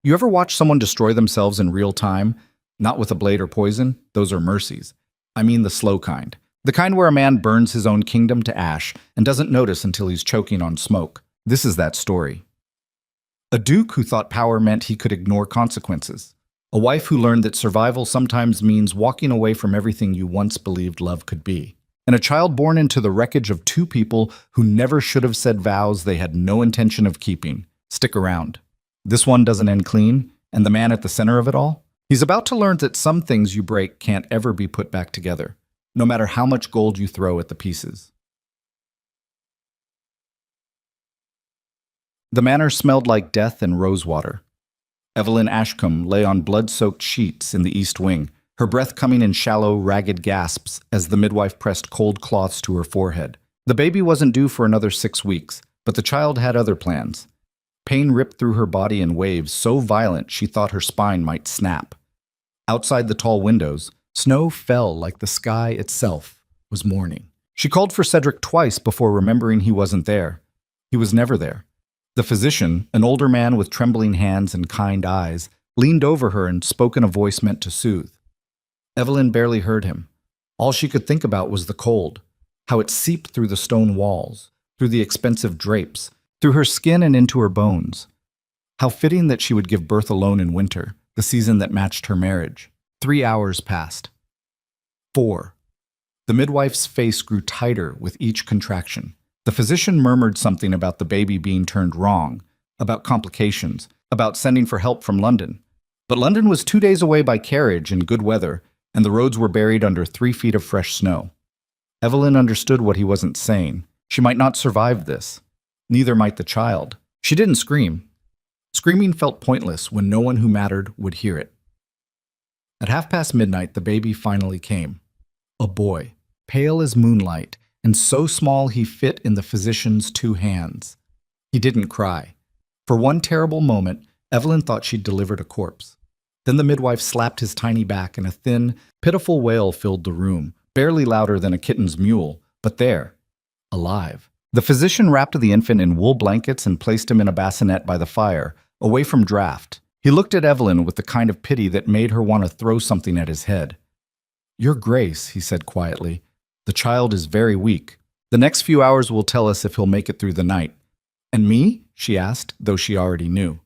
You ever watch someone destroy themselves in real time? Not with a blade or poison, those are mercies. I mean the slow kind. The kind where a man burns his own kingdom to ash and doesn't notice until he's choking on smoke. This is that story. A duke who thought power meant he could ignore consequences. A wife who learned that survival sometimes means walking away from everything you once believed love could be. And a child born into the wreckage of two people who never should have said vows they had no intention of keeping. Stick around. This one doesn't end clean, and the man at the center of it all? He's about to learn that some things you break can't ever be put back together, no matter how much gold you throw at the pieces. The manor smelled like death and rosewater. Evelyn Ashcombe lay on blood-soaked sheets in the east wing, her breath coming in shallow, ragged gasps as the midwife pressed cold cloths to her forehead. The baby wasn't due for another 6 weeks, but the child had other plans. Pain ripped through her body in waves so violent she thought her spine might snap. Outside the tall windows, snow fell like the sky itself was mourning. She called for Cedric twice before remembering he wasn't there. He was never there. The physician, an older man with trembling hands and kind eyes, leaned over her and spoke in a voice meant to soothe. Evelyn barely heard him. All she could think about was the cold, how it seeped through the stone walls, through the expensive drapes, through her skin and into her bones. How fitting that she would give birth alone in winter, the season that matched her marriage. 3 hours passed. 4. The midwife's face grew tighter with each contraction. The physician murmured something about the baby being turned wrong, about complications, about sending for help from London. But London was 2 days away by carriage in good weather, and the roads were buried under 3 feet of fresh snow. Evelyn understood what he wasn't saying. She might not survive this. Neither might the child. She didn't scream. Screaming felt pointless when no one who mattered would hear it. At midnight, the baby finally came. A boy, pale as moonlight, and so small he fit in the physician's 2 hands. He didn't cry. For one terrible moment, Evelyn thought she'd delivered a corpse. Then the midwife slapped his tiny back, and a thin, pitiful wail filled the room, barely louder than a kitten's mewl, but there, alive. The physician wrapped the infant in wool blankets and placed him in a bassinet by the fire, away from draft. He looked at Evelyn with the kind of pity that made her want to throw something at his head. "Your Grace," he said quietly, "the child is very weak. The next few hours will tell us if he'll make it through the night." "And me?" she asked, though she already knew.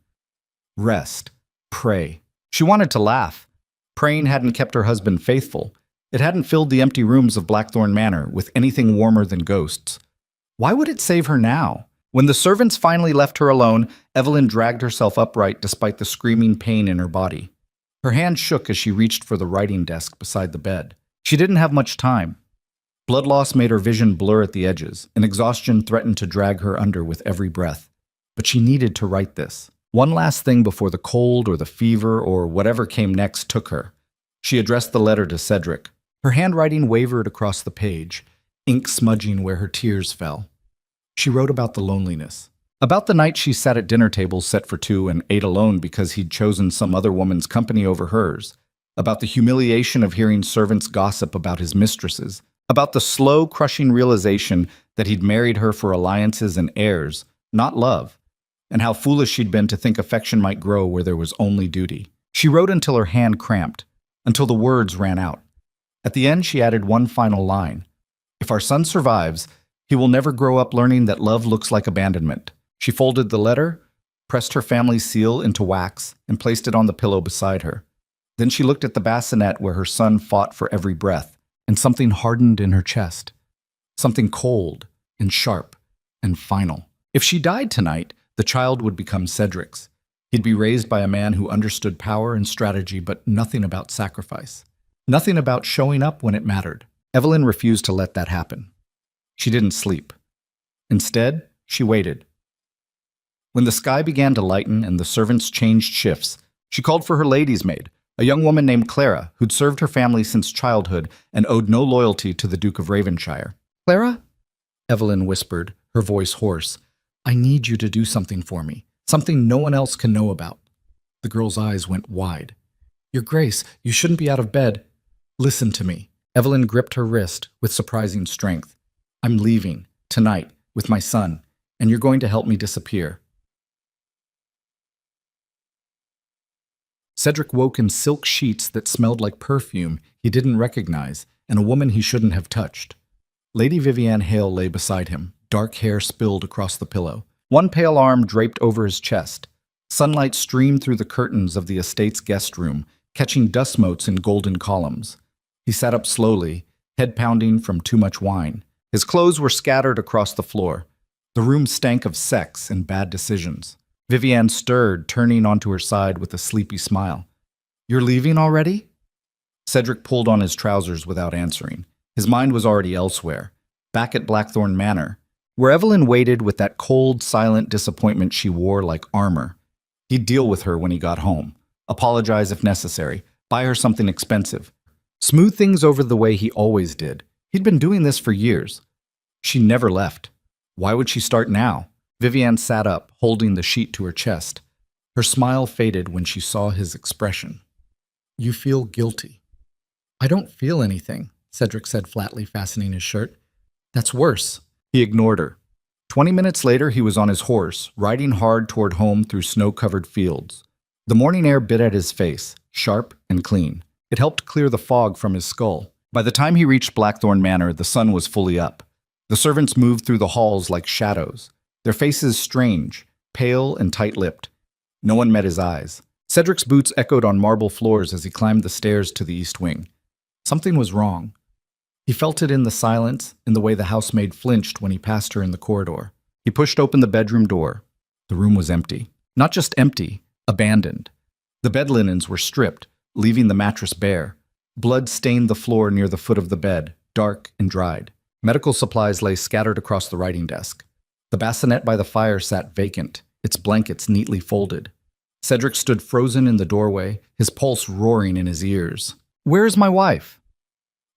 "Rest. Pray." She wanted to laugh. Praying hadn't kept her husband faithful. It hadn't filled the empty rooms of Blackthorn Manor with anything warmer than ghosts. Why would it save her now? When the servants finally left her alone, Evelyn dragged herself upright despite the screaming pain in her body. Her hand shook as she reached for the writing desk beside the bed. She didn't have much time. Blood loss made her vision blur at the edges, and exhaustion threatened to drag her under with every breath. But she needed to write this. One last thing before the cold or the fever or whatever came next took her. She addressed the letter to Cedric. Her handwriting wavered across the page, ink smudging where her tears fell. She wrote about the loneliness. About the night she sat at dinner tables set for 2 and ate alone because he'd chosen some other woman's company over hers. About the humiliation of hearing servants gossip about his mistresses. About the slow, crushing realization that he'd married her for alliances and heirs, not love. And how foolish she'd been to think affection might grow where there was only duty. She wrote until her hand cramped, until the words ran out. At the end, she added one final line. "If our son survives, he will never grow up learning that love looks like abandonment." She folded the letter, pressed her family's seal into wax, and placed it on the pillow beside her. Then she looked at the bassinet where her son fought for every breath, and something hardened in her chest. Something cold and sharp and final. If she died tonight, the child would become Cedric's. He'd be raised by a man who understood power and strategy, but nothing about sacrifice. Nothing about showing up when it mattered. Evelyn refused to let that happen. She didn't sleep. Instead, she waited. When the sky began to lighten and the servants changed shifts, she called for her lady's maid, a young woman named Clara, who'd served her family since childhood and owed no loyalty to the Duke of Ravenshire. "Clara?" Evelyn whispered, her voice hoarse. "I need you to do something for me, something no one else can know about." The girl's eyes went wide. "Your Grace, you shouldn't be out of bed." "Listen to me." Evelyn gripped her wrist with surprising strength. "I'm leaving, tonight, with my son, and you're going to help me disappear. Cedric woke in silk sheets that smelled like perfume he didn't recognize, and a woman he shouldn't have touched. Lady Vivienne Hale lay beside him, dark hair spilled across the pillow. One pale arm draped over his chest. Sunlight streamed through the curtains of the estate's guest room, catching dust motes in golden columns. He sat up slowly, head pounding from too much wine. His clothes were scattered across the floor. The room stank of sex and bad decisions. Vivienne stirred, turning onto her side with a sleepy smile. "You're leaving already?" Cedric pulled on his trousers without answering. His mind was already elsewhere, back at Blackthorn Manor, where Evelyn waited with that cold, silent disappointment she wore like armor. He'd deal with her when he got home, apologize if necessary, buy her something expensive, smooth things over the way he always did. He'd been doing this for years. She never left. Why would she start now? Vivienne sat up, holding the sheet to her chest. Her smile faded when she saw his expression. "You feel guilty." "I don't feel anything," Cedric said flatly, fastening his shirt. "That's worse." He ignored her. 20 minutes later, he was on his horse, riding hard toward home through snow-covered fields. The morning air bit at his face, sharp and clean. It helped clear the fog from his skull. By the time he reached Blackthorn Manor, the sun was fully up. The servants moved through the halls like shadows, their faces strange, pale and tight-lipped. No one met his eyes. Cedric's boots echoed on marble floors as he climbed the stairs to the east wing. Something was wrong. He felt it in the silence, in the way the housemaid flinched when he passed her in the corridor. He pushed open the bedroom door. The room was empty. Not just empty, abandoned. The bed linens were stripped, leaving the mattress bare. Blood stained the floor near the foot of the bed, dark and dried. Medical supplies lay scattered across the writing desk. The bassinet by the fire sat vacant, its blankets neatly folded. Cedric stood frozen in the doorway, his pulse roaring in his ears. "Where is my wife?"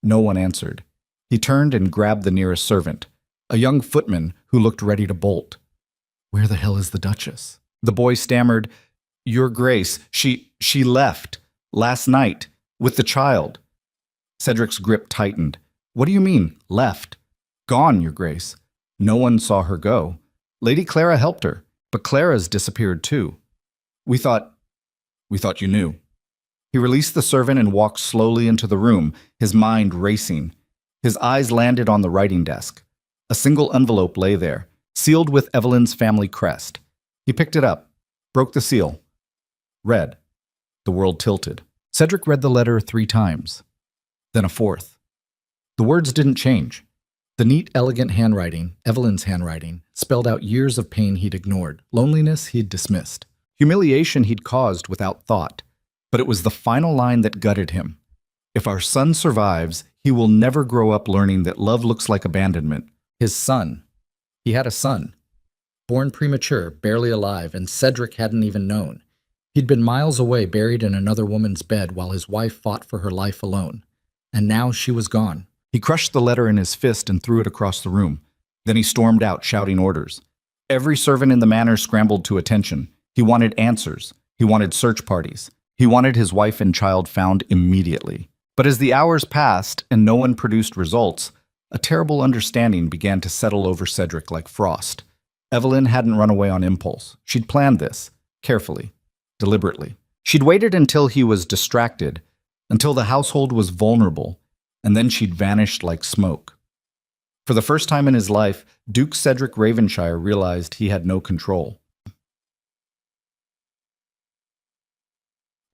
No one answered. He turned and grabbed the nearest servant, a young footman who looked ready to bolt. "Where the hell is the Duchess?" The boy stammered, "Your Grace, she left. Last night. With the child." Cedric's grip tightened. "What do you mean, left?" "Gone, Your Grace. No one saw her go. Lady Clara helped her, but Clara's disappeared too. We thought you knew." He released the servant and walked slowly into the room, his mind racing. His eyes landed on the writing desk. A single envelope lay there, sealed with Evelyn's family crest. He picked it up, broke the seal, read. The world tilted. Cedric read the letter 3 times, then a fourth. The words didn't change. The neat, elegant handwriting, Evelyn's handwriting, spelled out years of pain he'd ignored, loneliness he'd dismissed, humiliation he'd caused without thought. But it was the final line that gutted him. "If our son survives, he will never grow up learning that love looks like abandonment." His son. He had a son. Born premature, barely alive, and Cedric hadn't even known. He'd been miles away, buried in another woman's bed while his wife fought for her life alone. And now she was gone. He crushed the letter in his fist and threw it across the room. Then he stormed out, shouting orders. Every servant in the manor scrambled to attention. He wanted answers. He wanted search parties. He wanted his wife and child found immediately. But as the hours passed and no one produced results, a terrible understanding began to settle over Cedric like frost. Evelyn hadn't run away on impulse. She'd planned this, carefully, deliberately. She'd waited until he was distracted, until the household was vulnerable, and then she'd vanished like smoke. For the first time in his life, Duke Cedric Ravenshire realized he had no control.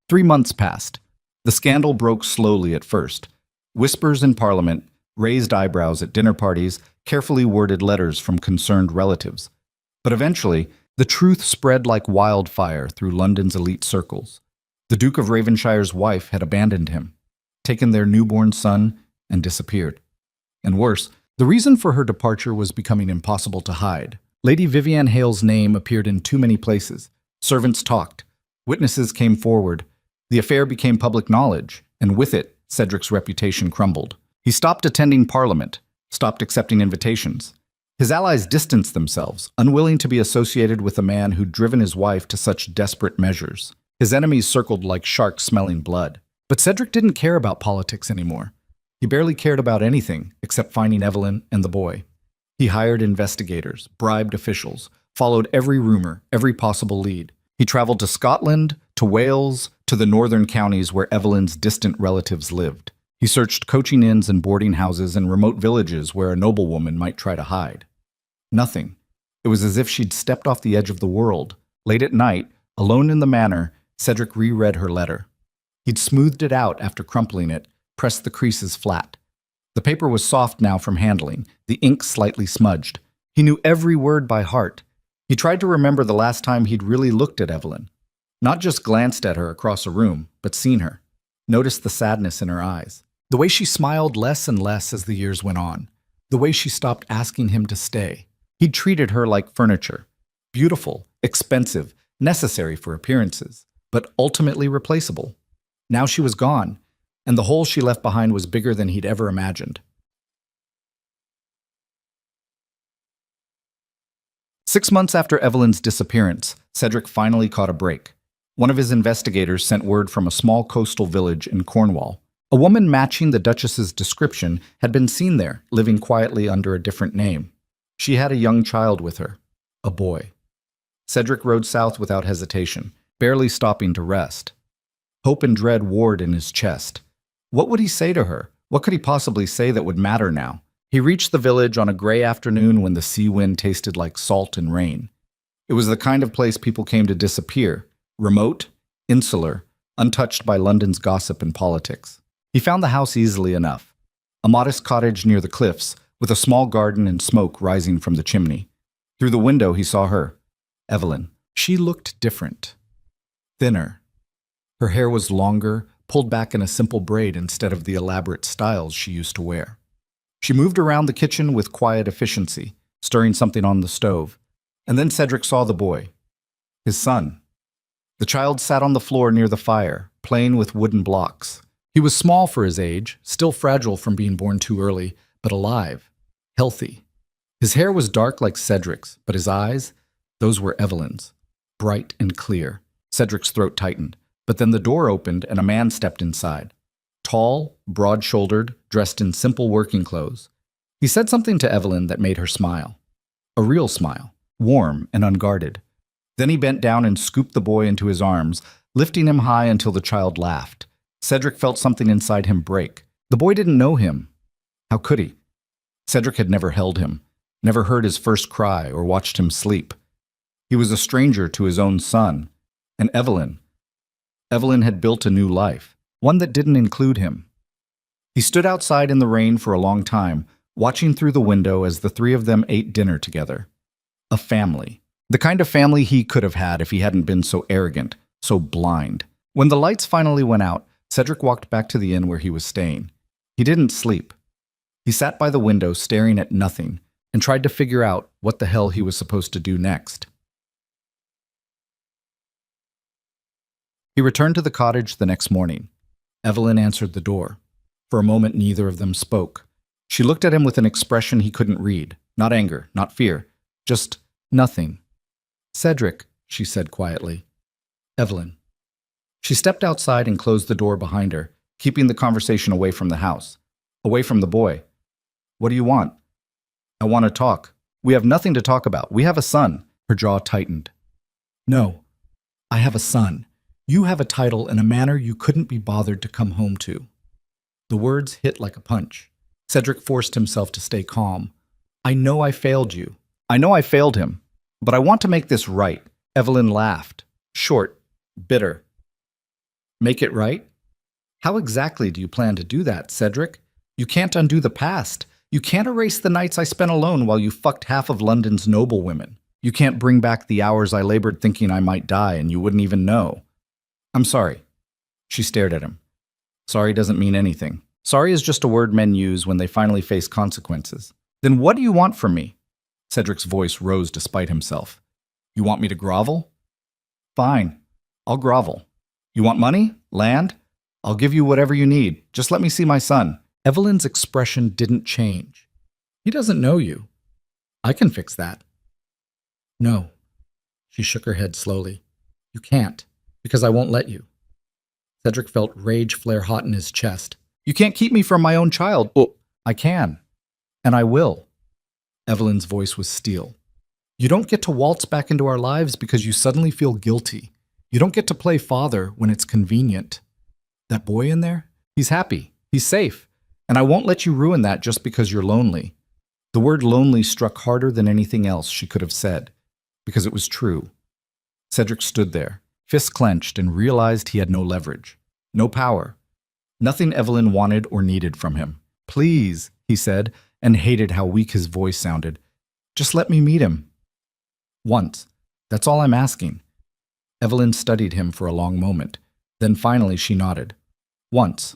3 months passed. The scandal broke slowly at first. Whispers in Parliament, raised eyebrows at dinner parties, carefully worded letters from concerned relatives. But eventually, the truth spread like wildfire through London's elite circles. The Duke of Ravenshire's wife had abandoned him, taken their newborn son, and disappeared. And worse, the reason for her departure was becoming impossible to hide. Lady Vivienne Hale's name appeared in too many places. Servants talked. Witnesses came forward. The affair became public knowledge, and with it, Cedric's reputation crumbled. He stopped attending Parliament, stopped accepting invitations. His allies distanced themselves, unwilling to be associated with a man who'd driven his wife to such desperate measures. His enemies circled like sharks smelling blood. But Cedric didn't care about politics anymore. He barely cared about anything except finding Evelyn and the boy. He hired investigators, bribed officials, followed every rumor, every possible lead. He traveled to Scotland, to Wales, to the northern counties where Evelyn's distant relatives lived. He searched coaching inns and boarding houses and remote villages where a noblewoman might try to hide. Nothing. It was as if she'd stepped off the edge of the world. Late at night, alone in the manor, Cedric reread her letter. He'd smoothed it out after crumpling it, pressed the creases flat. The paper was soft now from handling, the ink slightly smudged. He knew every word by heart. He tried to remember the last time he'd really looked at Evelyn. Not just glanced at her across a room, but seen her. Noticed the sadness in her eyes. The way she smiled less and less as the years went on. The way she stopped asking him to stay. He'd treated her like furniture. Beautiful, expensive, necessary for appearances, but ultimately replaceable. Now she was gone, and the hole she left behind was bigger than he'd ever imagined. 6 months after Evelyn's disappearance, Cedric finally caught a break. One of his investigators sent word from a small coastal village in Cornwall. A woman matching the Duchess's description had been seen there, living quietly under a different name. She had a young child with her, a boy. Cedric rode south without hesitation, barely stopping to rest. Hope and dread warred in his chest. What would he say to her? What could he possibly say that would matter now? He reached the village on a gray afternoon when the sea wind tasted like salt and rain. It was the kind of place people came to disappear, remote, insular, untouched by London's gossip and politics. He found the house easily enough. A modest cottage near the cliffs, with a small garden and smoke rising from the chimney. Through the window he saw her, Evelyn. She looked different. Thinner. Her hair was longer, pulled back in a simple braid instead of the elaborate styles she used to wear. She moved around the kitchen with quiet efficiency, stirring something on the stove. And then Cedric saw the boy. His son. The child sat on the floor near the fire, playing with wooden blocks. He was small for his age, still fragile from being born too early, but alive, healthy. His hair was dark like Cedric's, but his eyes, those were Evelyn's, bright and clear. Cedric's throat tightened, but then the door opened and a man stepped inside. Tall, broad-shouldered, dressed in simple working clothes. He said something to Evelyn that made her smile. A real smile, warm and unguarded. Then he bent down and scooped the boy into his arms, lifting him high until the child laughed. Cedric felt something inside him break. The boy didn't know him. How could he? Cedric had never held him, never heard his first cry or watched him sleep. He was a stranger to his own son. And Evelyn. Evelyn had built a new life, one that didn't include him. He stood outside in the rain for a long time, watching through the window as the three of them ate dinner together. A family. The kind of family he could have had if he hadn't been so arrogant, so blind. When the lights finally went out, Cedric walked back to the inn where he was staying. He didn't sleep. He sat by the window staring at nothing and tried to figure out what the hell he was supposed to do next. He returned to the cottage the next morning. Evelyn answered the door. For a moment, neither of them spoke. She looked at him with an expression he couldn't read. Not anger, not fear, just nothing. "Cedric," she said quietly. "Evelyn." She stepped outside and closed the door behind her, keeping the conversation away from the house, away from the boy. "What do you want?" "I want to talk. We have nothing to talk about. We have a son." Her jaw tightened. "No, I have a son. You have a title in a manner you couldn't be bothered to come home to." The words hit like a punch. Cedric forced himself to stay calm. "I know I failed you. I know I failed him. But I want to make this right." Evelyn laughed. Short, bitter. "Make it right? How exactly do you plan to do that, Cedric? You can't undo the past. You can't erase the nights I spent alone while you fucked half of London's noblewomen. You can't bring back the hours I labored thinking I might die and you wouldn't even know." "I'm sorry." She stared at him. Sorry doesn't mean anything. Sorry is just a word men use when they finally face consequences. "Then what do you want from me?" Cedric's voice rose despite himself. "You want me to grovel? Fine, I'll grovel. You want money? Land? I'll give you whatever you need. Just let me see my son." Evelyn's expression didn't change. "He doesn't know you. I can fix that." "No." She shook her head slowly. "You can't, because I won't let you." Cedric felt rage flare hot in his chest. "You can't keep me from my own child." "Oh, I can. And I will." Evelyn's voice was steel. "You don't get to waltz back into our lives because you suddenly feel guilty. You don't get to play father when it's convenient. That boy in there? He's happy. He's safe. And I won't let you ruin that just because you're lonely. The word lonely struck harder than anything else she could have said, because it was true. Cedric stood there, fists clenched, and realized he had no leverage, no power. Nothing Evelyn wanted or needed from him. Please, he said, and hated how weak his voice sounded. Just let me meet him. Once. That's all I'm asking. Evelyn studied him for a long moment. Then finally she nodded. Once.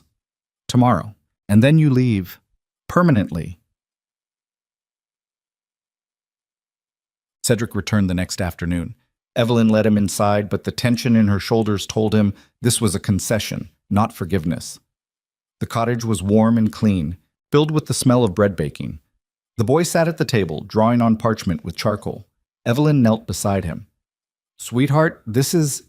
Tomorrow. And then you leave. Permanently. Cedric returned the next afternoon. Evelyn led him inside, but the tension in her shoulders told him this was a concession, not forgiveness. The cottage was warm and clean, filled with the smell of bread baking. The boy sat at the table, drawing on parchment with charcoal. Evelyn knelt beside him. Sweetheart, this is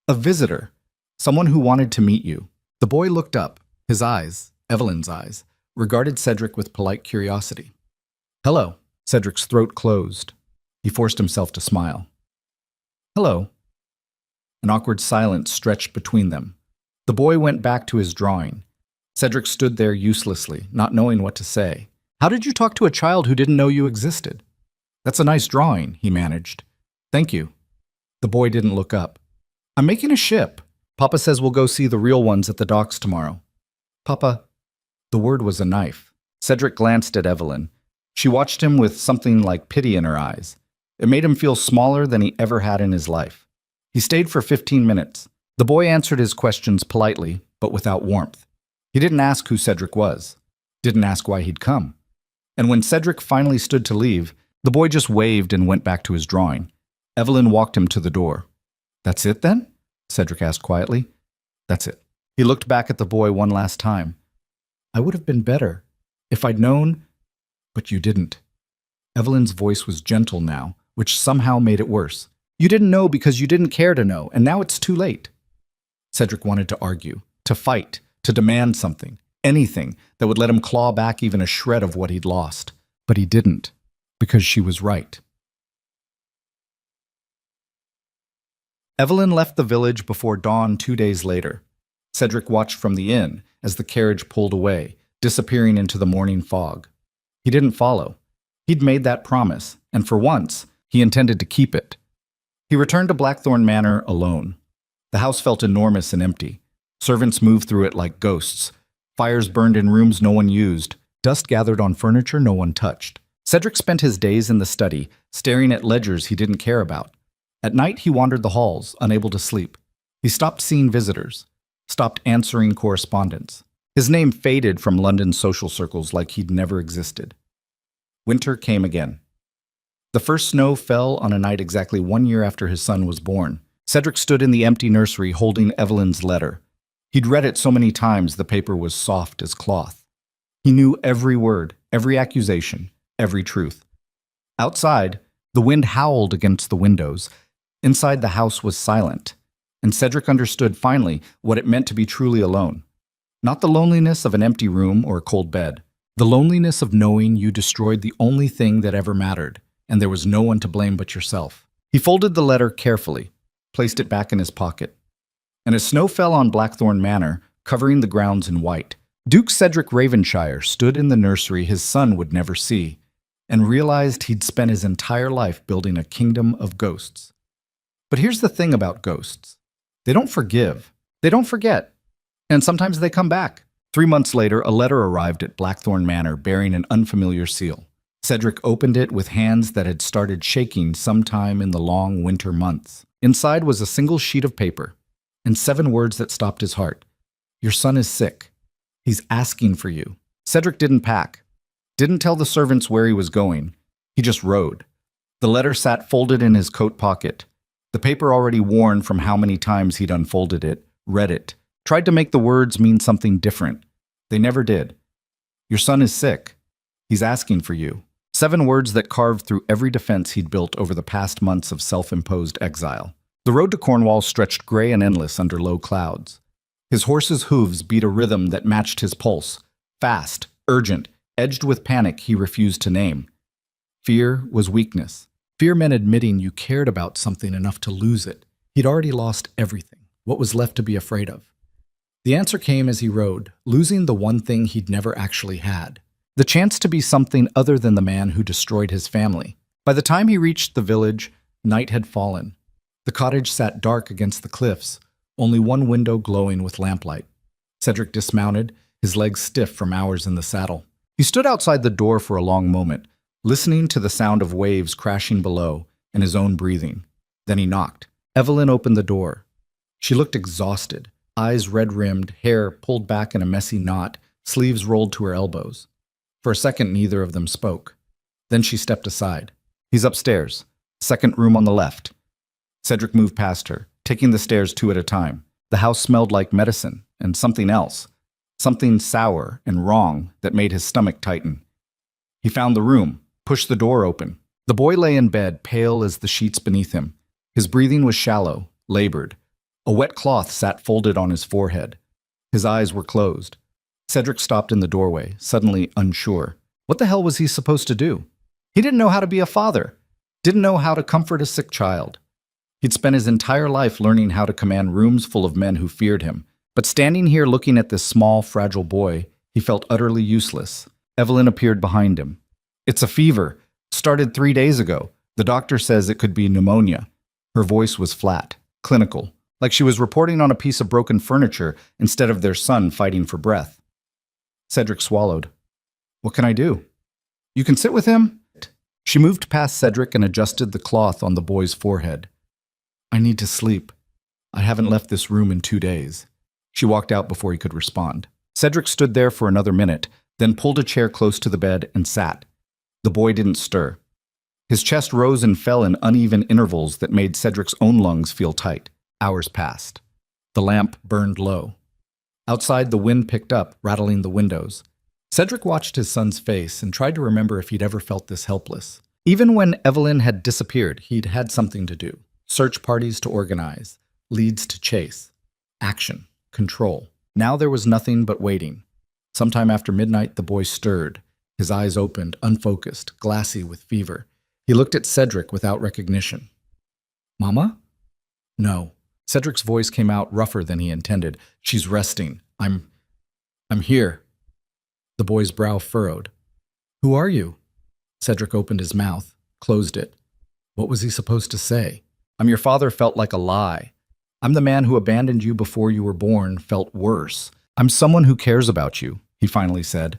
a visitor, someone who wanted to meet you. The boy looked up. His eyes, Evelyn's eyes, regarded Cedric with polite curiosity. Hello. Cedric's throat closed. He forced himself to smile. Hello. An awkward silence stretched between them. The boy went back to his drawing. Cedric stood there uselessly, not knowing what to say. How did you talk to a child who didn't know you existed? That's a nice drawing, he managed. Thank you. The boy didn't look up. I'm making a ship. Papa says we'll go see the real ones at the docks tomorrow. Papa. The word was a knife. Cedric glanced at Evelyn. She watched him with something like pity in her eyes. It made him feel smaller than he ever had in his life. He stayed for 15 minutes. The boy answered his questions politely, but without warmth. He didn't ask who Cedric was. Didn't ask why he'd come. And when Cedric finally stood to leave, the boy just waved and went back to his drawing. Evelyn walked him to the door. That's it then? Cedric asked quietly. That's it. He looked back at the boy one last time. I would have been better if I'd known, but you didn't. Evelyn's voice was gentle now, which somehow made it worse. You didn't know because you didn't care to know, and now it's too late. Cedric wanted to argue, to fight, to demand something, anything that would let him claw back even a shred of what he'd lost. But he didn't, because she was right. Evelyn left the village before dawn 2 days later. Cedric watched from the inn as the carriage pulled away, disappearing into the morning fog. He didn't follow. He'd made that promise, and for once, he intended to keep it. He returned to Blackthorn Manor alone. The house felt enormous and empty. Servants moved through it like ghosts. Fires burned in rooms no one used. Dust gathered on furniture no one touched. Cedric spent his days in the study, staring at ledgers he didn't care about. At night, he wandered the halls, unable to sleep. He stopped seeing visitors, stopped answering correspondence. His name faded from London's social circles like he'd never existed. Winter came again. The first snow fell on a night exactly 1 year after his son was born. Cedric stood in the empty nursery holding Evelyn's letter. He'd read it so many times the paper was soft as cloth. He knew every word, every accusation, every truth. Outside, the wind howled against the windows. Inside the house was silent, and Cedric understood finally what it meant to be truly alone. Not the loneliness of an empty room or a cold bed, the loneliness of knowing you destroyed the only thing that ever mattered, and there was no one to blame but yourself. He folded the letter carefully, placed it back in his pocket. And as snow fell on Blackthorn Manor, covering the grounds in white, Duke Cedric Ravenshire stood in the nursery his son would never see, and realized he'd spent his entire life building a kingdom of ghosts. But here's the thing about ghosts. They don't forgive. They don't forget. And sometimes they come back. 3 months later, a letter arrived at Blackthorn Manor bearing an unfamiliar seal. Cedric opened it with hands that had started shaking sometime in the long winter months. Inside was a single sheet of paper and 7 words that stopped his heart. Your son is sick. He's asking for you. Cedric didn't pack. Didn't tell the servants where he was going. He just rode. The letter sat folded in his coat pocket. The paper already worn from how many times he'd unfolded it, read it, tried to make the words mean something different. They never did. Your son is sick. He's asking for you. 7 words that carved through every defense he'd built over the past months of self-imposed exile. The road to Cornwall stretched gray and endless under low clouds. His horse's hooves beat a rhythm that matched his pulse. Fast, urgent, edged with panic he refused to name. Fear was weakness. Fear meant admitting you cared about something enough to lose it. He'd already lost everything. What was left to be afraid of? The answer came as he rode, losing the one thing he'd never actually had. The chance to be something other than the man who destroyed his family. By the time he reached the village, night had fallen. The cottage sat dark against the cliffs, only one window glowing with lamplight. Cedric dismounted, his legs stiff from hours in the saddle. He stood outside the door for a long moment, listening to the sound of waves crashing below and his own breathing. Then he knocked. Evelyn opened the door. She looked exhausted, eyes red-rimmed, hair pulled back in a messy knot, sleeves rolled to her elbows. For a second, neither of them spoke. Then she stepped aside. "He's upstairs. Second room on the left." Cedric moved past her, taking the stairs two at a time. The house smelled like medicine and something else, something sour and wrong that made his stomach tighten. He found the room, pushed the door open. The boy lay in bed, pale as the sheets beneath him. His breathing was shallow, labored. A wet cloth sat folded on his forehead. His eyes were closed. Cedric stopped in the doorway, suddenly unsure. What the hell was he supposed to do? He didn't know how to be a father, didn't know how to comfort a sick child. He'd spent his entire life learning how to command rooms full of men who feared him. But standing here looking at this small, fragile boy, he felt utterly useless. Evelyn appeared behind him. "It's a fever. Started 3 days ago. The doctor says it could be pneumonia." Her voice was flat, clinical, like she was reporting on a piece of broken furniture instead of their son fighting for breath. Cedric swallowed. "What can I do?" "You can sit with him." She moved past Cedric and adjusted the cloth on the boy's forehead. "I need to sleep. I haven't left this room in 2 days." She walked out before he could respond. Cedric stood there for another minute, then pulled a chair close to the bed and sat. The boy didn't stir. His chest rose and fell in uneven intervals that made Cedric's own lungs feel tight. Hours passed. The lamp burned low. Outside, the wind picked up, rattling the windows. Cedric watched his son's face and tried to remember if he'd ever felt this helpless. Even when Evelyn had disappeared, he'd had something to do. Search parties to organize, leads to chase, action, control. Now there was nothing but waiting. Sometime after midnight, the boy stirred. His eyes opened, unfocused, glassy with fever. He looked at Cedric without recognition. "Mama?" "No." Cedric's voice came out rougher than he intended. "She's resting. I'm here." The boy's brow furrowed. "Who are you?" Cedric opened his mouth, closed it. What was he supposed to say? "I'm your father" felt like a lie. "I'm the man who abandoned you before you were born" felt worse. "I'm someone who cares about you," he finally said.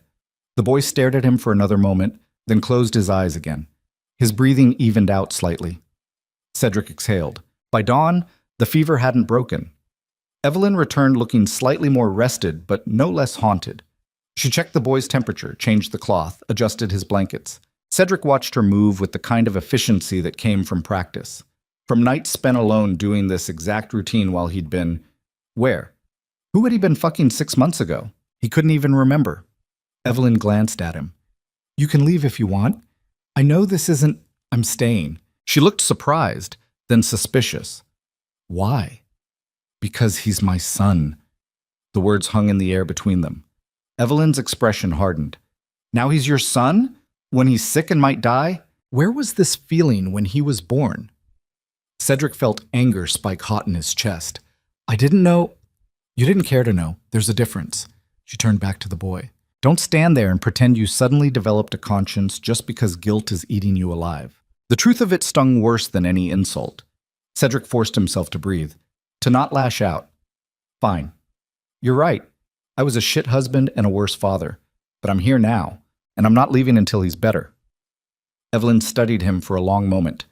The boy stared at him for another moment, then closed his eyes again. His breathing evened out slightly. Cedric exhaled. By dawn, the fever hadn't broken. Evelyn returned looking slightly more rested, but no less haunted. She checked the boy's temperature, changed the cloth, adjusted his blankets. Cedric watched her move with the kind of efficiency that came from practice. From nights spent alone doing this exact routine while he'd been… where? Who had he been fucking 6 months ago? He couldn't even remember. Evelyn glanced at him. "You can leave if you want. I know this isn't… I'm staying." She looked surprised, then suspicious. "Why?" "Because he's my son." The words hung in the air between them. Evelyn's expression hardened. "Now he's your son? When he's sick and might die? Where was this feeling when he was born?" Cedric felt anger spike hot in his chest. "I didn't know." "You didn't care to know. There's a difference." She turned back to the boy. "Don't stand there and pretend you suddenly developed a conscience just because guilt is eating you alive." The truth of it stung worse than any insult. Cedric forced himself to breathe, to not lash out. "Fine. You're right. I was a shit husband and a worse father, but I'm here now, and I'm not leaving until he's better." Evelyn studied him for a long moment.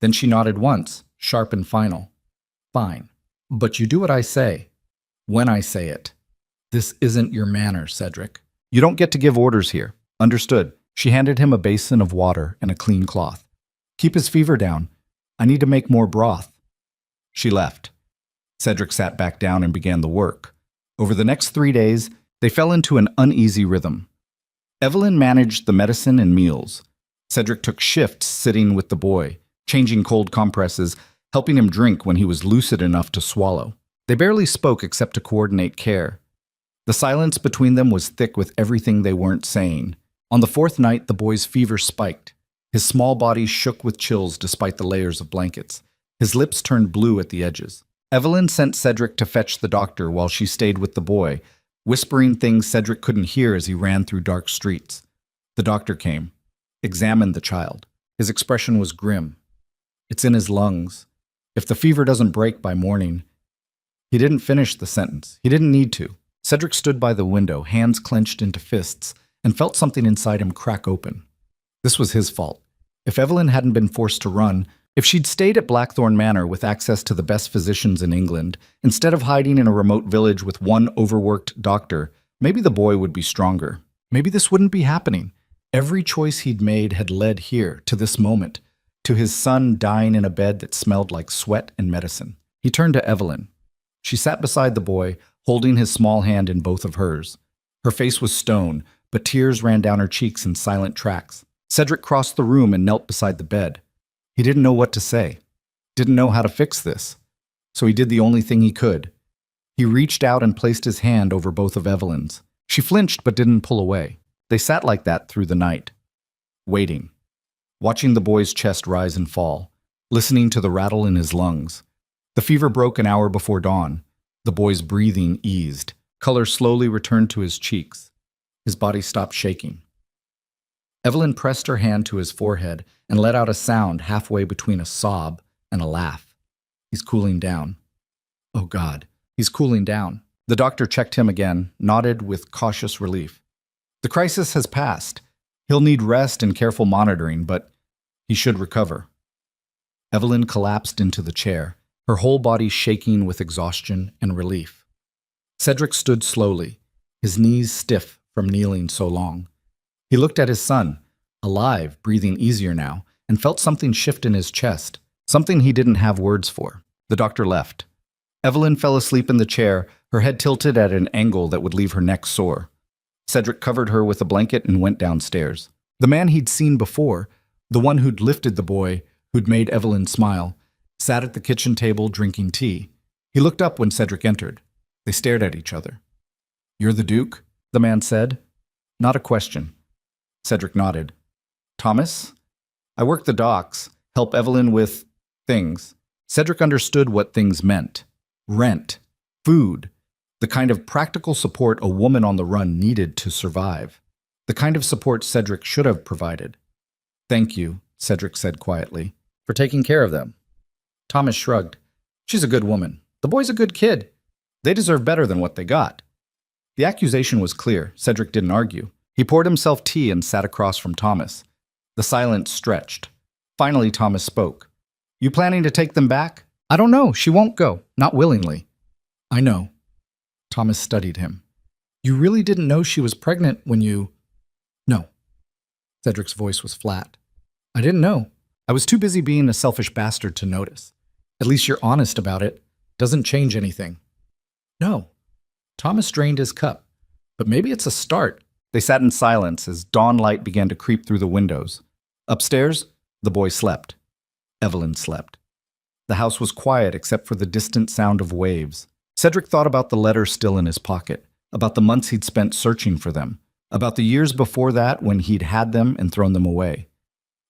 Then she nodded once, sharp and final. "Fine. But you do what I say, when I say it. This isn't your manner, Cedric. You don't get to give orders here." "Understood." She handed him a basin of water and a clean cloth. "Keep his fever down. I need to make more broth." She left. Cedric sat back down and began the work. Over the next 3 days, they fell into an uneasy rhythm. Evelyn managed the medicine and meals. Cedric took shifts sitting with the boy, changing cold compresses, helping him drink when he was lucid enough to swallow. They barely spoke except to coordinate care. The silence between them was thick with everything they weren't saying. On the 4th night, the boy's fever spiked. His small body shook with chills despite the layers of blankets. His lips turned blue at the edges. Evelyn sent Cedric to fetch the doctor while she stayed with the boy, whispering things Cedric couldn't hear as he ran through dark streets. The doctor came, examined the child. His expression was grim. It's in his lungs. If the fever doesn't break by morning. He didn't finish the sentence. He didn't need to. Cedric stood by the window, hands clenched into fists, and felt something inside him crack open. This was his fault. If Evelyn hadn't been forced to run, if she'd stayed at Blackthorn Manor with access to the best physicians in England, instead of hiding in a remote village with one overworked doctor, maybe the boy would be stronger. Maybe this wouldn't be happening. Every choice he'd made had led here, to this moment, to his son dying in a bed that smelled like sweat and medicine. He turned to Evelyn. She sat beside the boy, holding his small hand in both of hers. Her face was stone, but tears ran down her cheeks in silent tracks. Cedric crossed the room and knelt beside the bed. He didn't know what to say, didn't know how to fix this, so he did the only thing he could. He reached out and placed his hand over both of Evelyn's. She flinched but didn't pull away. They sat like that through the night, waiting, watching the boy's chest rise and fall, listening to the rattle in his lungs. The fever broke an hour before dawn. The boy's breathing eased. Color slowly returned to his cheeks. His body stopped shaking. Evelyn pressed her hand to his forehead and let out a sound halfway between a sob and a laugh. He's cooling down. Oh God, he's cooling down. The doctor checked him again, nodded with cautious relief. The crisis has passed. He'll need rest and careful monitoring, but he should recover. Evelyn collapsed into the chair, her whole body shaking with exhaustion and relief. Cedric stood slowly, his knees stiff from kneeling so long. He looked at his son, alive, breathing easier now, and felt something shift in his chest, something he didn't have words for. The doctor left. Evelyn fell asleep in the chair, her head tilted at an angle that would leave her neck sore. Cedric covered her with a blanket and went downstairs. The man he'd seen before, the one who'd lifted the boy, who'd made Evelyn smile, sat at the kitchen table drinking tea. He looked up when Cedric entered. They stared at each other. "You're the Duke?" the man said. Not a question. Cedric nodded. "Thomas? I work the docks, help Evelyn with things." Cedric understood what things meant. Rent, food, the kind of practical support a woman on the run needed to survive. The kind of support Cedric should have provided. "Thank you," Cedric said quietly, "for taking care of them." Thomas shrugged. "She's a good woman. The boy's a good kid. They deserve better than what they got." The accusation was clear. Cedric didn't argue. He poured himself tea and sat across from Thomas. The silence stretched. Finally, Thomas spoke. "You planning to take them back?" "I don't know. She won't go. Not willingly." "I know." Thomas studied him. "You really didn't know she was pregnant when you—" "No." Cedric's voice was flat. "I didn't know. I was too busy being a selfish bastard to notice. At least you're honest about it. Doesn't change anything." "No." Thomas drained his cup. "But maybe it's a start." They sat in silence as dawn light began to creep through the windows. Upstairs, the boy slept. Evelyn slept. The house was quiet except for the distant sound of waves. Cedric thought about the letters still in his pocket, about the months he'd spent searching for them, about the years before that when he'd had them and thrown them away.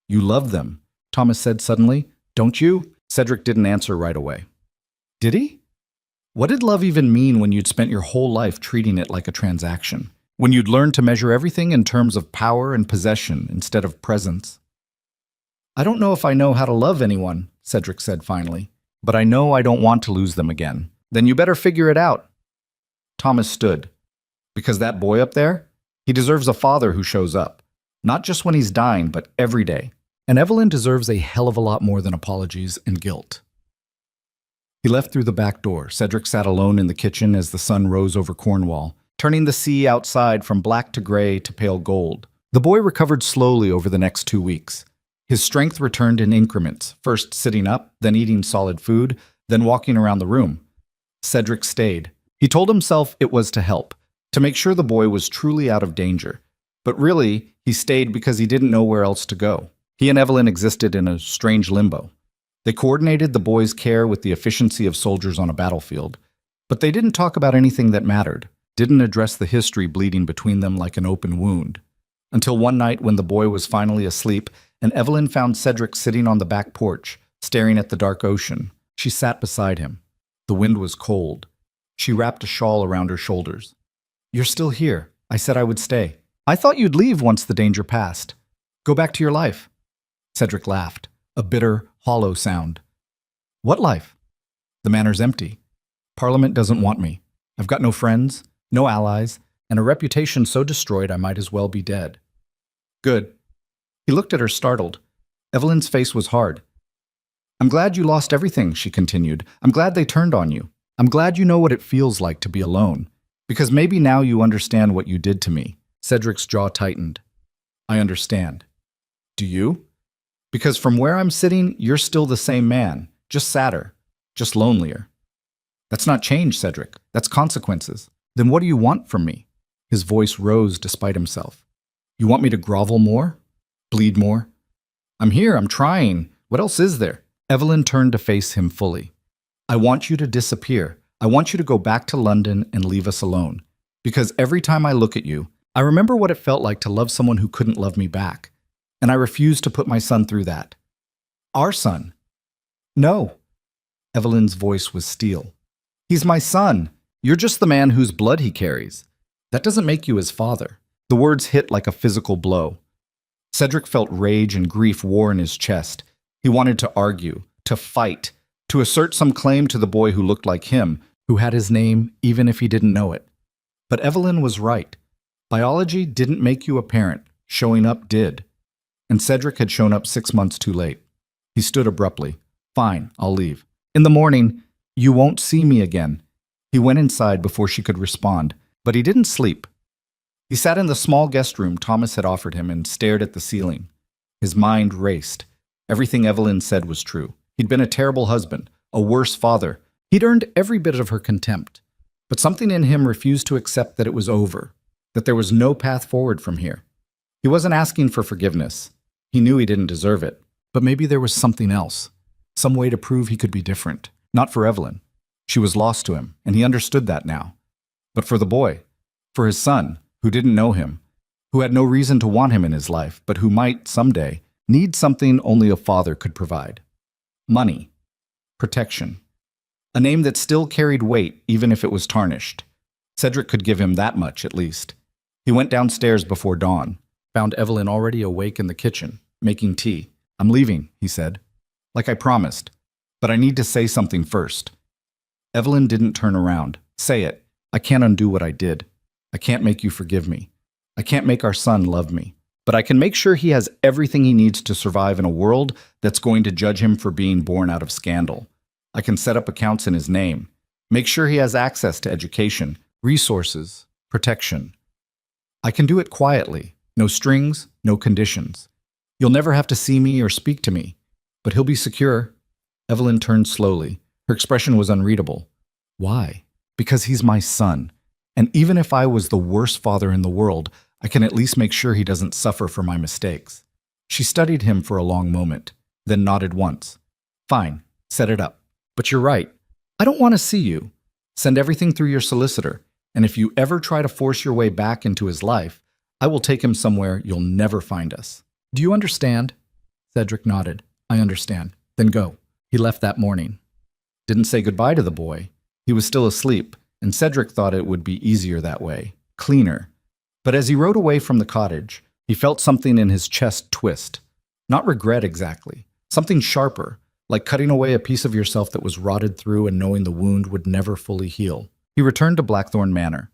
"You love them," Thomas said suddenly. "Don't you?" Cedric didn't answer right away. Did he? What did love even mean when you'd spent your whole life treating it like a transaction? When you'd learned to measure everything in terms of power and possession instead of presence? "I don't know if I know how to love anyone," Cedric said finally, "but I know I don't want to lose them again." "Then you better figure it out." Thomas stood. "Because that boy up there? He deserves a father who shows up. Not just when he's dying, but every day. And Evelyn deserves a hell of a lot more than apologies and guilt." He left through the back door. Cedric sat alone in the kitchen as the sun rose over Cornwall, turning the sea outside from black to gray to pale gold. The boy recovered slowly over the next 2 weeks. His strength returned in increments, first sitting up, then eating solid food, then walking around the room. Cedric stayed. He told himself it was to help, to make sure the boy was truly out of danger. But really, he stayed because he didn't know where else to go. He and Evelyn existed in a strange limbo. They coordinated the boy's care with the efficiency of soldiers on a battlefield, but they didn't talk about anything that mattered, didn't address the history bleeding between them like an open wound. Until one night when the boy was finally asleep, and Evelyn found Cedric sitting on the back porch, staring at the dark ocean. She sat beside him. The wind was cold. She wrapped a shawl around her shoulders. "You're still here. I said I would stay. I thought you'd leave once the danger passed. Go back to your life." Cedric laughed, a bitter, hollow sound. "What life?" "The manor's empty. Parliament doesn't want me. I've got no friends, no allies, and a reputation so destroyed I might as well be dead." "Good." He looked at her, startled. Evelyn's face was hard. "I'm glad you lost everything," she continued. "I'm glad they turned on you. I'm glad you know what it feels like to be alone. Because maybe now you understand what you did to me." Cedric's jaw tightened. "I understand." "Do you?" "Because from where I'm sitting, you're still the same man, just sadder, just lonelier." "That's not change, Cedric. That's consequences. Then what do you want from me?" His voice rose despite himself. "You want me to grovel more? Bleed more?" "I'm here, I'm trying. What else is there?" Evelyn turned to face him fully. "I want you to disappear. I want you to go back to London and leave us alone. Because every time I look at you, I remember what it felt like to love someone who couldn't love me back. And I refuse to put my son through that." "Our son?" "No." Evelyn's voice was steel. "He's my son. You're just the man whose blood he carries. That doesn't make you his father." The words hit like a physical blow. Cedric felt rage and grief war in his chest. He wanted to argue, to fight, to assert some claim to the boy who looked like him, who had his name even if he didn't know it. But Evelyn was right. Biology didn't make you a parent. Showing up did. And Cedric had shown up 6 months too late. He stood abruptly. "Fine, I'll leave. In the morning, you won't see me again." He went inside before she could respond, but he didn't sleep. He sat in the small guest room Thomas had offered him and stared at the ceiling. His mind raced. Everything Evelyn said was true. He'd been a terrible husband, a worse father. He'd earned every bit of her contempt. But something in him refused to accept that it was over, that there was no path forward from here. He wasn't asking for forgiveness. He knew he didn't deserve it. But maybe there was something else, some way to prove he could be different. Not for Evelyn. She was lost to him, and he understood that now. But for the boy, for his son, who didn't know him, who had no reason to want him in his life, but who might, someday, need something only a father could provide. Money. Protection. A name that still carried weight, even if it was tarnished. Cedric could give him that much, at least. He went downstairs before dawn, found Evelyn already awake in the kitchen, making tea. "I'm leaving," he said. "Like I promised. But I need to say something first." Evelyn didn't turn around. "Say it. I can't undo what I did. I can't make you forgive me. I can't make our son love me. But I can make sure he has everything he needs to survive in a world that's going to judge him for being born out of scandal. I can set up accounts in his name, make sure he has access to education, resources, protection. I can do it quietly, no strings, no conditions. You'll never have to see me or speak to me, but he'll be secure." Evelyn turned slowly. Her expression was unreadable. "Why?" "Because he's my son. And even if I was the worst father in the world, I can at least make sure he doesn't suffer for my mistakes." She studied him for a long moment, then nodded once. "Fine, set it up. But you're right. I don't want to see you. Send everything through your solicitor, and if you ever try to force your way back into his life, I will take him somewhere you'll never find us. Do you understand?" Cedric nodded. "I understand. Then go." He left that morning. Didn't say goodbye to the boy. He was still asleep, and Cedric thought it would be easier that way, cleaner. But as he rode away from the cottage, he felt something in his chest twist. Not regret exactly, something sharper, like cutting away a piece of yourself that was rotted through and knowing the wound would never fully heal. He returned to Blackthorn Manor,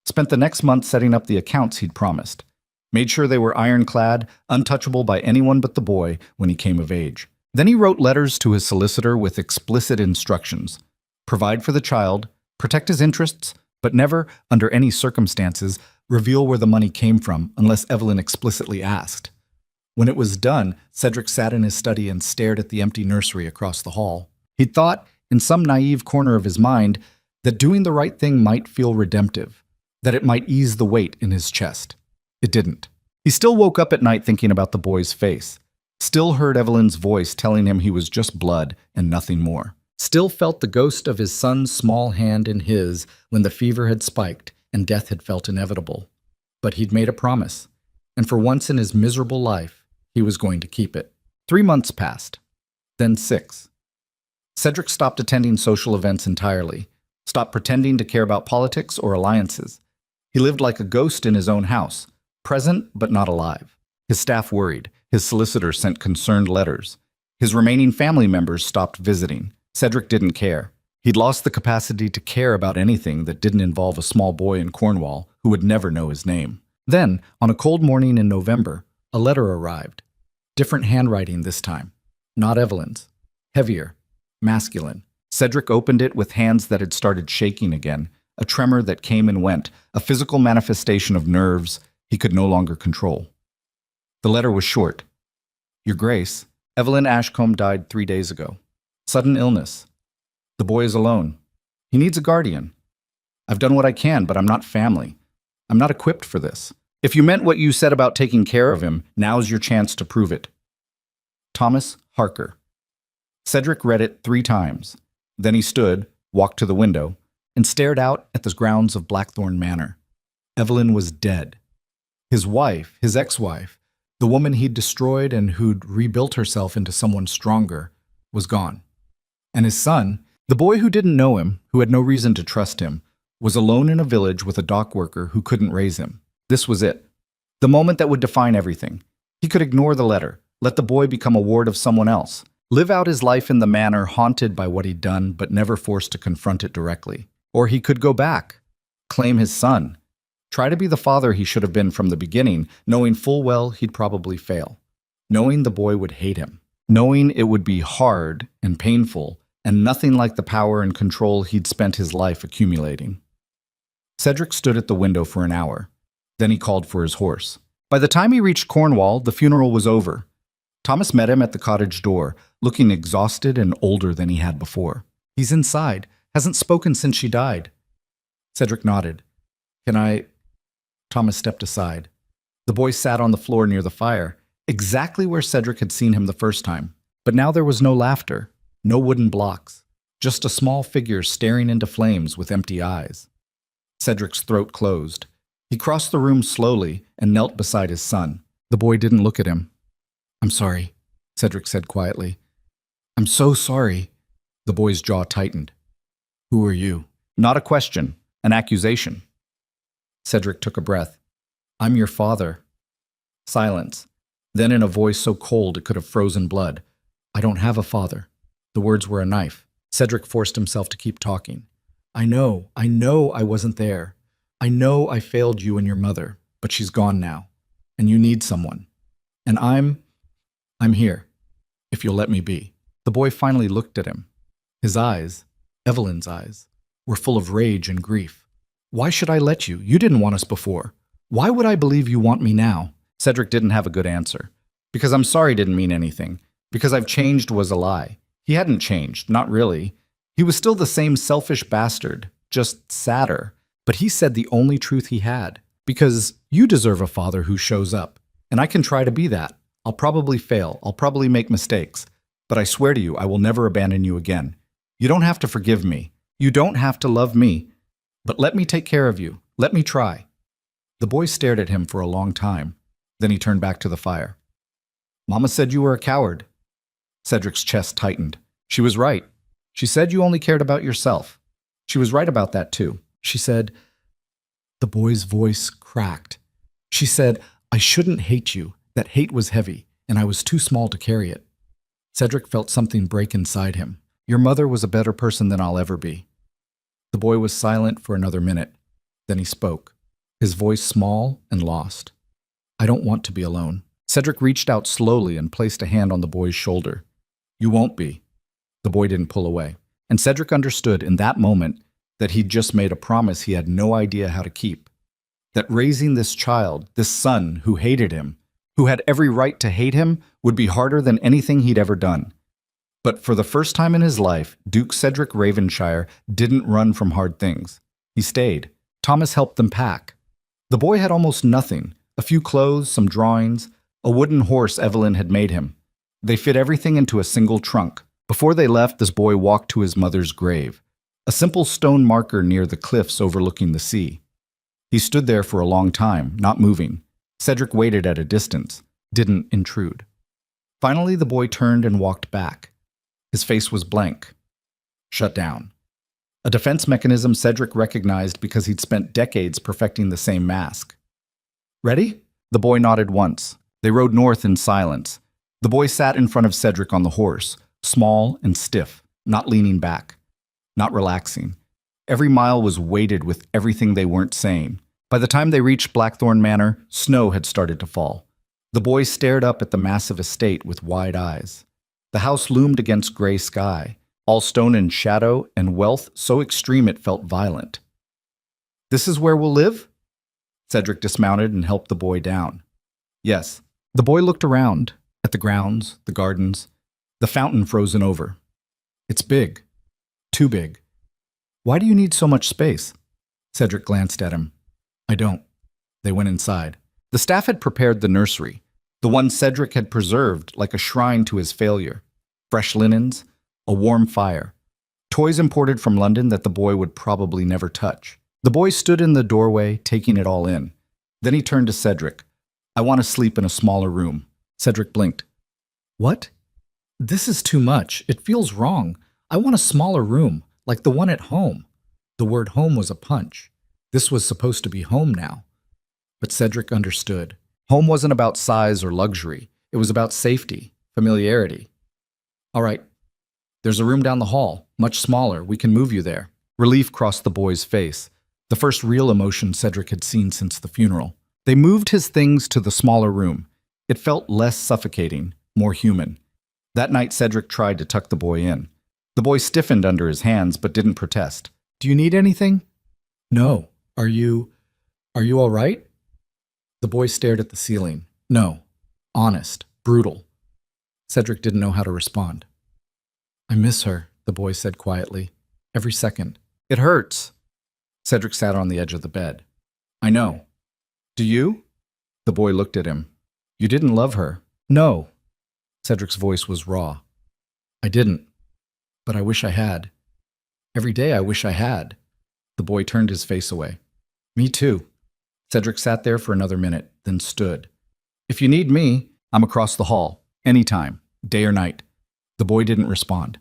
spent the next month setting up the accounts he'd promised, made sure they were ironclad, untouchable by anyone but the boy when he came of age. Then he wrote letters to his solicitor with explicit instructions. Provide for the child, protect his interests, but never, under any circumstances, reveal where the money came from unless Evelyn explicitly asked. When it was done, Cedric sat in his study and stared at the empty nursery across the hall. He'd thought, in some naive corner of his mind, that doing the right thing might feel redemptive, that it might ease the weight in his chest. It didn't. He still woke up at night thinking about the boy's face, still heard Evelyn's voice telling him he was just blood and nothing more, still felt the ghost of his son's small hand in his when the fever had spiked and death had felt inevitable. But he'd made a promise, and for once in his miserable life, he was going to keep it. 3 months passed. Then 6. Cedric stopped attending social events entirely, stopped pretending to care about politics or alliances. He lived like a ghost in his own house, present but not alive. His staff worried. His solicitor sent concerned letters. His remaining family members stopped visiting. Cedric didn't care. He'd lost the capacity to care about anything that didn't involve a small boy in Cornwall who would never know his name. Then, on a cold morning in November, a letter arrived. Different handwriting this time. Not Evelyn's. Heavier. Masculine. Cedric opened it with hands that had started shaking again, a tremor that came and went, a physical manifestation of nerves he could no longer control. The letter was short. Your Grace, Evelyn Ashcombe died 3 days ago. Sudden illness. The boy is alone. He needs a guardian. I've done what I can, but I'm not family. I'm not equipped for this. If you meant what you said about taking care of him, now's your chance to prove it. Thomas Harker. Cedric read it 3 times. Then he stood, walked to the window, and stared out at the grounds of Blackthorn Manor. Evelyn was dead. His wife, his ex-wife, the woman he'd destroyed and who'd rebuilt herself into someone stronger, was gone. And his son, the boy who didn't know him, who had no reason to trust him, was alone in a village with a dock worker who couldn't raise him. This was it. The moment that would define everything. He could ignore the letter, let the boy become a ward of someone else, live out his life in the manor haunted by what he'd done but never forced to confront it directly. Or he could go back, claim his son, try to be the father he should have been from the beginning, knowing full well he'd probably fail, knowing the boy would hate him, knowing it would be hard and painful and nothing like the power and control he'd spent his life accumulating. Cedric stood at the window for an hour. Then he called for his horse. By the time he reached Cornwall, the funeral was over. Thomas met him at the cottage door, looking exhausted and older than he had before. He's inside, hasn't spoken since she died. Cedric nodded. Can I? Thomas stepped aside. The boy sat on the floor near the fire, exactly where Cedric had seen him the first time. But now there was no laughter, no wooden blocks, just a small figure staring into flames with empty eyes. Cedric's throat closed. He crossed the room slowly and knelt beside his son. The boy didn't look at him. I'm sorry, Cedric said quietly. I'm so sorry. The boy's jaw tightened. Who are you? Not a question, an accusation. Cedric took a breath. I'm your father. Silence. Then in a voice so cold it could have frozen blood. I don't have a father. The words were a knife. Cedric forced himself to keep talking. I know I wasn't there. I know I failed you and your mother, but she's gone now, and you need someone. And I'm here, if you'll let me be. The boy finally looked at him. His eyes, Evelyn's eyes, were full of rage and grief. Why should I let you? You didn't want us before. Why would I believe you want me now? Cedric didn't have a good answer. Because I'm sorry didn't mean anything. Because I've changed was a lie. He hadn't changed, not really. He was still the same selfish bastard, just sadder. But he said the only truth he had. Because you deserve a father who shows up. And I can try to be that. I'll probably fail. I'll probably make mistakes. But I swear to you, I will never abandon you again. You don't have to forgive me. You don't have to love me. But let me take care of you. Let me try. The boy stared at him for a long time. Then he turned back to the fire. Mama said you were a coward. Cedric's chest tightened. She was right. She said you only cared about yourself. She was right about that too. She said, the boy's voice cracked. She said, I shouldn't hate you. That hate was heavy, and I was too small to carry it. Cedric felt something break inside him. Your mother was a better person than I'll ever be. The boy was silent for another minute. Then he spoke, his voice small and lost. I don't want to be alone. Cedric reached out slowly and placed a hand on the boy's shoulder. You won't be. The boy didn't pull away. And Cedric understood in that moment that he'd just made a promise he had no idea how to keep. That raising this child, this son who hated him, who had every right to hate him, would be harder than anything he'd ever done. But for the first time in his life, Duke Cedric Ravenshire didn't run from hard things. He stayed. Thomas helped them pack. The boy had almost nothing, a few clothes, some drawings, a wooden horse Evelyn had made him. They fit everything into a single trunk. Before they left, this boy walked to his mother's grave, a simple stone marker near the cliffs overlooking the sea. He stood there for a long time, not moving. Cedric waited at a distance, didn't intrude. Finally, the boy turned and walked back. His face was blank. Shut down. A defense mechanism Cedric recognized because he'd spent decades perfecting the same mask. Ready? The boy nodded once. They rode north in silence. The boy sat in front of Cedric on the horse, small and stiff, not leaning back, not relaxing. Every mile was weighted with everything they weren't saying. By the time they reached Blackthorn Manor, snow had started to fall. The boy stared up at the massive estate with wide eyes. The house loomed against gray sky, all stone and shadow and wealth so extreme it felt violent. "This is where we'll live?" Cedric dismounted and helped the boy down. "Yes." The boy looked around, at the grounds, the gardens, the fountain frozen over. "It's big. Too big. Why do you need so much space?" Cedric glanced at him. "I don't." They went inside. The staff had prepared the nursery, the one Cedric had preserved like a shrine to his failure. Fresh linens, a warm fire, toys imported from London that the boy would probably never touch. The boy stood in the doorway, taking it all in. Then he turned to Cedric. "I want to sleep in a smaller room." Cedric blinked. "What? This is too much. It feels wrong. I want a smaller room, like the one at home." The word home was a punch. This was supposed to be home now. But Cedric understood. Home wasn't about size or luxury. It was about safety, familiarity. "All right. There's a room down the hall, much smaller. We can move you there." Relief crossed the boy's face, the first real emotion Cedric had seen since the funeral. They moved his things to the smaller room. It felt less suffocating, more human. That night, Cedric tried to tuck the boy in. The boy stiffened under his hands but didn't protest. "Do you need anything?" "No. Are you all right?" The boy stared at the ceiling. "No. Honest. Brutal." Cedric didn't know how to respond. "I miss her," the boy said quietly. "Every second. It hurts." Cedric sat on the edge of the bed. "I know. Do you?" The boy looked at him. "You didn't love her." "No." Cedric's voice was raw. "I didn't. But I wish I had. Every day I wish I had." The boy turned his face away. "Me too." Cedric sat there for another minute, then stood. "If you need me, I'm across the hall. Anytime. Day or night." The boy didn't respond.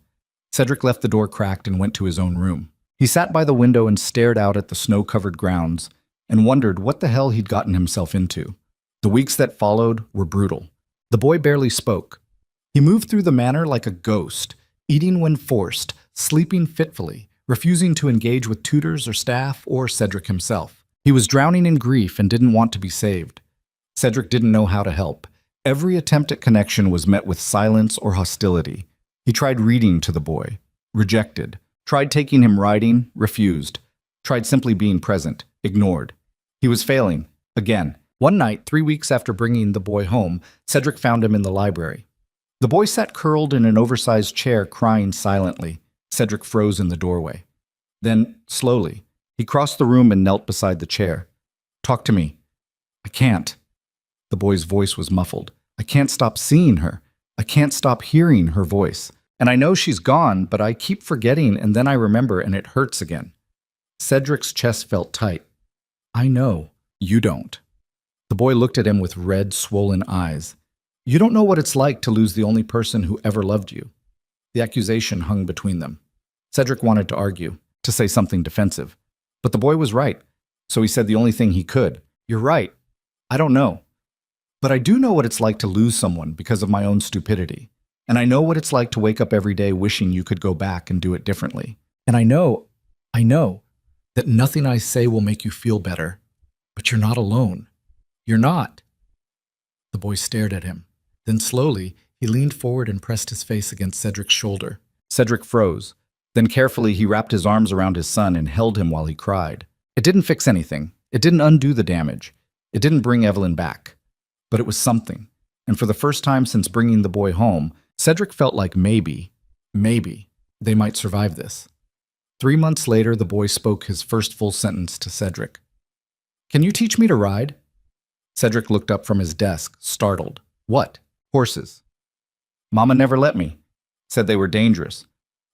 Cedric left the door cracked and went to his own room. He sat by the window and stared out at the snow-covered grounds and wondered what the hell he'd gotten himself into. The weeks that followed were brutal. The boy barely spoke. He moved through the manor like a ghost, eating when forced, sleeping fitfully, refusing to engage with tutors or staff or Cedric himself. He was drowning in grief and didn't want to be saved. Cedric didn't know how to help. Every attempt at connection was met with silence or hostility. He tried reading to the boy. Rejected. Tried taking him riding. Refused. Tried simply being present. Ignored. He was failing. Again. One night, 3 weeks after bringing the boy home, Cedric found him in the library. The boy sat curled in an oversized chair, crying silently. Cedric froze in the doorway. Then, slowly, he crossed the room and knelt beside the chair. "Talk to me." "I can't." The boy's voice was muffled. "I can't stop seeing her. I can't stop hearing her voice. And I know she's gone, but I keep forgetting and then I remember and it hurts again." Cedric's chest felt tight. "I know. You don't." The boy looked at him with red, swollen eyes. "You don't know what it's like to lose the only person who ever loved you." The accusation hung between them. Cedric wanted to argue, to say something defensive. But the boy was right, so he said the only thing he could. "You're right. I don't know. But I do know what it's like to lose someone because of my own stupidity. And I know what it's like to wake up every day wishing you could go back and do it differently. And I know that nothing I say will make you feel better. But you're not alone. You're not." The boy stared at him. Then slowly, he leaned forward and pressed his face against Cedric's shoulder. Cedric froze. Then carefully, he wrapped his arms around his son and held him while he cried. It didn't fix anything. It didn't undo the damage. It didn't bring Evelyn back. But it was something. And for the first time since bringing the boy home, Cedric felt like maybe, they might survive this. 3 months later, the boy spoke his first full sentence to Cedric. "Can you teach me to ride?" Cedric looked up from his desk, startled. "What?" "Horses." "Mama never let me. Said they were dangerous.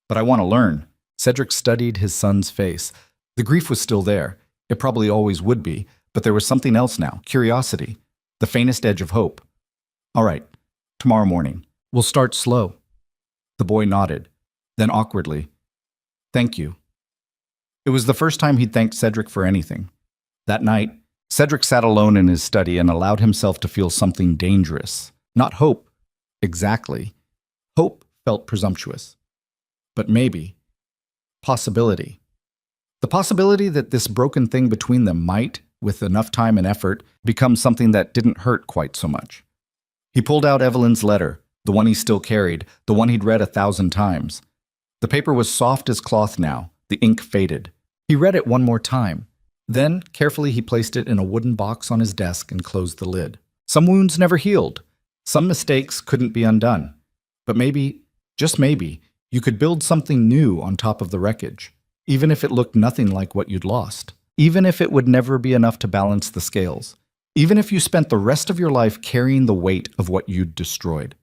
But I want to learn." Cedric studied his son's face. The grief was still there. It probably always would be, but there was something else now, curiosity, the faintest edge of hope. "All right, tomorrow morning. We'll start slow." The boy nodded, then awkwardly, "Thank you." It was the first time he'd thanked Cedric for anything. That night, Cedric sat alone in his study and allowed himself to feel something dangerous. Not hope, exactly. Hope felt presumptuous. But maybe. Possibility. The possibility that this broken thing between them might, with enough time and effort, become something that didn't hurt quite so much. He pulled out Evelyn's letter, the one he still carried, the one he'd read 1,000 times. The paper was soft as cloth now, the ink faded. He read it one more time. Then, carefully, he placed it in a wooden box on his desk and closed the lid. Some wounds never healed. Some mistakes couldn't be undone. But maybe, just maybe, you could build something new on top of the wreckage, even if it looked nothing like what you'd lost. Even if it would never be enough to balance the scales. Even if you spent the rest of your life carrying the weight of what you'd destroyed.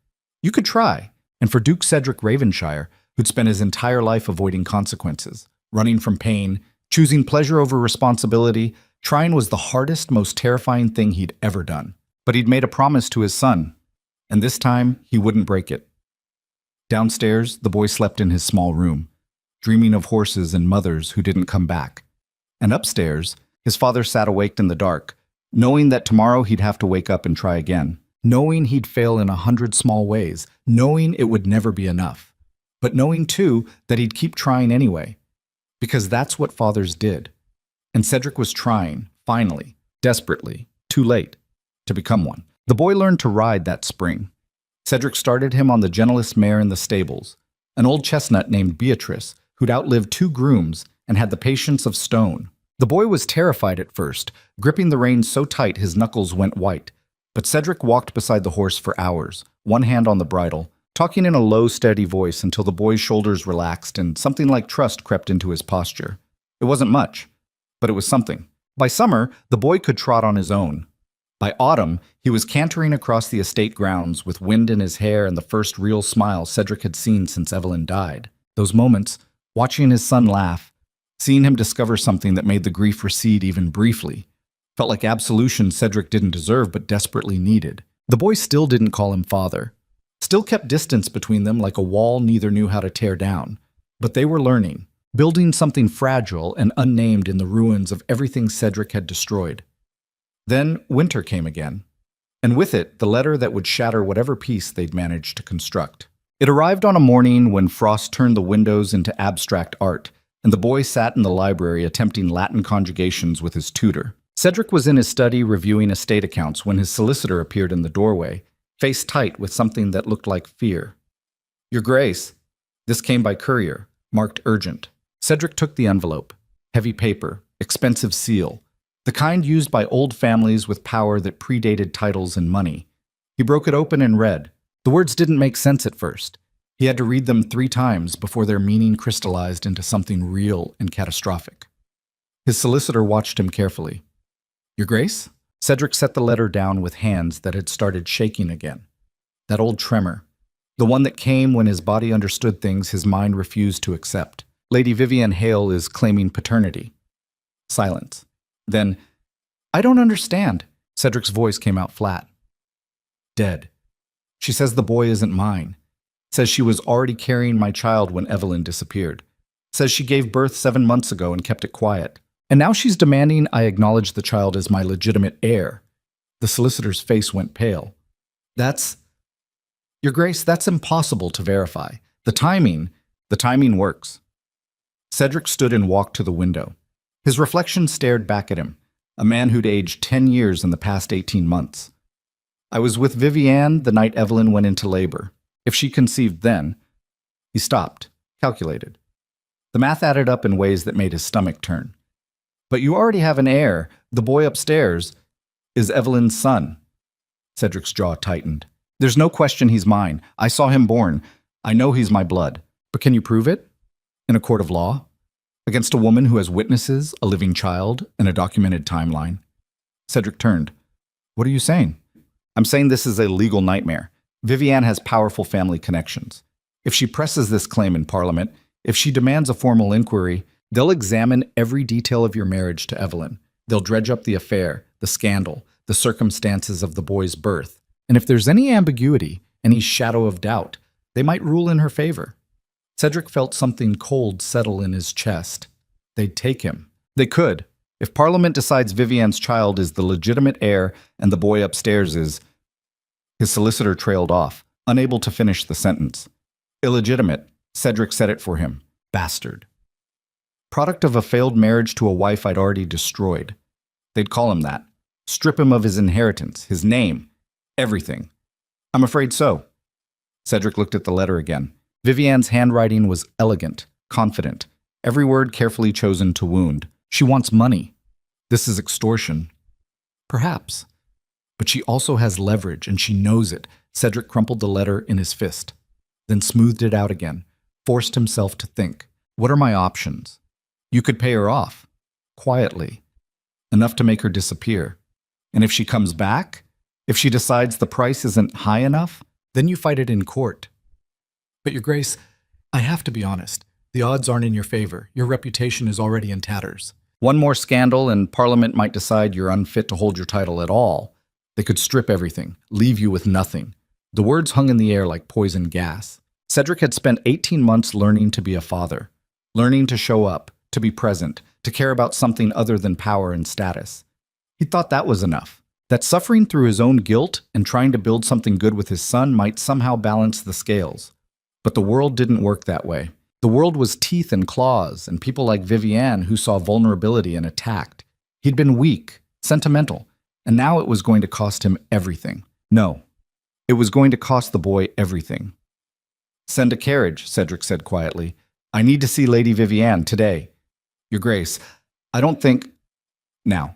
You could try. And for Duke Cedric Ravenshire, who'd spent his entire life avoiding consequences, running from pain, choosing pleasure over responsibility, trying was the hardest, most terrifying thing he'd ever done. But he'd made a promise to his son, and this time he wouldn't break it. Downstairs, the boy slept in his small room, dreaming of horses and mothers who didn't come back. And upstairs, his father sat awake in the dark, knowing that tomorrow he'd have to wake up and try again, knowing he'd fail in 100 small ways, knowing it would never be enough, but knowing, too, that he'd keep trying anyway. Because that's what fathers did. And Cedric was trying, finally, desperately, too late, to become one. The boy learned to ride that spring. Cedric started him on the gentlest mare in the stables, an old chestnut named Beatrice, who'd outlived 2 grooms and had the patience of stone. The boy was terrified at first, gripping the reins so tight his knuckles went white. But Cedric walked beside the horse for hours, one hand on the bridle, talking in a low, steady voice until the boy's shoulders relaxed and something like trust crept into his posture. It wasn't much, but it was something. By summer, the boy could trot on his own. By autumn, he was cantering across the estate grounds with wind in his hair and the first real smile Cedric had seen since Evelyn died. Those moments, watching his son laugh, seeing him discover something that made the grief recede even briefly, felt like absolution Cedric didn't deserve but desperately needed. The boy still didn't call him father. Still kept distance between them like a wall neither knew how to tear down. But they were learning, building something fragile and unnamed in the ruins of everything Cedric had destroyed. Then winter came again, and with it the letter that would shatter whatever peace they'd managed to construct. It arrived on a morning when frost turned the windows into abstract art, and the boy sat in the library attempting Latin conjugations with his tutor. Cedric was in his study reviewing estate accounts when his solicitor appeared in the doorway, face tight with something that looked like fear. "Your Grace." This came by courier, marked urgent. Cedric took the envelope. Heavy paper, expensive seal, the kind used by old families with power that predated titles and money. He broke it open and read. The words didn't make sense at first. He had to read them 3 times before their meaning crystallized into something real and catastrophic. His solicitor watched him carefully. "Your Grace?" Cedric set the letter down with hands that had started shaking again. That old tremor. The one that came when his body understood things his mind refused to accept. "Lady Vivian Hale is claiming paternity." Silence. Then, "I don't understand." Cedric's voice came out flat. "Dead. She says the boy isn't mine. Says she was already carrying my child when Evelyn disappeared. Says she gave birth 7 months ago and kept it quiet. And now she's demanding I acknowledge the child as my legitimate heir." The solicitor's face went pale. "That's... Your Grace, that's impossible to verify. The timing works." Cedric stood and walked to the window. His reflection stared back at him, a man who'd aged 10 years in the past 18 months. "I was with Vivienne the night Evelyn went into labor. If she conceived then..." He stopped, calculated. The math added up in ways that made his stomach turn. "But you already have an heir. The boy upstairs is Evelyn's son." Cedric's jaw tightened. "There's no question he's mine. I saw him born. I know he's my blood. But can you prove it? In a court of law? Against a woman who has witnesses, a living child, and a documented timeline?" Cedric turned. "What are you saying?" "I'm saying this is a legal nightmare. Vivienne has powerful family connections. If she presses this claim in Parliament, if she demands a formal inquiry, they'll examine every detail of your marriage to Evelyn. They'll dredge up the affair, the scandal, the circumstances of the boy's birth. And if there's any ambiguity, any shadow of doubt, They might rule in her favor. Cedric felt something cold settle in his chest. They'd take him. They could. If Parliament decides Vivian's child is the legitimate heir and the boy upstairs is... His solicitor trailed off, unable to finish the sentence. Illegitimate. Cedric said it for him. Bastard. Product of a failed marriage to a wife I'd already destroyed. They'd call him that. Strip him of his inheritance, his name, everything. I'm afraid so. Cedric looked at the letter again. Vivian's handwriting was elegant, confident, every word carefully chosen to wound. She wants money. This is extortion. Perhaps. But she also has leverage, and she knows it. Cedric crumpled the letter in his fist, then smoothed it out again, forced himself to think. What are my options? You could pay her off. Quietly. Enough to make her disappear. And if she comes back, if she decides the price isn't high enough, then you fight it in court. But Your Grace, I have to be honest. The odds aren't in your favor. Your reputation is already in tatters. One more scandal and Parliament might decide you're unfit to hold your title at all. They could strip everything, leave you with nothing. The words hung in the air like poison gas. Cedric had spent 18 months learning to be a father, learning to show up, to be present, to care about something other than power and status. He thought that was enough, that suffering through his own guilt and trying to build something good with his son might somehow balance the scales. But the world didn't work that way. The world was teeth and claws, and people like Vivian who saw vulnerability and attacked. He'd been weak, sentimental, and now it was going to cost him everything. No, it was going to cost the boy everything. Send a carriage, Cedric said quietly. I need to see Lady Vivian today. Your Grace, I don't think... Now.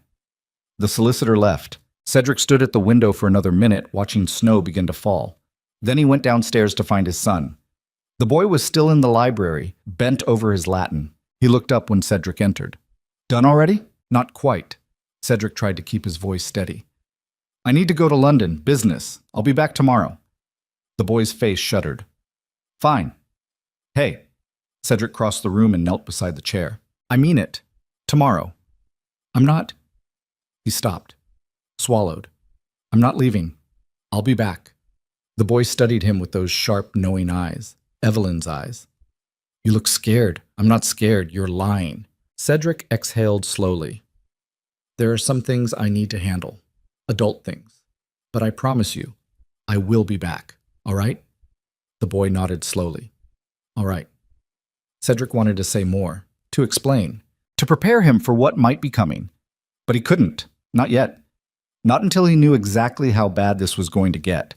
The solicitor left. Cedric stood at the window for another minute, watching snow begin to fall. Then he went downstairs to find his son. The boy was still in the library, bent over his Latin. He looked up when Cedric entered. Done already? Not quite. Cedric tried to keep his voice steady. I need to go to London, business. I'll be back tomorrow. The boy's face shuddered. Fine. Hey. Cedric crossed the room and knelt beside the chair. I mean it. Tomorrow. I'm not... He stopped. Swallowed. I'm not leaving. I'll be back. The boy studied him with those sharp, knowing eyes. Evelyn's eyes. You look scared. I'm not scared. You're lying. Cedric exhaled slowly. There are some things I need to handle. Adult things. But I promise you, I will be back. All right? The boy nodded slowly. All right. Cedric wanted to say more, to explain, to prepare him for what might be coming. But he couldn't. Not yet. Not until he knew exactly how bad this was going to get.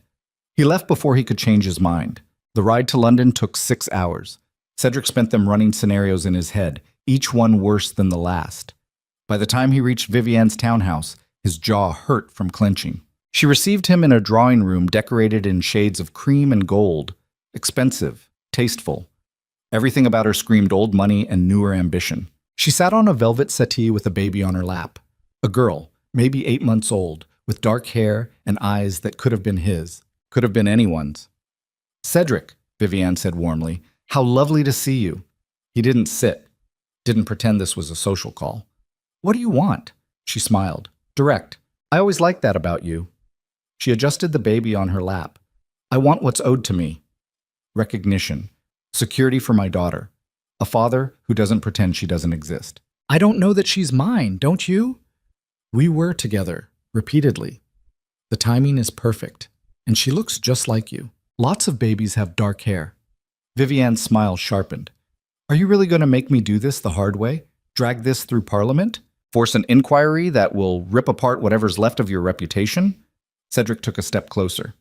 He left before he could change his mind. The ride to London took 6 hours. Cedric spent them running scenarios in his head, each one worse than the last. By the time he reached Vivian's townhouse, his jaw hurt from clenching. She received him in a drawing room decorated in shades of cream and gold. Expensive, tasteful. Everything about her screamed old money and newer ambition. She sat on a velvet settee with a baby on her lap. A girl, maybe 8 months old, with dark hair and eyes that could have been his, could have been anyone's. Cedric, Vivian said warmly, how lovely to see you. He didn't sit, didn't pretend this was a social call. What do you want? She smiled. Direct. I always liked that about you. She adjusted the baby on her lap. I want what's owed to me. Recognition. Security for my daughter. A father who doesn't pretend she doesn't exist. I don't know that she's mine, don't you? We were together, repeatedly. The timing is perfect, and she looks just like you. Lots of babies have dark hair. Vivian's smile sharpened. Are you really going to make me do this the hard way? Drag this through Parliament? Force an inquiry that will rip apart whatever's left of your reputation? Cedric took a step closer.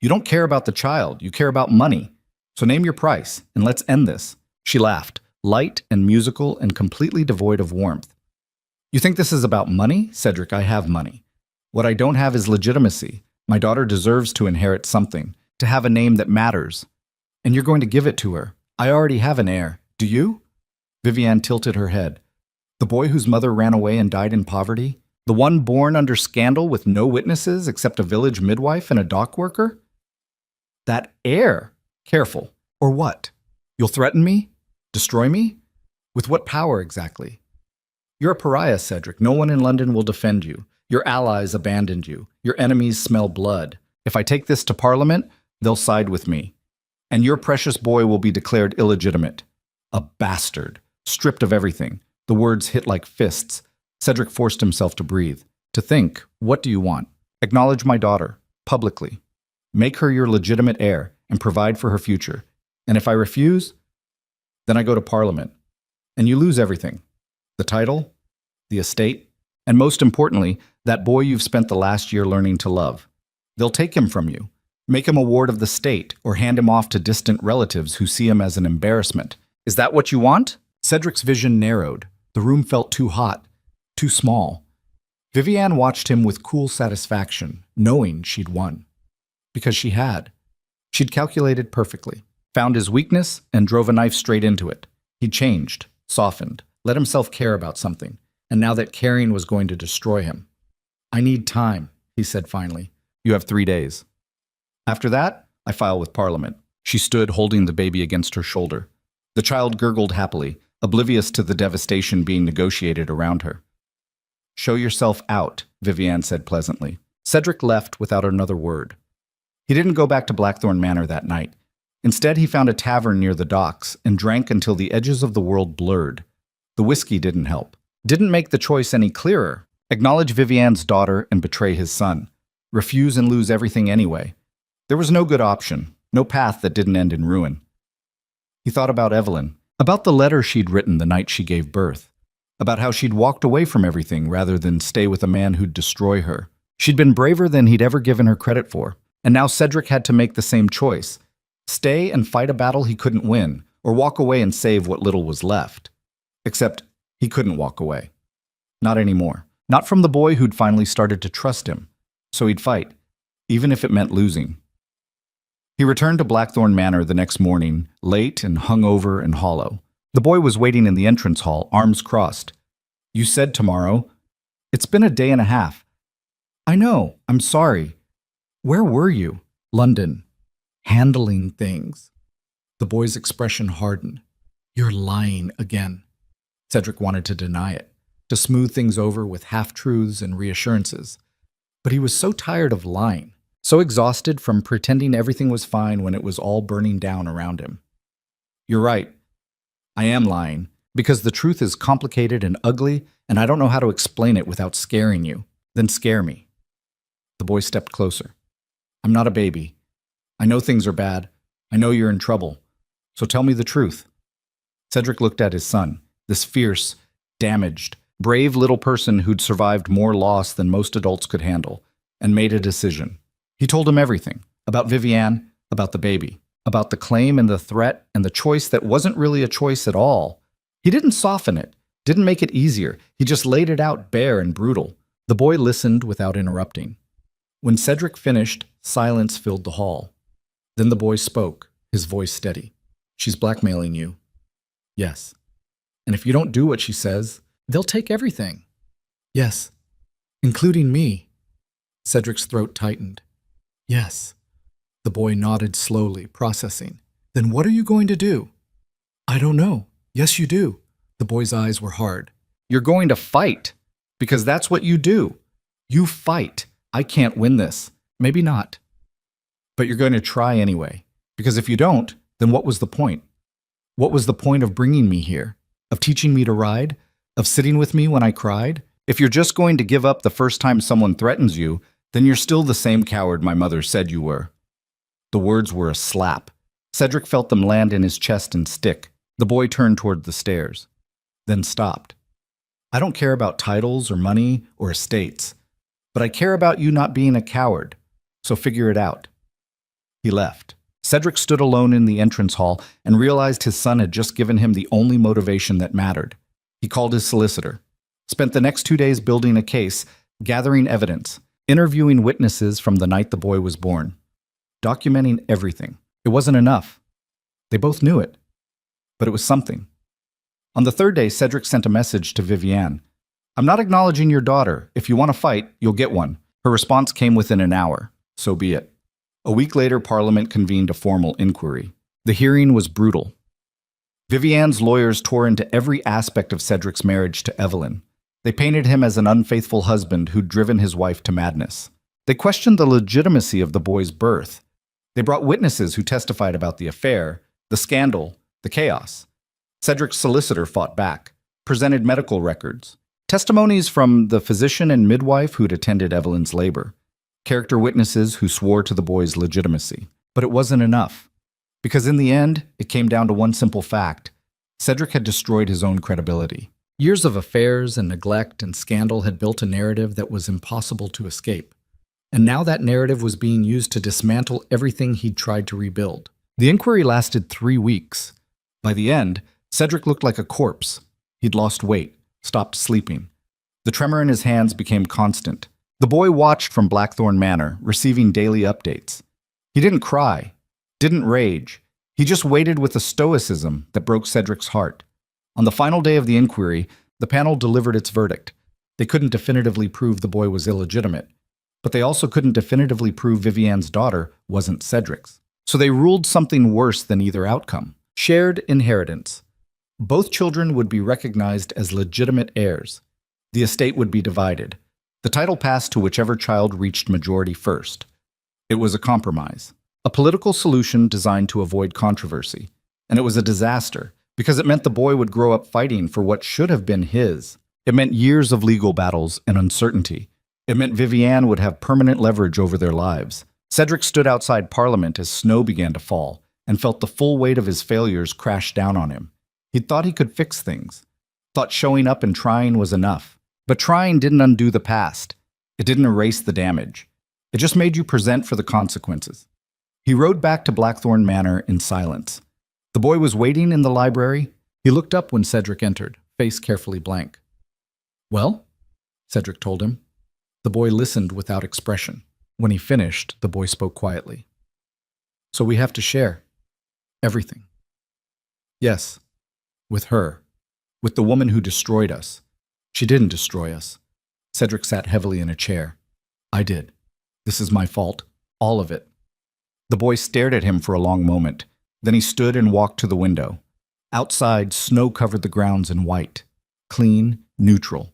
You don't care about the child, you care about money. So name your price, and let's end this. She laughed, light and musical and completely devoid of warmth. You think this is about money? Cedric, I have money. What I don't have is legitimacy. My daughter deserves to inherit something, to have a name that matters. And you're going to give it to her. I already have an heir. Do you? Vivian tilted her head. The boy whose mother ran away and died in poverty? The one born under scandal with no witnesses except a village midwife and a dock worker? That heir? Careful. Or what? You'll threaten me? Destroy me? With what power exactly? You're a pariah, Cedric. No one in London will defend you. Your allies abandoned you. Your enemies smell blood. If I take this to Parliament, they'll side with me. and your precious boy will be declared illegitimate. A bastard, stripped of everything. The words hit like fists. Cedric forced himself to breathe. To think, what do you want? Acknowledge my daughter, publicly. Make her your legitimate heir and provide for her future. And if I refuse, then I go to Parliament. And you lose everything. The title, the estate, and most importantly, that boy you've spent the last year learning to love. They'll take him from you, make him a ward of the state, or hand him off to distant relatives who see him as an embarrassment. Is that what you want? Cedric's vision narrowed. The room felt too hot, too small. Viviane watched him with cool satisfaction, knowing she'd won. Because she had. She'd calculated perfectly, found his weakness, and drove a knife straight into it. He'd changed, softened, let himself care about something, and now that caring was going to destroy him. I need time, he said finally. You have 3 days. After that, I file with Parliament. She stood holding the baby against her shoulder. The child gurgled happily, oblivious to the devastation being negotiated around her. Show yourself out, Viviane said pleasantly. Cedric left without another word. He didn't go back to Blackthorn Manor that night. Instead, he found a tavern near the docks and drank until the edges of the world blurred. The whiskey didn't help. Didn't make the choice any clearer. Acknowledge Viviane's daughter and betray his son. Refuse and lose everything anyway. There was no good option, no path that didn't end in ruin. He thought about Evelyn, about the letter she'd written the night she gave birth, about how she'd walked away from everything rather than stay with a man who'd destroy her. She'd been braver than he'd ever given her credit for, and now Cedric had to make the same choice. Stay and fight a battle he couldn't win, or walk away and save what little was left. Except he couldn't walk away. Not anymore. Not from the boy who'd finally started to trust him. So he'd fight, even if it meant losing. He returned to Blackthorn Manor the next morning, late and hungover and hollow. The boy was waiting in the entrance hall, arms crossed. You said tomorrow. It's been a day and a half. I know, I'm sorry. Where were you? London. Handling things. The boy's expression hardened. You're lying again. Cedric wanted to deny it, to smooth things over with half-truths and reassurances. But he was so tired of lying, so exhausted from pretending everything was fine when it was all burning down around him. You're right. I am lying, because the truth is complicated and ugly, and I don't know how to explain it without scaring you. Then scare me. The boy stepped closer. I'm not a baby. I know things are bad. I know you're in trouble. So tell me the truth. Cedric looked at his son, this fierce, damaged, brave little person who'd survived more loss than most adults could handle, and made a decision. He told him everything, about Viviane, about the baby, about the claim and the threat and the choice that wasn't really a choice at all. He didn't soften it, didn't make it easier. He just laid it out bare and brutal. The boy listened without interrupting. When Cedric finished, silence filled the hall. Then the boy spoke, his voice steady. She's blackmailing you. Yes. And if you don't do what she says, they'll take everything. Yes. Including me. Cedric's throat tightened. Yes. The boy nodded slowly, processing. Then what are you going to do? I don't know. Yes, you do. The boy's eyes were hard. You're going to fight, because that's what you do. You fight. I can't win this. Maybe not. But you're going to try anyway, because if you don't, then what was the point? What was the point of bringing me here? Of teaching me to ride? Of sitting with me when I cried? If you're just going to give up the first time someone threatens you, then you're still the same coward my mother said you were. The words were a slap. Cedric felt them land in his chest and stick. The boy turned toward the stairs, then stopped. I don't care about titles or money or estates, but I care about you not being a coward, so figure it out. He left. Cedric stood alone in the entrance hall and realized his son had just given him the only motivation that mattered. He called his solicitor, spent the next 2 days building a case, gathering evidence, interviewing witnesses from the night the boy was born, documenting everything. It wasn't enough. They both knew it, but it was something. On the third day, Cedric sent a message to Viviane. I'm not acknowledging your daughter. If you want to fight, you'll get one. Her response came within an hour. So be it. A week later, Parliament convened a formal inquiry. The hearing was brutal. Viviane's lawyers tore into every aspect of Cedric's marriage to Evelyn. They painted him as an unfaithful husband who'd driven his wife to madness. They questioned the legitimacy of the boy's birth. They brought witnesses who testified about the affair, the scandal, the chaos. Cedric's solicitor fought back, presented medical records, testimonies from the physician and midwife who'd attended Evelyn's labor, character witnesses who swore to the boy's legitimacy. But it wasn't enough. Because in the end, it came down to one simple fact. Cedric had destroyed his own credibility. Years of affairs and neglect and scandal had built a narrative that was impossible to escape. And now that narrative was being used to dismantle everything he'd tried to rebuild. The inquiry lasted 3 weeks. By the end, Cedric looked like a corpse. He'd lost weight, stopped sleeping. The tremor in his hands became constant. The boy watched from Blackthorn Manor, receiving daily updates. He didn't cry, didn't rage. He just waited with a stoicism that broke Cedric's heart. On the final day of the inquiry, the panel delivered its verdict. They couldn't definitively prove the boy was illegitimate, but they also couldn't definitively prove Vivian's daughter wasn't Cedric's. So they ruled something worse than either outcome: shared inheritance. Both children would be recognized as legitimate heirs. The estate would be divided. The title passed to whichever child reached majority first. It was a compromise, a political solution designed to avoid controversy. And it was a disaster, because it meant the boy would grow up fighting for what should have been his. It meant years of legal battles and uncertainty. It meant Vivian would have permanent leverage over their lives. Cedric stood outside Parliament as snow began to fall and felt the full weight of his failures crash down on him. He'd thought he could fix things, thought showing up and trying was enough. But trying didn't undo the past. It didn't erase the damage. It just made you present for the consequences. He rode back to Blackthorn Manor in silence. The boy was waiting in the library. He looked up when Cedric entered, face carefully blank. "Well?" Cedric told him. The boy listened without expression. When he finished, the boy spoke quietly. "So we have to share. Everything." "Yes. With her. With the woman who destroyed us. She didn't destroy us." Cedric sat heavily in a chair. "I did. This is my fault. All of it." The boy stared at him for a long moment. Then he stood and walked to the window. Outside, snow covered the grounds in white. Clean, neutral.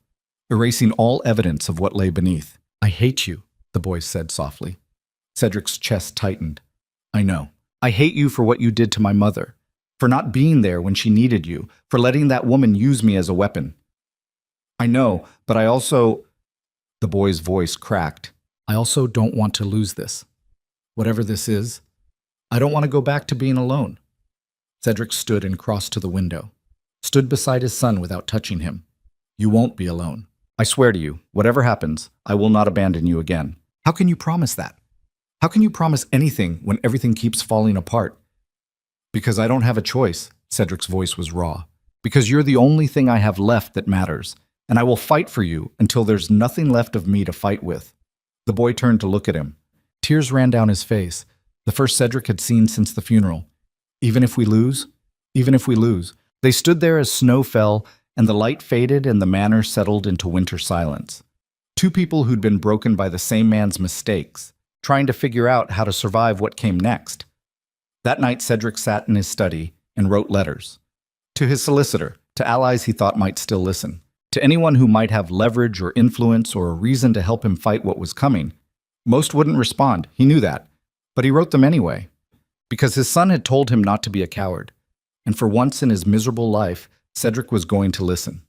Erasing all evidence of what lay beneath. "I hate you," the boy said softly. Cedric's chest tightened. "I know. I hate you for what you did to my mother. For not being there when she needed you. For letting that woman use me as a weapon. I know, but I also..." The boy's voice cracked. "I also don't want to lose this. Whatever this is, I don't want to go back to being alone." Cedric stood and crossed to the window. Stood beside his son without touching him. "You won't be alone. I swear to you, whatever happens, I will not abandon you again." "How can you promise that? How can you promise anything when everything keeps falling apart?" "Because I don't have a choice." Cedric's voice was raw. "Because you're the only thing I have left that matters. And I will fight for you until there's nothing left of me to fight with." The boy turned to look at him. Tears ran down his face, the first Cedric had seen since the funeral. "Even if we lose? Even if we lose?" They stood there as snow fell, and the light faded and the manor settled into winter silence. Two people who'd been broken by the same man's mistakes, trying to figure out how to survive what came next. That night, Cedric sat in his study and wrote letters. To his solicitor, to allies he thought might still listen. To anyone who might have leverage or influence or a reason to help him fight what was coming. Most wouldn't respond, he knew that, but he wrote them anyway. Because his son had told him not to be a coward, and for once in his miserable life, Cedric was going to listen.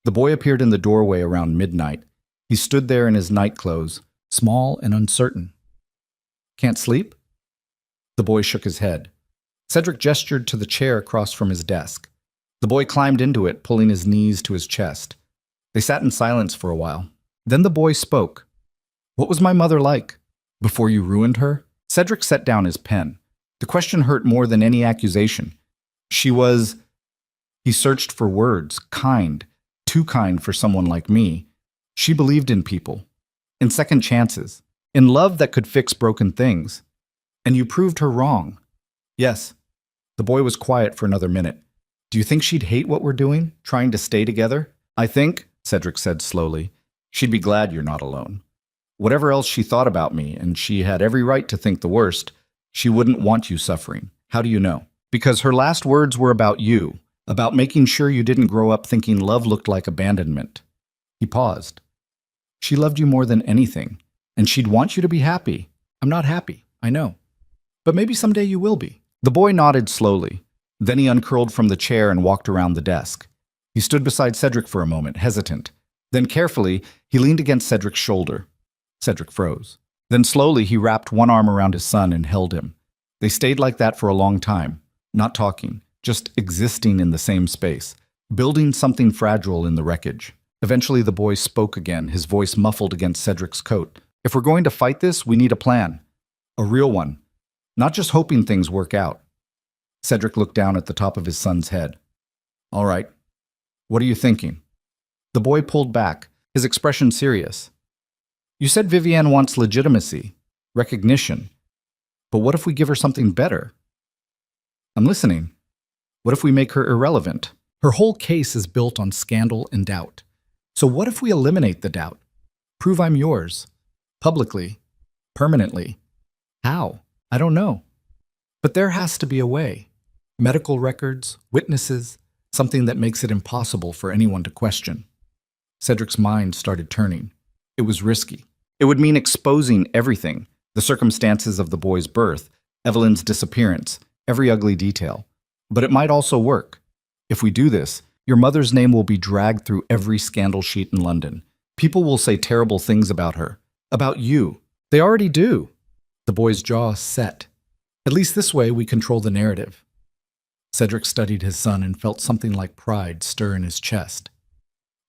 The boy appeared in the doorway around midnight. He stood there in his nightclothes, small and uncertain. "Can't sleep?" The boy shook his head. Cedric gestured to the chair across from his desk. The boy climbed into it, pulling his knees to his chest. They sat in silence for a while. Then the boy spoke. "What was my mother like? Before you ruined her?" Cedric set down his pen. The question hurt more than any accusation. "She was..." He searched for words. "Kind. Too kind for someone like me. She believed in people. In second chances. In love that could fix broken things. And you proved her wrong." "Yes." The boy was quiet for another minute. "Do you think she'd hate what we're doing, trying to stay together?" "I think," Cedric said slowly, "she'd be glad you're not alone. Whatever else she thought about me, and she had every right to think the worst, she wouldn't want you suffering. How do you know?" "Because her last words were about you, about making sure you didn't grow up thinking love looked like abandonment." He paused. "She loved you more than anything, and she'd want you to be happy." "I'm not happy, I know." But maybe someday you will be. The boy nodded slowly. Then he uncurled from the chair and walked around the desk. He stood beside Cedric for a moment, hesitant. Then carefully, he leaned against Cedric's shoulder. Cedric froze. Then slowly, he wrapped one arm around his son and held him. They stayed like that for a long time, not talking, just existing in the same space, building something fragile in the wreckage. Eventually, the boy spoke again, his voice muffled against Cedric's coat. If we're going to fight this, we need a plan. A real one. Not just hoping things work out. Cedric looked down at the top of his son's head. All right. What are you thinking? The boy pulled back, his expression serious. You said Vivienne wants legitimacy, recognition. But what if we give her something better? I'm listening. What if we make her irrelevant? Her whole case is built on scandal and doubt. So what if we eliminate the doubt? Prove I'm yours. Publicly. Permanently. How? I don't know. But there has to be a way. Medical records, witnesses, something that makes it impossible for anyone to question. Cedric's mind started turning. It was risky. It would mean exposing everything, the circumstances of the boy's birth, Evelyn's disappearance, every ugly detail. But it might also work. If we do this, your mother's name will be dragged through every scandal sheet in London. People will say terrible things about her, about you. They already do. The boy's jaw set. At least this way we control the narrative. Cedric studied his son and felt something like pride stir in his chest.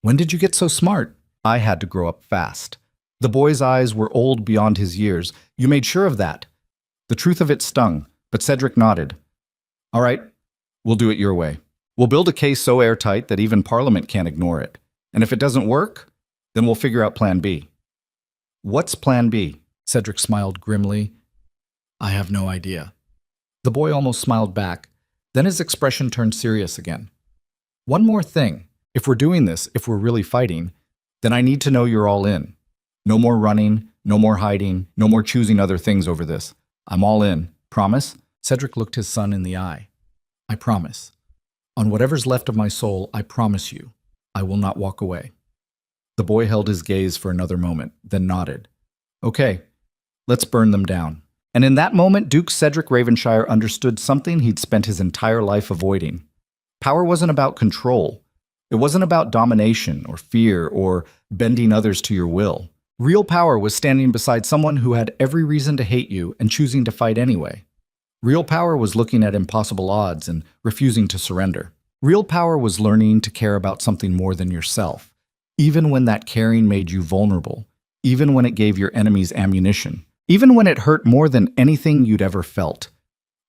When did you get so smart? I had to grow up fast. The boy's eyes were old beyond his years. You made sure of that. The truth of it stung, but Cedric nodded. All right, we'll do it your way. We'll build a case so airtight that even Parliament can't ignore it. And if it doesn't work, then we'll figure out Plan B. What's Plan B? Cedric smiled grimly. I have no idea. The boy almost smiled back. Then his expression turned serious again. One more thing. If we're doing this, if we're really fighting, then I need to know you're all in. No more running, no more hiding, no more choosing other things over this. I'm all in. Promise? Cedric looked his son in the eye. I promise. On whatever's left of my soul, I promise you, I will not walk away. The boy held his gaze for another moment, then nodded. Okay, let's burn them down. And in that moment, Duke Cedric Ravenshire understood something he'd spent his entire life avoiding. Power wasn't about control. It wasn't about domination or fear or bending others to your will. Real power was standing beside someone who had every reason to hate you and choosing to fight anyway. Real power was looking at impossible odds and refusing to surrender. Real power was learning to care about something more than yourself, even when that caring made you vulnerable, even when it gave your enemies ammunition, even when it hurt more than anything you'd ever felt.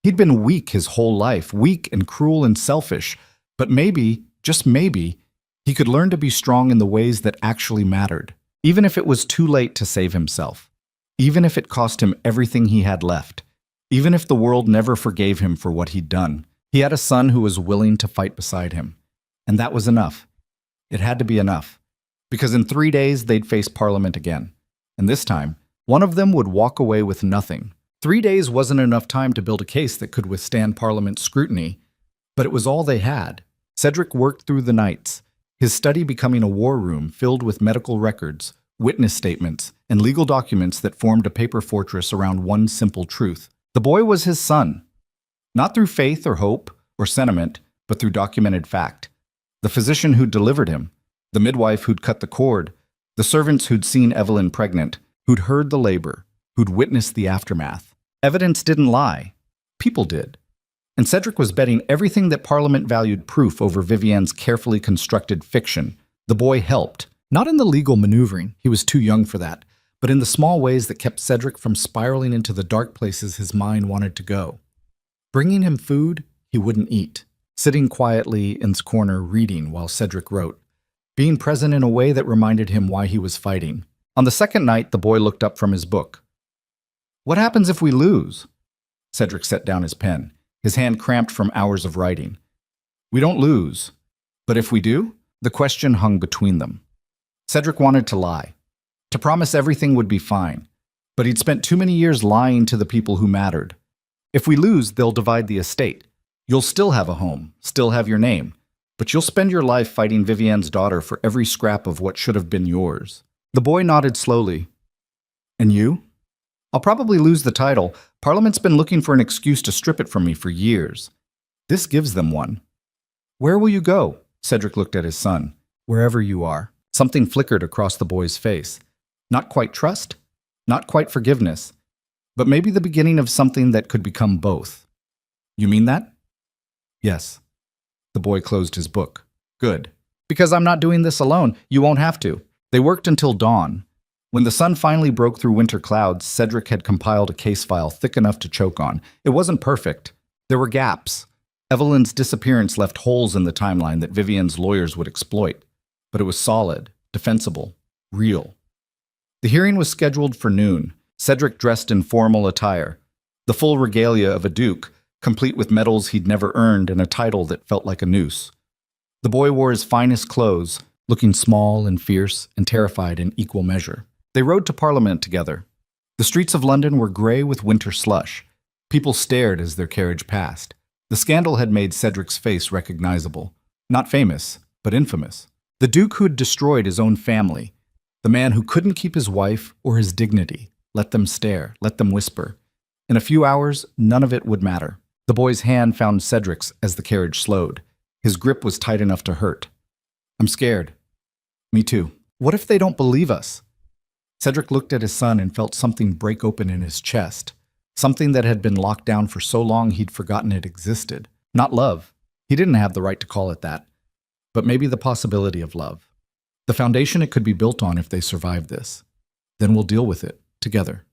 He'd been weak his whole life, weak and cruel and selfish, but maybe, just maybe, he could learn to be strong in the ways that actually mattered, even if it was too late to save himself, even if it cost him everything he had left, even if the world never forgave him for what he'd done. He had a son who was willing to fight beside him. And that was enough. It had to be enough. Because in 3 days, they'd face Parliament again. And this time, one of them would walk away with nothing. 3 days wasn't enough time to build a case that could withstand Parliament's scrutiny, but it was all they had. Cedric worked through the nights, his study becoming a war room filled with medical records, witness statements, and legal documents that formed a paper fortress around one simple truth. The boy was his son, not through faith or hope or sentiment, but through documented fact. The physician who'd delivered him, the midwife who'd cut the cord, the servants who'd seen Evelyn pregnant, who'd heard the labor, who'd witnessed the aftermath. Evidence didn't lie. People did. And Cedric was betting everything that Parliament valued proof over Vivienne's carefully constructed fiction. The boy helped. Not in the legal maneuvering, he was too young for that, but in the small ways that kept Cedric from spiraling into the dark places his mind wanted to go. Bringing him food he wouldn't eat, sitting quietly in his corner reading while Cedric wrote, being present in a way that reminded him why he was fighting. On the second night, the boy looked up from his book. What happens if we lose? Cedric set down his pen, his hand cramped from hours of writing. We don't lose. But if we do? The question hung between them. Cedric wanted to lie, to promise everything would be fine, but he'd spent too many years lying to the people who mattered. If we lose, they'll divide the estate. You'll still have a home, still have your name, but you'll spend your life fighting Vivienne's daughter for every scrap of what should have been yours. The boy nodded slowly. And you? I'll probably lose the title. Parliament's been looking for an excuse to strip it from me for years. This gives them one. Where will you go? Cedric looked at his son. Wherever you are. Something flickered across the boy's face. Not quite trust, not quite forgiveness, but maybe the beginning of something that could become both. You mean that? Yes. The boy closed his book. Good. Because I'm not doing this alone. You won't have to. They worked until dawn. When the sun finally broke through winter clouds, Cedric had compiled a case file thick enough to choke on. It wasn't perfect. There were gaps. Evelyn's disappearance left holes in the timeline that Vivian's lawyers would exploit. But it was solid, defensible, real. The hearing was scheduled for noon. Cedric dressed in formal attire. The full regalia of a duke, complete with medals he'd never earned and a title that felt like a noose. The boy wore his finest clothes, looking small and fierce and terrified in equal measure. They rode to Parliament together. The streets of London were grey with winter slush. People stared as their carriage passed. The scandal had made Cedric's face recognizable. Not famous, but infamous. The duke who'd destroyed his own family. The man who couldn't keep his wife or his dignity. Let them stare, let them whisper. In a few hours, none of it would matter. The boy's hand found Cedric's as the carriage slowed. His grip was tight enough to hurt. I'm scared. Me too. What if they don't believe us? Cedric looked at his son and felt something break open in his chest. Something that had been locked down for so long he'd forgotten it existed. Not love. He didn't have the right to call it that. But maybe the possibility of love. The foundation it could be built on if they survive this. Then we'll deal with it, together.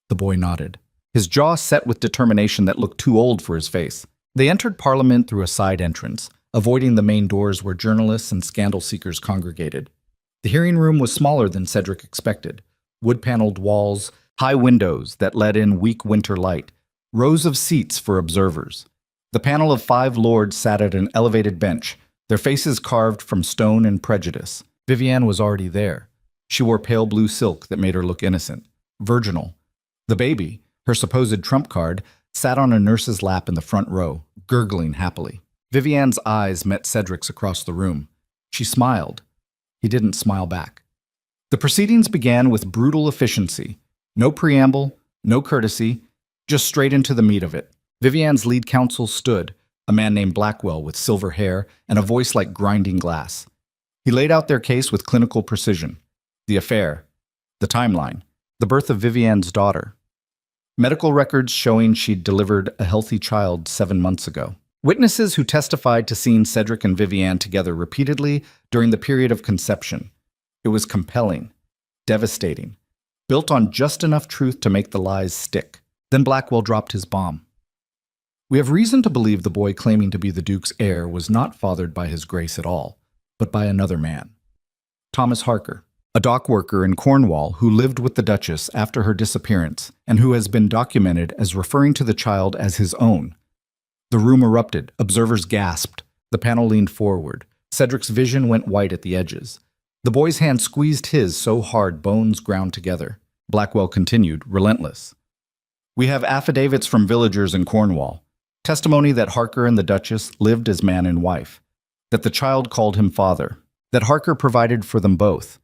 The boy nodded. His jaw set with determination that looked too old for his face. They entered Parliament through a side entrance, avoiding the main doors where journalists and scandal seekers congregated. The hearing room was smaller than Cedric expected. Wood-paneled walls, high windows that let in weak winter light, rows of seats for observers. The panel of 5 lords sat at an elevated bench, their faces carved from stone and prejudice. Vivian was already there. She wore pale blue silk that made her look innocent, virginal. The baby, her supposed trump card, sat on a nurse's lap in the front row, gurgling happily. Vivian's eyes met Cedric's across the room. She smiled. He didn't smile back. The proceedings began with brutal efficiency. No preamble, no courtesy, just straight into the meat of it. Vivian's lead counsel stood, a man named Blackwell with silver hair and a voice like grinding glass. He laid out their case with clinical precision. The affair, the timeline, the birth of Vivian's daughter. Medical records showing she'd delivered a healthy child 7 months ago. Witnesses who testified to seeing Cedric and Vivian together repeatedly during the period of conception. It was compelling, devastating, built on just enough truth to make the lies stick. Then Blackwell dropped his bomb. We have reason to believe the boy claiming to be the Duke's heir was not fathered by his grace at all, but by another man. Thomas Harker, a dock worker in Cornwall who lived with the Duchess after her disappearance and who has been documented as referring to the child as his own. The room erupted. Observers gasped. The panel leaned forward. Cedric's vision went white at the edges. The boy's hand squeezed his so hard bones ground together. Blackwell continued, relentless. We have affidavits from villagers in Cornwall. Testimony that Harker and the Duchess lived as man and wife. That the child called him father. That Harker provided for them both.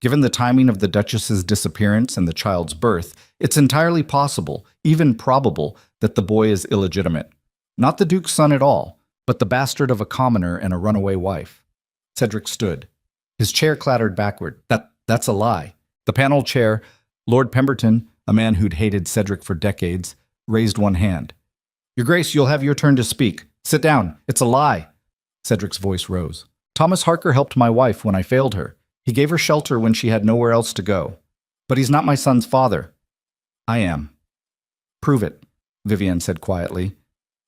Given the timing of the Duchess's disappearance and the child's birth, it's entirely possible, even probable, that the boy is illegitimate. Not the Duke's son at all, but the bastard of a commoner and a runaway wife. Cedric stood. His chair clattered backward. That's a lie. The panel chair, Lord Pemberton, a man who'd hated Cedric for decades, raised one hand. Your Grace, you'll have your turn to speak. Sit down. It's a lie. Cedric's voice rose. Thomas Harker helped my wife when I failed her. He gave her shelter when she had nowhere else to go. But he's not my son's father. I am. Prove it, Vivian said quietly.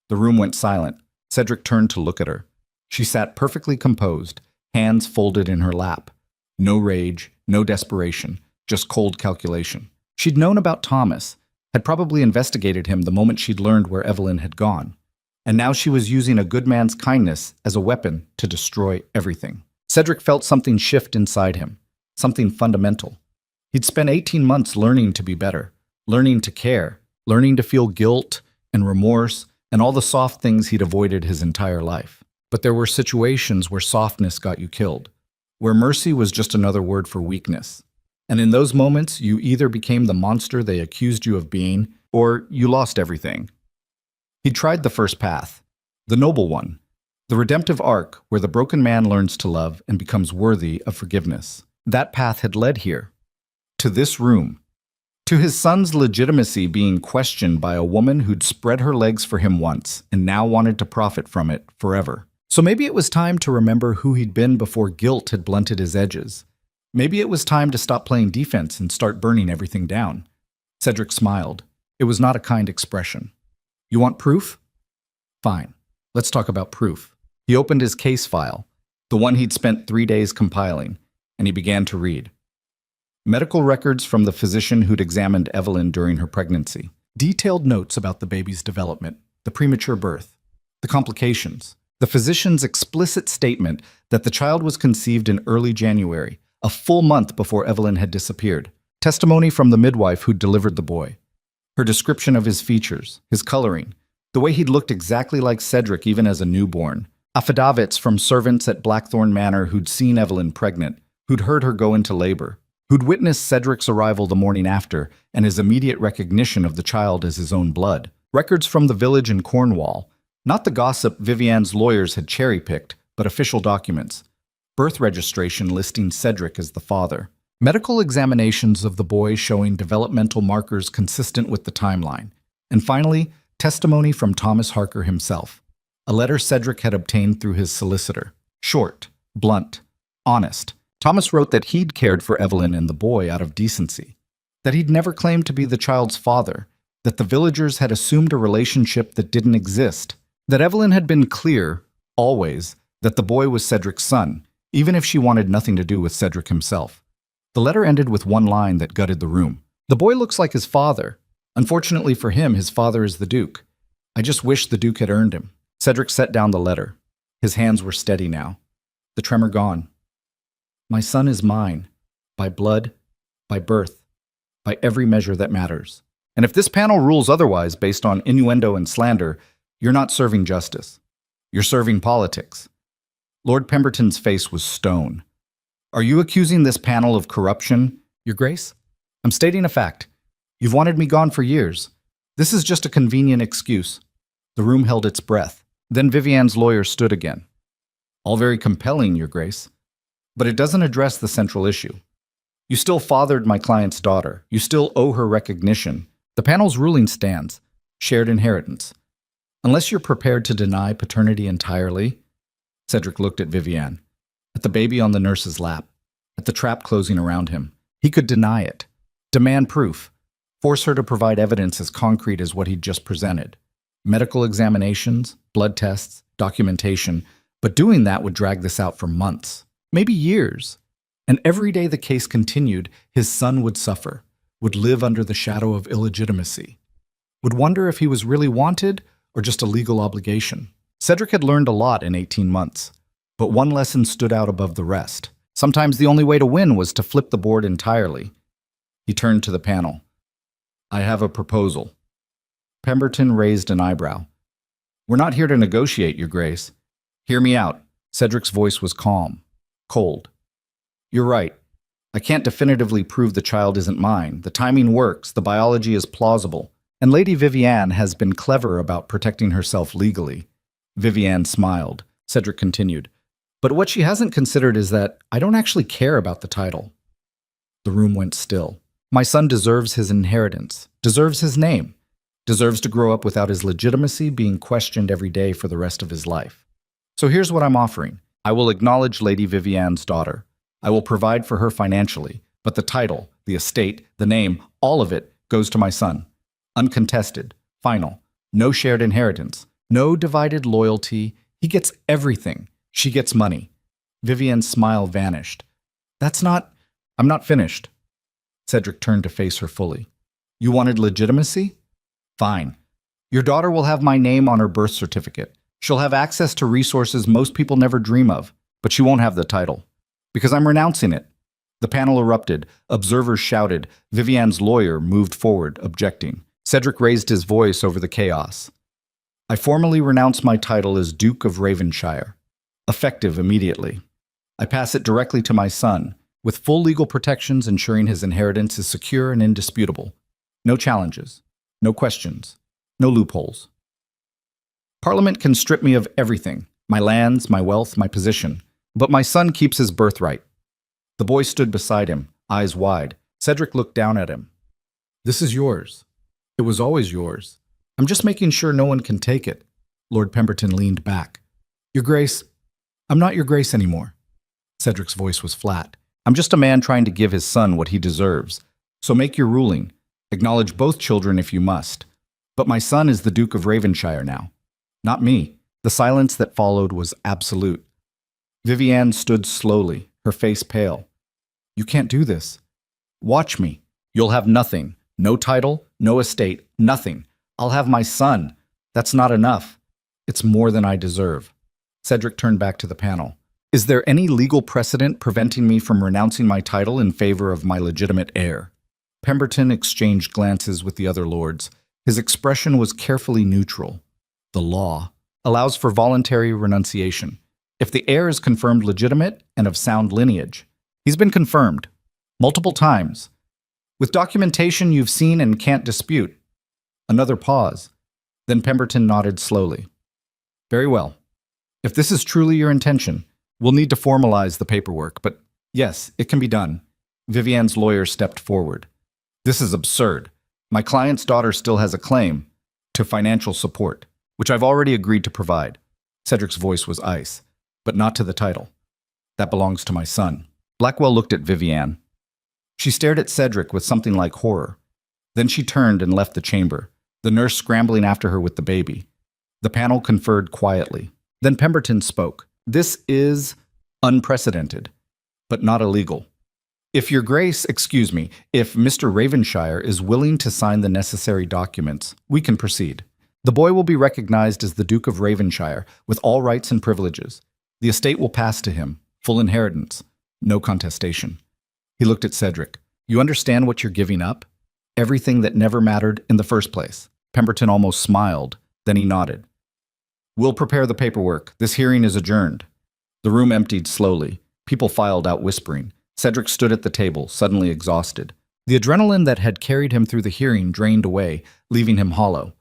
The room went silent. Cedric turned to look at her. She sat perfectly composed, hands folded in her lap. No rage, no desperation, just cold calculation. She'd known about Thomas, had probably investigated him the moment she'd learned where Evelyn had gone. And now she was using a good man's kindness as a weapon to destroy everything. Cedric felt something shift inside him, something fundamental. He'd spent 18 months learning to be better, learning to care, learning to feel guilt and remorse and all the soft things he'd avoided his entire life. But there were situations where softness got you killed, where mercy was just another word for weakness. And in those moments, you either became the monster they accused you of being, or you lost everything. He tried the first path, the noble one, the redemptive arc where the broken man learns to love and becomes worthy of forgiveness. That path had led here, to this room, to his son's legitimacy being questioned by a woman who'd spread her legs for him once and now wanted to profit from it forever. So maybe it was time to remember who he'd been before guilt had blunted his edges. Maybe it was time to stop playing defense and start burning everything down. Cedric smiled. It was not a kind expression. You want proof? Fine. Let's talk about proof. He opened his case file, the one he'd spent 3 days compiling, and he began to read. Medical records from the physician who'd examined Evelyn during her pregnancy. Detailed notes about the baby's development, the premature birth, the complications. The physician's explicit statement that the child was conceived in early January, a full month before Evelyn had disappeared. Testimony from the midwife who'd delivered the boy. Her description of his features, his coloring, the way he'd looked exactly like Cedric even as a newborn. Affidavits from servants at Blackthorn Manor who'd seen Evelyn pregnant, who'd heard her go into labor, who'd witnessed Cedric's arrival the morning after and his immediate recognition of the child as his own blood. Records from the village in Cornwall, not the gossip Vivian's lawyers had cherry-picked, but official documents. Birth registration listing Cedric as the father. Medical examinations of the boy showing developmental markers consistent with the timeline. And finally, testimony from Thomas Harker himself. A letter Cedric had obtained through his solicitor. Short, blunt, honest. Thomas wrote that he'd cared for Evelyn and the boy out of decency, that he'd never claimed to be the child's father, that the villagers had assumed a relationship that didn't exist, that Evelyn had been clear, always, that the boy was Cedric's son, even if she wanted nothing to do with Cedric himself. The letter ended with one line that gutted the room. The boy looks like his father. Unfortunately for him, his father is the Duke. I just wish the Duke had earned him. Cedric set down the letter. His hands were steady now, the tremor gone. My son is mine, by blood, by birth, by every measure that matters. And if this panel rules otherwise based on innuendo and slander, you're not serving justice. You're serving politics. Lord Pemberton's face was stone. Are you accusing this panel of corruption, Your Grace? I'm stating a fact. You've wanted me gone for years. This is just a convenient excuse. The room held its breath. Then Vivian's lawyer stood again. All very compelling, Your Grace. But it doesn't address the central issue. You still fathered my client's daughter. You still owe her recognition. The panel's ruling stands. Shared inheritance. Unless you're prepared to deny paternity entirely. Cedric looked at Vivian, at the baby on the nurse's lap, at the trap closing around him. He could deny it, demand proof, force her to provide evidence as concrete as what he'd just presented. Medical examinations, blood tests, documentation, but doing that would drag this out for months, maybe years. And every day the case continued, his son would suffer, would live under the shadow of illegitimacy, would wonder if he was really wanted or just a legal obligation. Cedric had learned a lot in 18 months, but one lesson stood out above the rest. Sometimes the only way to win was to flip the board entirely. He turned to the panel. I have a proposal. Pemberton raised an eyebrow. We're not here to negotiate, Your Grace. Hear me out. Cedric's voice was calm, cold. You're right. I can't definitively prove the child isn't mine. The timing works, the biology is plausible, and Lady Vivian has been clever about protecting herself legally. Vivian smiled. Cedric continued. But what she hasn't considered is that I don't actually care about the title. The room went still. My son deserves his inheritance, deserves his name, deserves to grow up without his legitimacy being questioned every day for the rest of his life. So here's what I'm offering. I will acknowledge Lady Vivian's daughter. I will provide for her financially, but the title, the estate, the name, all of it goes to my son. Uncontested, final, no shared inheritance. No divided loyalty. He gets everything. She gets money. Vivian's smile vanished. I'm not finished. Cedric turned to face her fully. You wanted legitimacy? Fine. Your daughter will have my name on her birth certificate. She'll have access to resources most people never dream of, but she won't have the title. Because I'm renouncing it. The panel erupted. Observers shouted. Vivian's lawyer moved forward, objecting. Cedric raised his voice over the chaos. I formally renounce my title as Duke of Ravenshire, effective immediately. I pass it directly to my son, with full legal protections ensuring his inheritance is secure and indisputable. No challenges. No questions. No loopholes. Parliament can strip me of everything, my lands, my wealth, my position. But my son keeps his birthright. The boy stood beside him, eyes wide. Cedric looked down at him. This is yours. It was always yours. I'm just making sure no one can take it. Lord Pemberton leaned back. Your Grace, I'm not your Grace anymore. Cedric's voice was flat. I'm just a man trying to give his son what he deserves. So make your ruling. Acknowledge both children if you must. But my son is the Duke of Ravenshire now. Not me. The silence that followed was absolute. Vivienne stood slowly, her face pale. You can't do this. Watch me. You'll have nothing. No title, no estate, nothing. I'll have my son. That's not enough. It's more than I deserve. Cedric turned back to the panel. Is there any legal precedent preventing me from renouncing my title in favor of my legitimate heir? Pemberton exchanged glances with the other lords. His expression was carefully neutral. The law allows for voluntary renunciation. If the heir is confirmed legitimate and of sound lineage. He's been confirmed. Multiple times. With documentation you've seen and can't dispute. Another pause. Then Pemberton nodded slowly. Very well. If this is truly your intention, we'll need to formalize the paperwork, but yes, it can be done. Vivienne's lawyer stepped forward. This is absurd. My client's daughter still has a claim to financial support, which I've already agreed to provide. Cedric's voice was ice, but not to the title. That belongs to my son. Blackwell looked at Vivienne. She stared at Cedric with something like horror. Then she turned and left the chamber, the nurse scrambling after her with the baby. The panel conferred quietly. Then Pemberton spoke. This is unprecedented, but not illegal. If Your Grace, if Mr. Ravenshire is willing to sign the necessary documents, we can proceed. The boy will be recognized as the Duke of Ravenshire, with all rights and privileges. The estate will pass to him, full inheritance, no contestation. He looked at Cedric. You understand what you're giving up? Everything that never mattered in the first place. Pemberton almost smiled, then he nodded. We'll prepare the paperwork. This hearing is adjourned. The room emptied slowly. People filed out whispering. Cedric stood at the table, suddenly exhausted. The adrenaline that had carried him through the hearing drained away, leaving him hollow.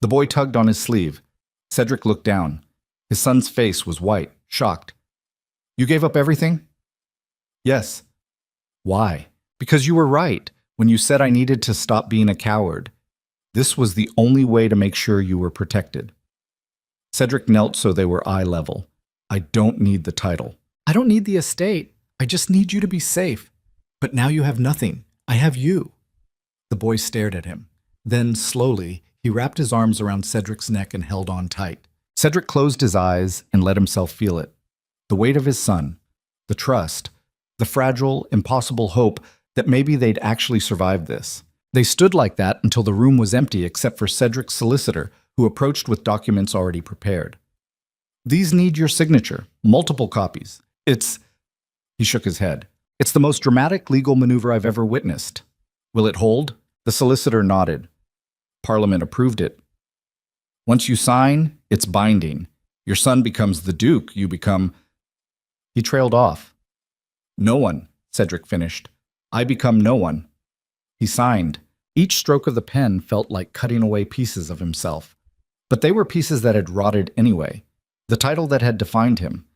The boy tugged on his sleeve. Cedric looked down. His son's face was white, shocked. You gave up everything? Yes. Why? Because you were right when you said I needed to stop being a coward. This was the only way to make sure you were protected. Cedric knelt so they were eye level. I don't need the title. I don't need the estate. I just need you to be safe. But now you have nothing. I have you. The boy stared at him. Then, slowly, he wrapped his arms around Cedric's neck and held on tight. Cedric closed his eyes and let himself feel it. The weight of his son, the trust, the fragile, impossible hope that maybe they'd actually survive this. They stood like that until the room was empty except for Cedric's solicitor, who approached with documents already prepared. These need your signature, multiple copies. He shook his head. It's the most dramatic legal maneuver I've ever witnessed. Will it hold? The solicitor nodded. Parliament approved it. Once you sign, it's binding. Your son becomes the Duke, you become... He trailed off. No one, Cedric finished. I become no one. He signed. Each stroke of the pen felt like cutting away pieces of himself. But they were pieces that had rotted anyway. The title that had defined him.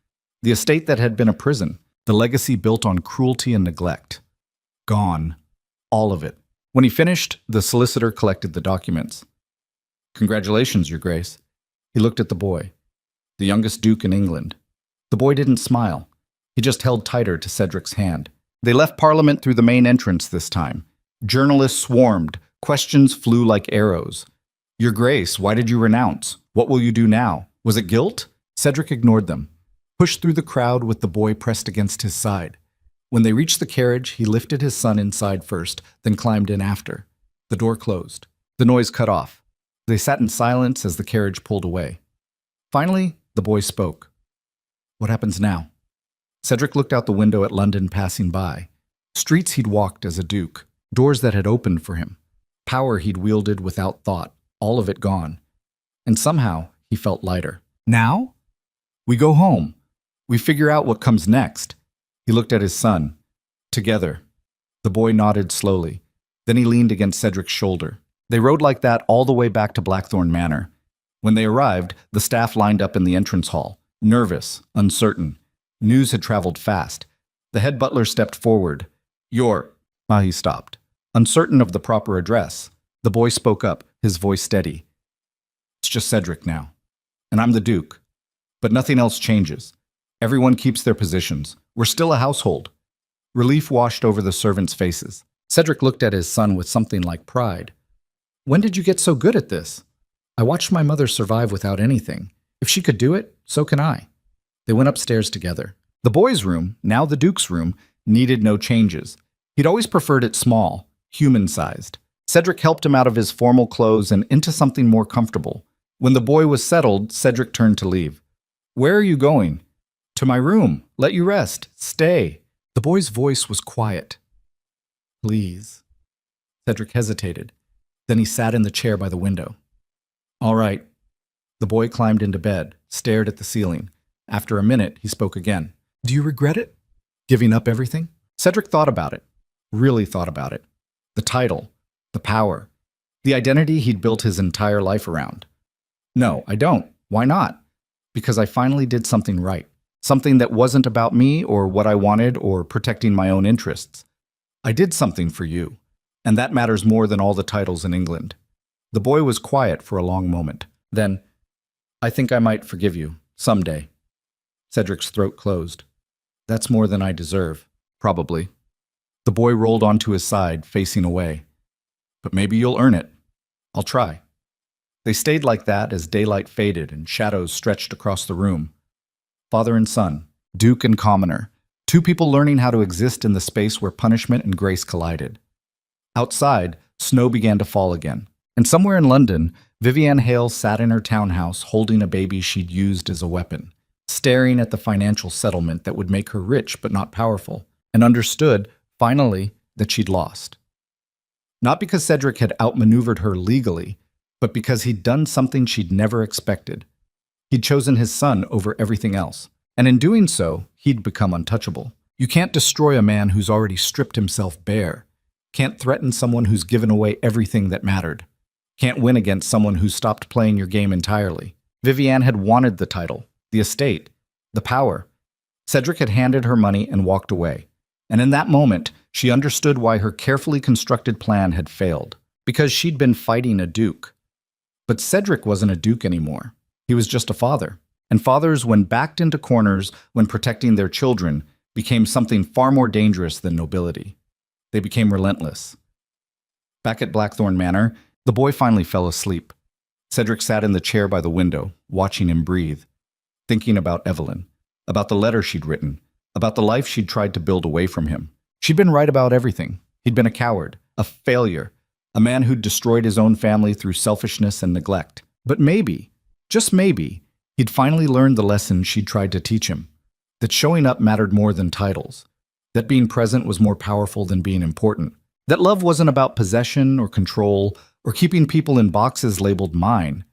The estate that had been a prison. The legacy built on cruelty and neglect. Gone. All of it. When he finished, the solicitor collected the documents. Congratulations, Your Grace. He looked at the boy. The youngest duke in England. The boy didn't smile. He just held tighter to Cedric's hand. They left Parliament through the main entrance this time. Journalists swarmed. Questions flew like arrows. Your Grace, why did you renounce? What will you do now? Was it guilt? Cedric ignored them. Pushed through the crowd with the boy pressed against his side. When they reached the carriage, he lifted his son inside first, then climbed in after. The door closed. The noise cut off. They sat in silence as the carriage pulled away. Finally, the boy spoke. What happens now? Cedric looked out the window at London passing by. Streets he'd walked as a duke. Doors that had opened for him. Power he'd wielded without thought. All of it gone. And somehow, he felt lighter. Now? We go home. We figure out what comes next. He looked at his son. Together. The boy nodded slowly. Then he leaned against Cedric's shoulder. They rode like that all the way back to Blackthorn Manor. When they arrived, the staff lined up in the entrance hall, nervous, uncertain. News had traveled fast. The head butler stepped forward. He stopped. Uncertain of the proper address, the boy spoke up, his voice steady. It's just Cedric now. And I'm the Duke. But nothing else changes. Everyone keeps their positions. We're still a household. Relief washed over the servants' faces. Cedric looked at his son with something like pride. When did you get so good at this? I watched my mother survive without anything. If she could do it, so can I. They went upstairs together. The boys' room, now the Duke's room, needed no changes. He'd always preferred it small, human-sized. Cedric helped him out of his formal clothes and into something more comfortable. When the boy was settled, Cedric turned to leave. Where are you going? To my room. Let you rest. Stay. The boy's voice was quiet. Please. Cedric hesitated. Then he sat in the chair by the window. All right. The boy climbed into bed, stared at the ceiling. After a minute, he spoke again. Do you regret it? Giving up everything? Cedric thought about it. Really thought about it. The title. The power. The identity he'd built his entire life around. No, I don't. Why not? Because I finally did something right. Something that wasn't about me or what I wanted or protecting my own interests. I did something for you. And that matters more than all the titles in England. The boy was quiet for a long moment. Then, I think I might forgive you, someday. Cedric's throat closed. That's more than I deserve, probably. The boy rolled onto his side, facing away. But maybe you'll earn it. I'll try. They stayed like that as daylight faded and shadows stretched across the room. Father and son, Duke and commoner, two people learning how to exist in the space where punishment and grace collided. Outside, snow began to fall again. And somewhere in London, Vivienne Hale sat in her townhouse holding a baby she'd used as a weapon, staring at the financial settlement that would make her rich but not powerful, and understood, finally, that she'd lost. Not because Cedric had outmaneuvered her legally, but because he'd done something she'd never expected. He'd chosen his son over everything else, and in doing so, he'd become untouchable. You can't destroy a man who's already stripped himself bare, can't threaten someone who's given away everything that mattered, can't win against someone who's stopped playing your game entirely. Vivienne had wanted the title, the estate, the power. Cedric had handed her money and walked away. And in that moment, she understood why her carefully constructed plan had failed. Because she'd been fighting a duke. But Cedric wasn't a duke anymore. He was just a father. And fathers, when backed into corners, when protecting their children, became something far more dangerous than nobility. They became relentless. Back at Blackthorn Manor, the boy finally fell asleep. Cedric sat in the chair by the window, watching him breathe, thinking about Evelyn, about the letter she'd written, about the life she'd tried to build away from him. She'd been right about everything. He'd been a coward, a failure, a man who'd destroyed his own family through selfishness and neglect. But maybe, just maybe, he'd finally learned the lesson she'd tried to teach him, that showing up mattered more than titles, that being present was more powerful than being important, that love wasn't about possession or control or keeping people in boxes labeled mine.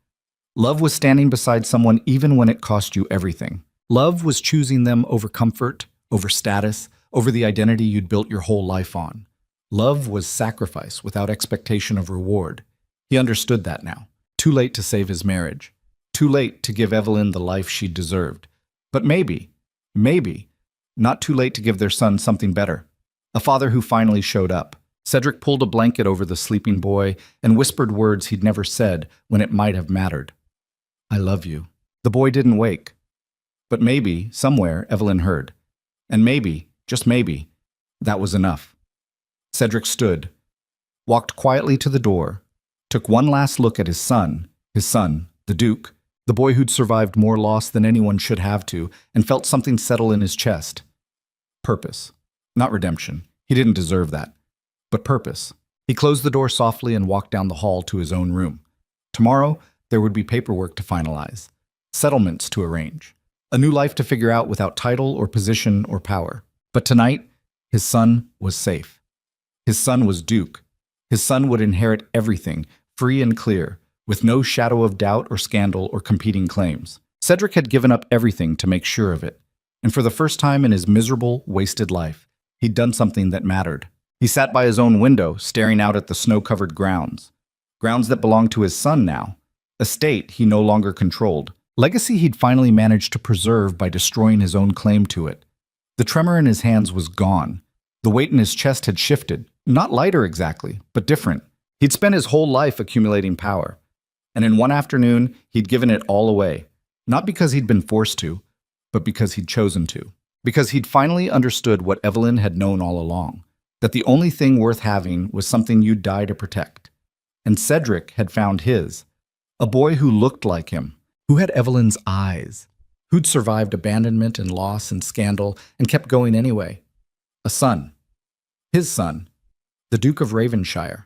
Love was standing beside someone even when it cost you everything. Love was choosing them over comfort, over status, over the identity you'd built your whole life on. Love was sacrifice without expectation of reward. He understood that now. Too late to save his marriage. Too late to give Evelyn the life she deserved. But maybe, not too late to give their son something better. A father who finally showed up. Cedric pulled a blanket over the sleeping boy and whispered words he'd never said when it might have mattered. I love you. The boy didn't wake. But maybe, somewhere, Evelyn heard. And maybe, just maybe, that was enough. Cedric stood, walked quietly to the door, took one last look at his son, the Duke, the boy who'd survived more loss than anyone should have to, and felt something settle in his chest. Purpose. Not redemption. He didn't deserve that. But purpose. He closed the door softly and walked down the hall to his own room. Tomorrow, there would be paperwork to finalize, settlements to arrange, a new life to figure out without title or position or power. But tonight, his son was safe. His son was Duke. His son would inherit everything, free and clear, with no shadow of doubt or scandal or competing claims. Cedric had given up everything to make sure of it. And for the first time in his miserable, wasted life, he'd done something that mattered. He sat by his own window, staring out at the snow-covered grounds Grounds that belonged to his son now. Estate he no longer controlled. Legacy he'd finally managed to preserve by destroying his own claim to it. The tremor in his hands was gone. The weight in his chest had shifted. Not lighter exactly, but different. He'd spent his whole life accumulating power. And in one afternoon, he'd given it all away. Not because he'd been forced to, but because he'd chosen to. Because he'd finally understood what Evelyn had known all along. That the only thing worth having was something you'd die to protect. And Cedric had found his. A boy who looked like him. Who had Evelyn's eyes. Who'd survived abandonment and loss and scandal and kept going anyway. A son. His son. The Duke of Ravenshire.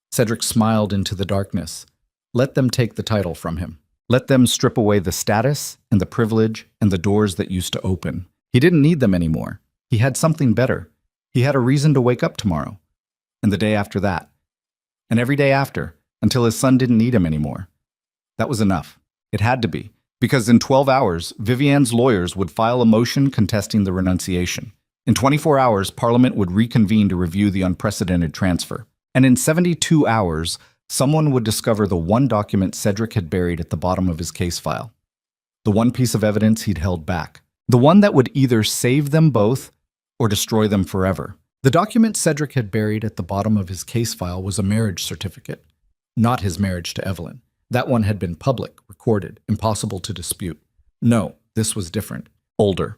Cedric smiled into the darkness. Let them take the title from him. Let them strip away the status and the privilege and the doors that used to open. He didn't need them anymore. He had something better. He had a reason to wake up tomorrow. And the day after that. And every day after, until his son didn't need him anymore. That was enough. It had to be. Because in 12 hours, Vivian's lawyers would file a motion contesting the renunciation. In 24 hours, Parliament would reconvene to review the unprecedented transfer. And in 72 hours, someone would discover the one document Cedric had buried at the bottom of his case file. The one piece of evidence he'd held back. The one that would either save them both or destroy them forever. The document Cedric had buried at the bottom of his case file was a marriage certificate. Not his marriage to Evelyn. That one had been public, recorded, impossible to dispute. No, this was different. Older.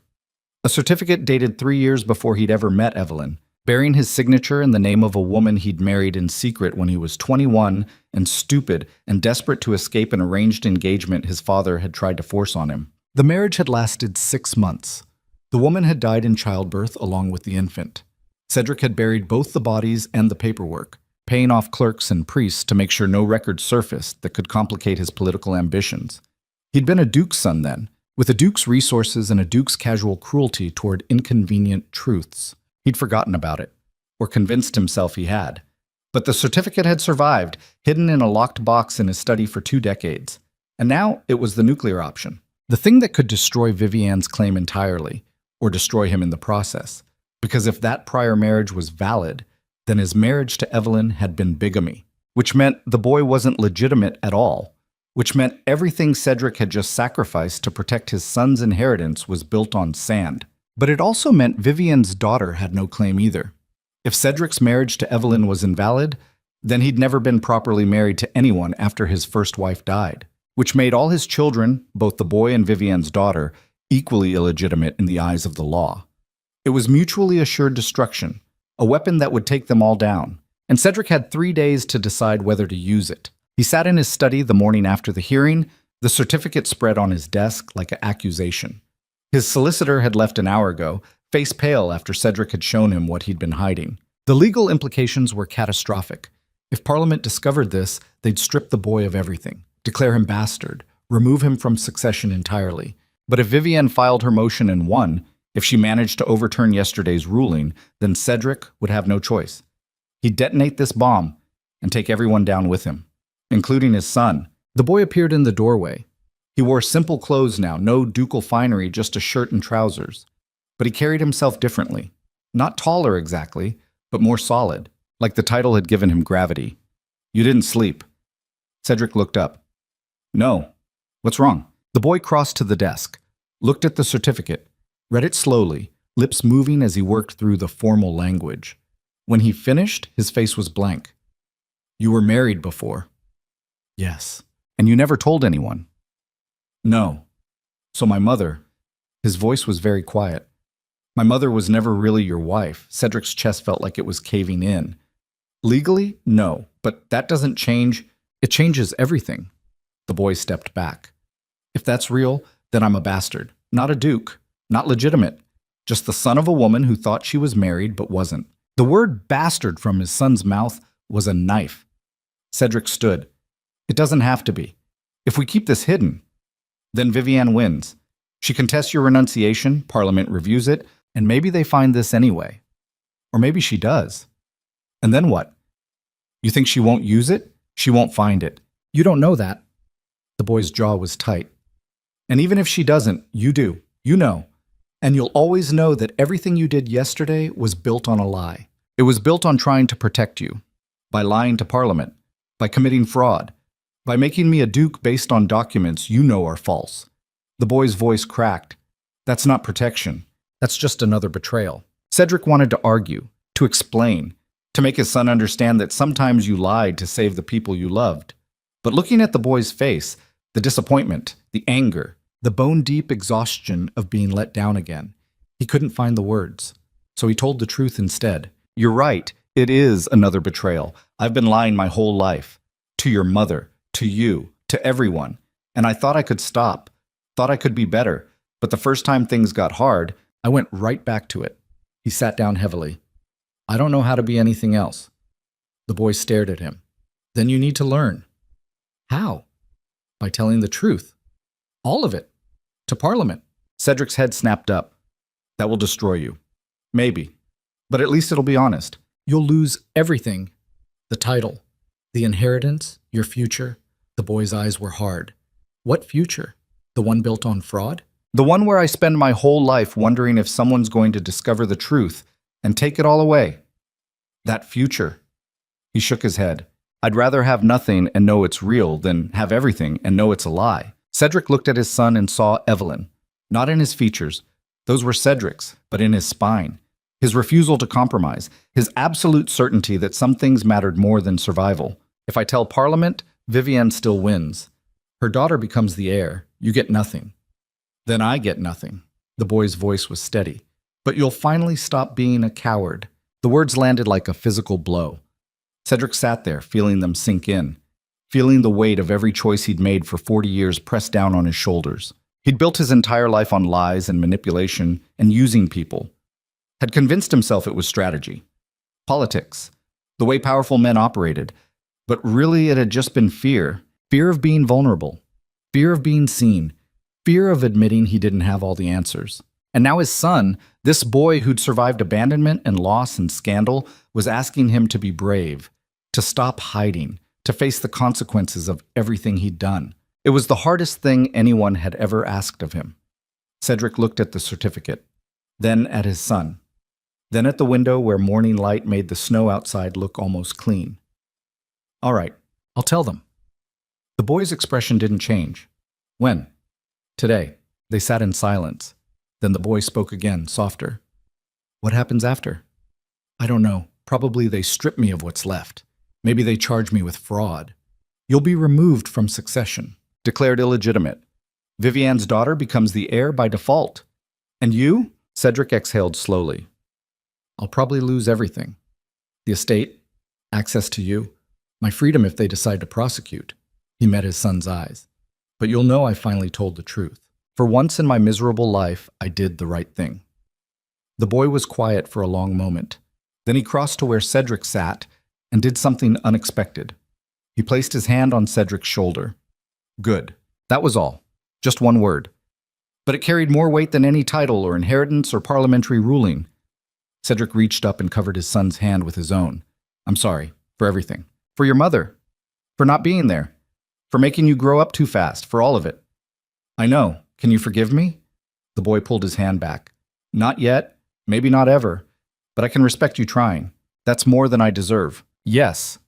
A certificate dated 3 years before he'd ever met Evelyn, bearing his signature in the name of a woman he'd married in secret when he was 21 and stupid and desperate to escape an arranged engagement his father had tried to force on him. The marriage had lasted 6 months. The woman had died in childbirth along with the infant. Cedric had buried both the bodies and the paperwork, paying off clerks and priests to make sure no records surfaced that could complicate his political ambitions. He'd been a duke's son then, with a duke's resources and a duke's casual cruelty toward inconvenient truths. He'd forgotten about it, or convinced himself he had. But the certificate had survived, hidden in a locked box in his study for 2 decades. And now it was the nuclear option. The thing that could destroy Vivian's claim entirely, or destroy him in the process. Because if that prior marriage was valid, then his marriage to Evelyn had been bigamy, which meant the boy wasn't legitimate at all, which meant everything Cedric had just sacrificed to protect his son's inheritance was built on sand. But it also meant Vivian's daughter had no claim either. If Cedric's marriage to Evelyn was invalid, then he'd never been properly married to anyone after his first wife died, which made all his children, both the boy and Vivian's daughter, equally illegitimate in the eyes of the law. It was mutually assured destruction, a weapon that would take them all down, and Cedric had 3 days to decide whether to use it. He sat in his study the morning after the hearing, the certificate spread on his desk like an accusation. His solicitor had left an hour ago, face pale after Cedric had shown him what he'd been hiding. The legal implications were catastrophic. If Parliament discovered this, they'd strip the boy of everything, declare him bastard, remove him from succession entirely. But if Vivian filed her motion and won, if she managed to overturn yesterday's ruling, then Cedric would have no choice. He'd detonate this bomb and take everyone down with him, including his son. The boy appeared in the doorway. He wore simple clothes now, no ducal finery, just a shirt and trousers. But he carried himself differently. Not taller exactly, but more solid, like the title had given him gravity. You didn't sleep. Cedric looked up. No. What's wrong? The boy crossed to the desk, looked at the certificate, read it slowly, lips moving as he worked through the formal language. When he finished, his face was blank. You were married before. Yes. And you never told anyone. No. So my mother, his voice was very quiet. My mother was never really your wife. Cedric's chest felt like it was caving in. Legally, no, but that doesn't change. It changes everything. The boy stepped back. If that's real, then I'm a bastard, not a duke, not legitimate, just the son of a woman who thought she was married but wasn't. The word bastard from his son's mouth was a knife. Cedric stood. It doesn't have to be. If we keep this hidden, then Vivian wins. She contests your renunciation, Parliament reviews it, and maybe they find this anyway. Or maybe she does. And then what? You think she won't use it? She won't find it. You don't know that. The boy's jaw was tight. And even if she doesn't, you do. You know. And you'll always know that everything you did yesterday was built on a lie. It was built on trying to protect you. By lying to Parliament. by committing fraud, by making me a duke based on documents you know are false. The boy's voice cracked. That's not protection. That's just another betrayal. Cedric wanted to argue, to explain, to make his son understand that sometimes you lied to save the people you loved. But looking at the boy's face, the disappointment, the anger, the bone-deep exhaustion of being let down again, he couldn't find the words. So he told the truth instead. You're right, it is another betrayal. I've been lying my whole life. To your mother, to you, to everyone. And I thought I could stop, thought I could be better. But the first time things got hard, I went right back to it. He sat down heavily. I don't know how to be anything else. The boy stared at him. Then you need to learn. How? By telling the truth. All of it. To Parliament. Cedric's head snapped up. That will destroy you. Maybe. But at least it'll be honest. You'll lose everything. The title. The inheritance. Your future. The boy's eyes were hard. What future? The one built on fraud? The one where I spend my whole life wondering if someone's going to discover the truth and take it all away. That future. He shook his head. I'd rather have nothing and know it's real than have everything and know it's a lie. Cedric looked at his son and saw Evelyn. Not in his features. Those were Cedric's, but in his spine. His refusal to compromise. His absolute certainty that some things mattered more than survival. If I tell Parliament, Vivienne still wins. Her daughter becomes the heir. You get nothing. Then I get nothing. The boy's voice was steady. But you'll finally stop being a coward. The words landed like a physical blow. Cedric sat there, feeling them sink in, feeling the weight of every choice he'd made for 40 years pressed down on his shoulders. He'd built his entire life on lies and manipulation and using people. Had convinced himself it was strategy, politics, the way powerful men operated. But really it had just been fear. Fear of being vulnerable. Fear of being seen. Fear of admitting he didn't have all the answers. And now his son, this boy who'd survived abandonment and loss and scandal, was asking him to be brave, to stop hiding, to face the consequences of everything he'd done. It was the hardest thing anyone had ever asked of him. Cedric looked at the certificate, then at his son, then at the window where morning light made the snow outside look almost clean. All right, I'll tell them. The boy's expression didn't change. When? Today. They sat in silence. Then the boy spoke again, softer. What happens after? I don't know. Probably they strip me of what's left. Maybe they charge me with fraud. You'll be removed from succession, declared illegitimate. Vivienne's daughter becomes the heir by default. And you? Cedric exhaled slowly. I'll probably lose everything. The estate, access to you, my freedom if they decide to prosecute. He met his son's eyes. But you'll know I finally told the truth. For once in my miserable life, I did the right thing. The boy was quiet for a long moment. Then he crossed to where Cedric sat and did something unexpected. He placed his hand on Cedric's shoulder. Good. That was all. Just one word. But it carried more weight than any title or inheritance or parliamentary ruling. Cedric reached up and covered his son's hand with his own. I'm sorry. For everything. For your mother. For not being there. For making you grow up too fast. For all of it. I know. Can you forgive me? The boy pulled his hand back. Not yet. Maybe not ever. But I can respect you trying. That's more than I deserve. Yes.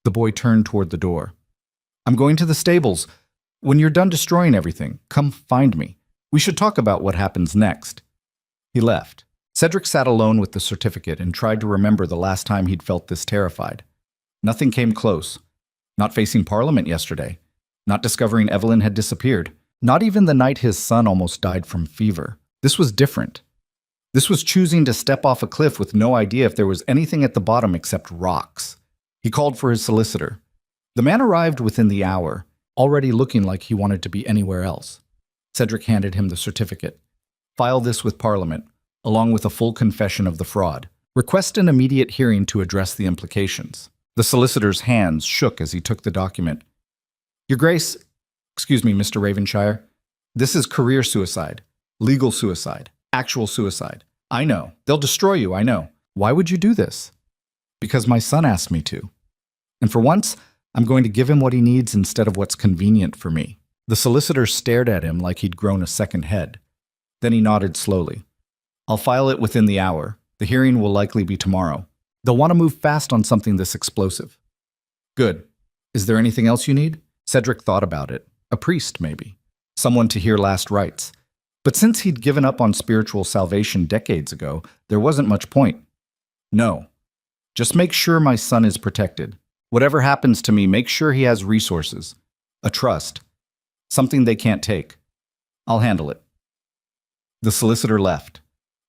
The boy turned toward the door. I'm going to the stables. When you're done destroying everything, come find me. We should talk about what happens next. He left. Cedric sat alone with the certificate and tried to remember the last time he'd felt this terrified. Nothing came close. Not facing Parliament yesterday. Not discovering Evelyn had disappeared. Not even the night his son almost died from fever. This was different. This was choosing to step off a cliff with no idea if there was anything at the bottom except rocks. He called for his solicitor. The man arrived within the hour, already looking like he wanted to be anywhere else. Cedric handed him the certificate. File this with Parliament, along with a full confession of the fraud. Request an immediate hearing to address the implications. The solicitor's hands shook as he took the document. Your Grace, excuse me, Mr. Ravenshire, this is career suicide, legal suicide, actual suicide. I know. They'll destroy you, I know. Why would you do this? Because my son asked me to. And for once, I'm going to give him what he needs instead of what's convenient for me. The solicitor stared at him like he'd grown a second head. Then he nodded slowly. I'll file it within the hour. The hearing will likely be tomorrow. They'll want to move fast on something this explosive. Good. Is there anything else you need? Cedric thought about it. A priest, maybe. Someone to hear last rites. But since he'd given up on spiritual salvation decades ago, there wasn't much point. No. Just make sure my son is protected. Whatever happens to me, make sure he has resources. A trust. Something they can't take. I'll handle it. The solicitor left.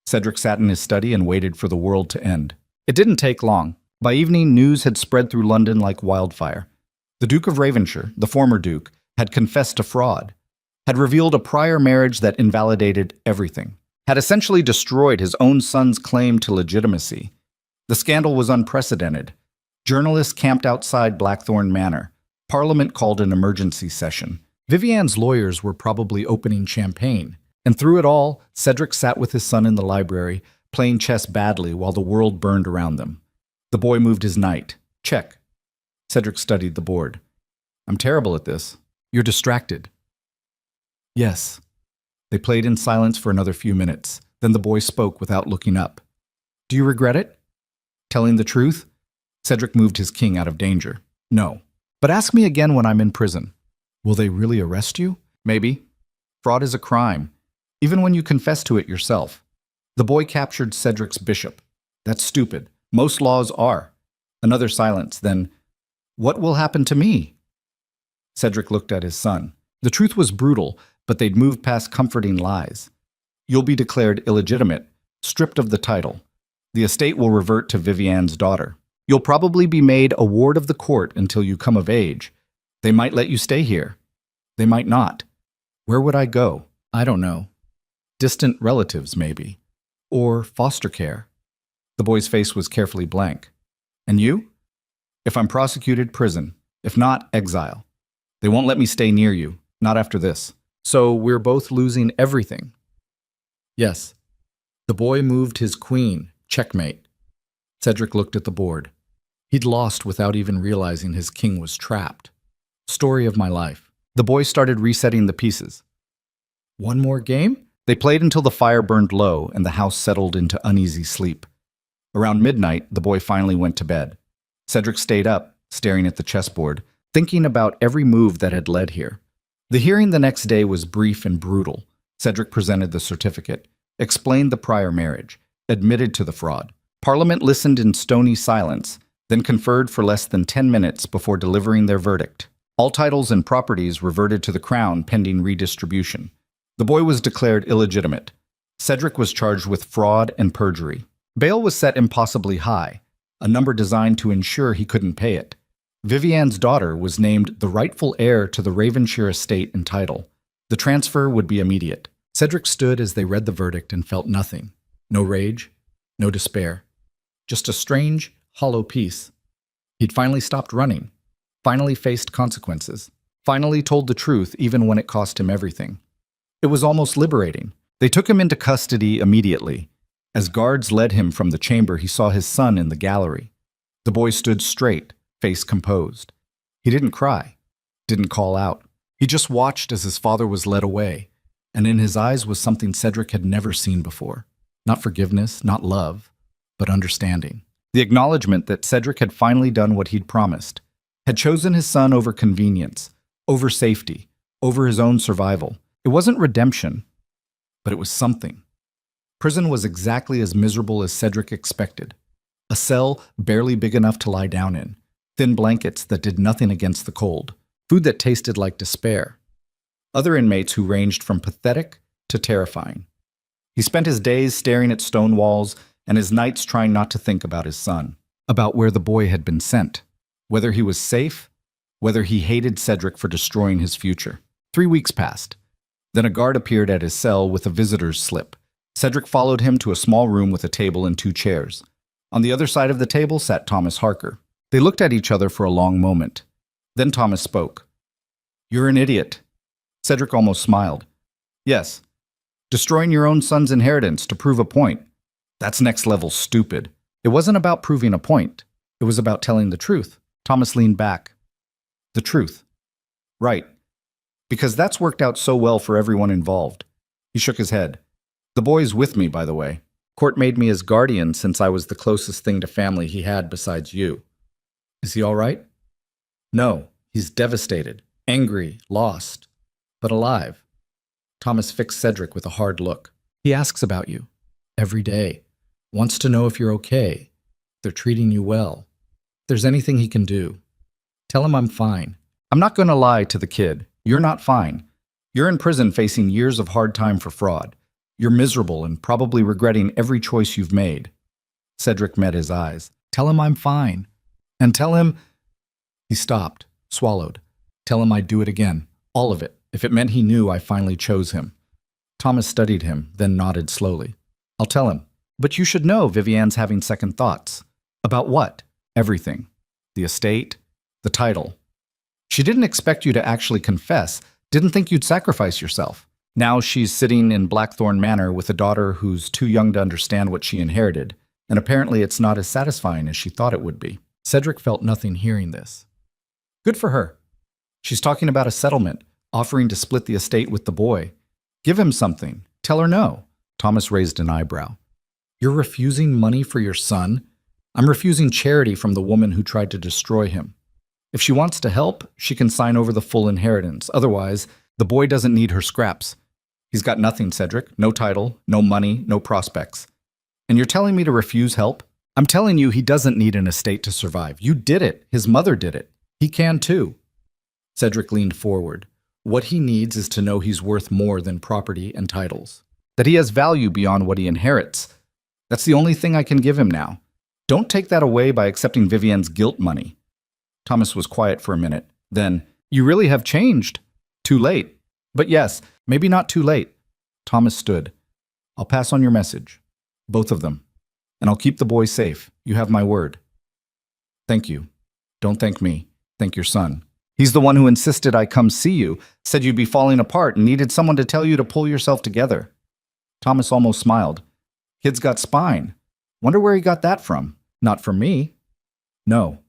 Cedric sat in his study and waited for the world to end. It didn't take long. By evening, news had spread through London like wildfire. The Duke of Ravenshire, the former Duke, had confessed to fraud, had revealed a prior marriage that invalidated everything, had essentially destroyed his own son's claim to legitimacy. The scandal was unprecedented. Journalists camped outside Blackthorn Manor. Parliament called an emergency session. Vivian's lawyers were probably opening champagne. And through it all, Cedric sat with his son in the library, playing chess badly while the world burned around them. The boy moved his knight. Check. Cedric studied the board. I'm terrible at this. You're distracted. Yes. They played in silence for another few minutes. Then the boy spoke without looking up. Do you regret it? Telling the truth? Cedric moved his king out of danger. No. But ask me again when I'm in prison. Will they really arrest you? Maybe. Fraud is a crime, even when you confess to it yourself. The boy captured Cedric's bishop. That's stupid. Most laws are. Another silence, then, what will happen to me? Cedric looked at his son. The truth was brutal, but they'd moved past comforting lies. You'll be declared illegitimate, stripped of the title. The estate will revert to Vivian's daughter. You'll probably be made a ward of the court until you come of age. They might let you stay here. They might not. Where would I go? I don't know. Distant relatives, maybe. Or foster care. The boy's face was carefully blank. And you? If I'm prosecuted, prison. If not, exile. They won't let me stay near you. Not after this. So we're both losing everything. Yes. The boy moved his queen. Checkmate. Cedric looked at the board. He'd lost without even realizing his king was trapped. Story of my life. The boy started resetting the pieces. One more game? They played until the fire burned low and the house settled into uneasy sleep. Around midnight, the boy finally went to bed. Cedric stayed up, staring at the chessboard, thinking about every move that had led here. The hearing the next day was brief and brutal. Cedric presented the certificate, explained the prior marriage, admitted to the fraud. Parliament listened in stony silence, then conferred for less than 10 minutes before delivering their verdict. All titles and properties reverted to the crown pending redistribution. The boy was declared illegitimate. Cedric was charged with fraud and perjury. Bail was set impossibly high, a number designed to ensure he couldn't pay it. Vivian's daughter was named the rightful heir to the Ravenshire estate and title. The transfer would be immediate. Cedric stood as they read the verdict and felt nothing. No rage, no despair. Just a strange, hollow peace. He'd finally stopped running, finally faced consequences, finally told the truth even when it cost him everything. It was almost liberating. They took him into custody immediately. As guards led him from the chamber, he saw his son in the gallery. The boy stood straight, face composed. He didn't cry, didn't call out. He just watched as his father was led away, and in his eyes was something Cedric had never seen before. Not forgiveness, not love, but understanding. The acknowledgement that Cedric had finally done what he'd promised, had chosen his son over convenience, over safety, over his own survival. It wasn't redemption, but it was something. Prison was exactly as miserable as Cedric expected. A cell barely big enough to lie down in, thin blankets that did nothing against the cold, food that tasted like despair. Other inmates who ranged from pathetic to terrifying. He spent his days staring at stone walls and his nights trying not to think about his son, about where the boy had been sent, whether he was safe, whether he hated Cedric for destroying his future. 3 weeks passed. Then a guard appeared at his cell with a visitor's slip. Cedric followed him to a small room with a table and 2 chairs. On the other side of the table sat Thomas Harker. They looked at each other for a long moment. Then Thomas spoke. "You're an idiot." Cedric almost smiled. "Yes. Destroying your own son's inheritance to prove a point. That's next level stupid." It wasn't about proving a point. It was about telling the truth. Thomas leaned back. "The truth. Right. Because that's worked out so well for everyone involved." He shook his head. "The boy's with me, by the way. Court made me his guardian since I was the closest thing to family he had besides you. Is he all right?" "No. He's devastated, angry, lost, but alive. Thomas fixed Cedric with a hard look. He asks about you. Every day. Wants to know if you're okay. If they're treating you well. If there's anything he can do. Tell him I'm fine. I'm not going to lie to the kid. You're not fine. You're in prison facing years of hard time for fraud. You're miserable and probably regretting every choice you've made. Cedric met his eyes. Tell him I'm fine. And tell him... He stopped, swallowed. Tell him I'd do it again. All of it, if it meant he knew I finally chose him. Thomas studied him, then nodded slowly. I'll tell him. But you should know Vivian's having second thoughts. About what? Everything. The estate, the title. She didn't expect you to actually confess, didn't think you'd sacrifice yourself. Now she's sitting in Blackthorn Manor with a daughter who's too young to understand what she inherited, and apparently it's not as satisfying as she thought it would be. Cedric felt nothing hearing this. Good for her. She's talking about a settlement, offering to split the estate with the boy. Give him something. Tell her no. Thomas raised an eyebrow. You're refusing money for your son? I'm refusing charity from the woman who tried to destroy him. If she wants to help, she can sign over the full inheritance. Otherwise, the boy doesn't need her scraps. He's got nothing, Cedric. No title, no money, no prospects. And you're telling me to refuse help? I'm telling you he doesn't need an estate to survive. You did it. His mother did it. He can too. Cedric leaned forward. What he needs is to know he's worth more than property and titles. That he has value beyond what he inherits. That's the only thing I can give him now. Don't take that away by accepting Vivian's guilt money. Thomas was quiet for a minute. Then, you really have changed. Too late. But yes, maybe not too late. Thomas stood. I'll pass on your message. Both of them. And I'll keep the boy safe. You have my word. Thank you. Don't thank me. Thank your son. He's the one who insisted I come see you, said you'd be falling apart and needed someone to tell you to pull yourself together. Thomas almost smiled. Kid's got spine. Wonder where he got that from. Not from me. No.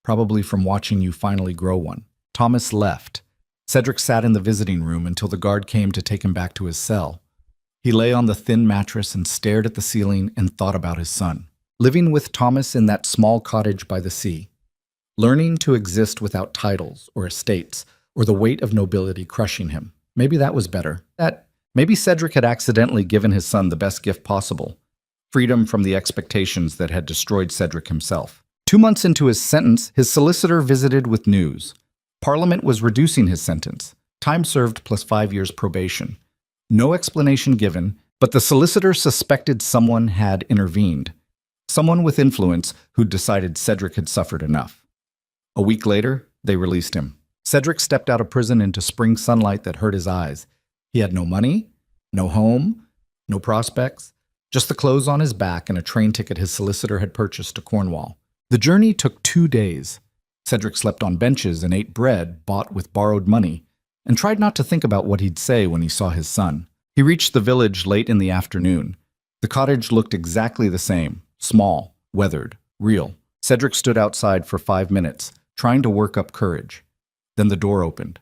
Probably from watching you finally grow one. Thomas left. Cedric sat in the visiting room until the guard came to take him back to his cell. He lay on the thin mattress and stared at the ceiling and thought about his son. Living with Thomas in that small cottage by the sea. Learning to exist without titles or estates or the weight of nobility crushing him. Maybe that was better. Maybe Cedric had accidentally given his son the best gift possible. Freedom from the expectations that had destroyed Cedric himself. 2 months into his sentence, his solicitor visited with news. Parliament was reducing his sentence. Time served plus 5 years probation. No explanation given, but the solicitor suspected someone had intervened. Someone with influence who'd decided Cedric had suffered enough. A week later, they released him. Cedric stepped out of prison into spring sunlight that hurt his eyes. He had no money, no home, no prospects, just the clothes on his back and a train ticket his solicitor had purchased to Cornwall. The journey took 2 days. Cedric slept on benches and ate bread bought with borrowed money, and tried not to think about what he'd say when he saw his son. He reached the village late in the afternoon. The cottage looked exactly the same, small, weathered, real. Cedric stood outside for 5 minutes, trying to work up courage. Then the door opened.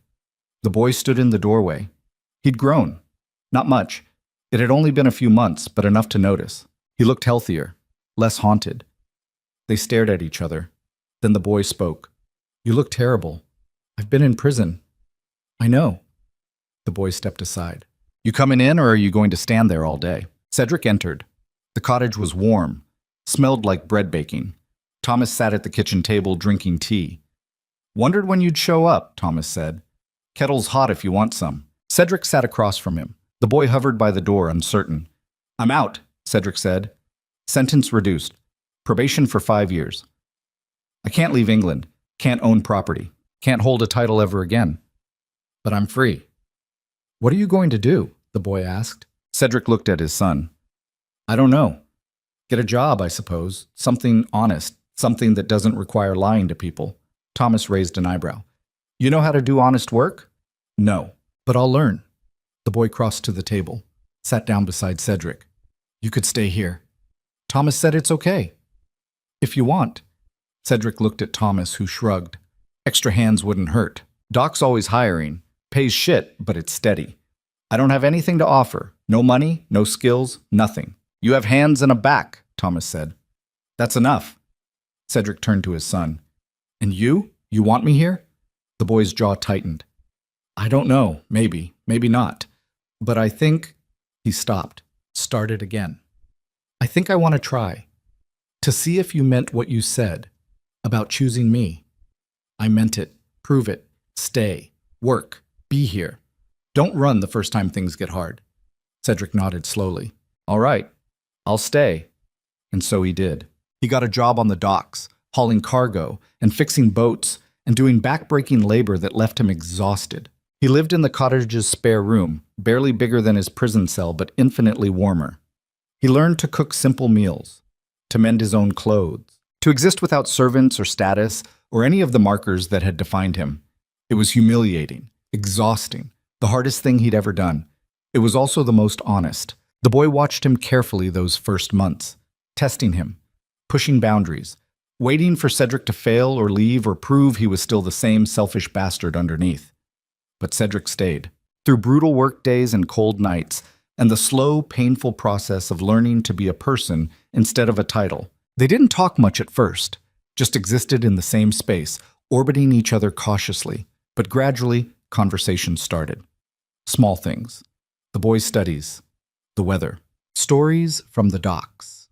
The boy stood in the doorway. He'd grown. Not much. It had only been a few months, but enough to notice. He looked healthier, less haunted. They stared at each other. Then the boy spoke. You look terrible. I've been in prison. I know. The boy stepped aside. You coming in, or are you going to stand there all day? Cedric entered. The cottage was warm, smelled like bread baking. Thomas sat at the kitchen table drinking tea. Wondered when you'd show up, Thomas said. Kettle's hot if you want some. Cedric sat across from him. The boy hovered by the door, uncertain. I'm out, Cedric said. Sentence reduced. Probation for 5 years. I can't leave England. Can't own property. Can't hold a title ever again. But I'm free. What are you going to do? The boy asked. Cedric looked at his son. I don't know. Get a job, I suppose. Something honest. Something that doesn't require lying to people. Thomas raised an eyebrow. You know how to do honest work? No. But I'll learn. The boy crossed to the table, sat down beside Cedric. You could stay here. Thomas said it's okay. If you want. Cedric looked at Thomas, who shrugged. Extra hands wouldn't hurt. Doc's always hiring. Pays shit, but it's steady. I don't have anything to offer. No money, no skills, nothing. You have hands and a back, Thomas said. That's enough. Cedric turned to his son. And you? You want me here? The boy's jaw tightened. I don't know, maybe, maybe not. But I think... He stopped, started again. I think I want to try. To see if you meant what you said about choosing me. I meant it. Prove it. Stay. Work. Be here. Don't run the first time things get hard. Cedric nodded slowly. All right. I'll stay. And so he did. He got a job on the docks, hauling cargo and fixing boats and doing backbreaking labor that left him exhausted. He lived in the cottage's spare room, barely bigger than his prison cell, but infinitely warmer. He learned to cook simple meals, to mend his own clothes, to exist without servants or status or any of the markers that had defined him. It was humiliating, exhausting, the hardest thing he'd ever done. It was also the most honest. The boy watched him carefully those first months, testing him, pushing boundaries, waiting for Cedric to fail or leave or prove he was still the same selfish bastard underneath. But Cedric stayed, through brutal work days and cold nights, and the slow, painful process of learning to be a person instead of a title. They didn't talk much at first, just existed in the same space, orbiting each other cautiously. But gradually, conversations started. Small things. The boy's studies. The weather. Stories from the docks.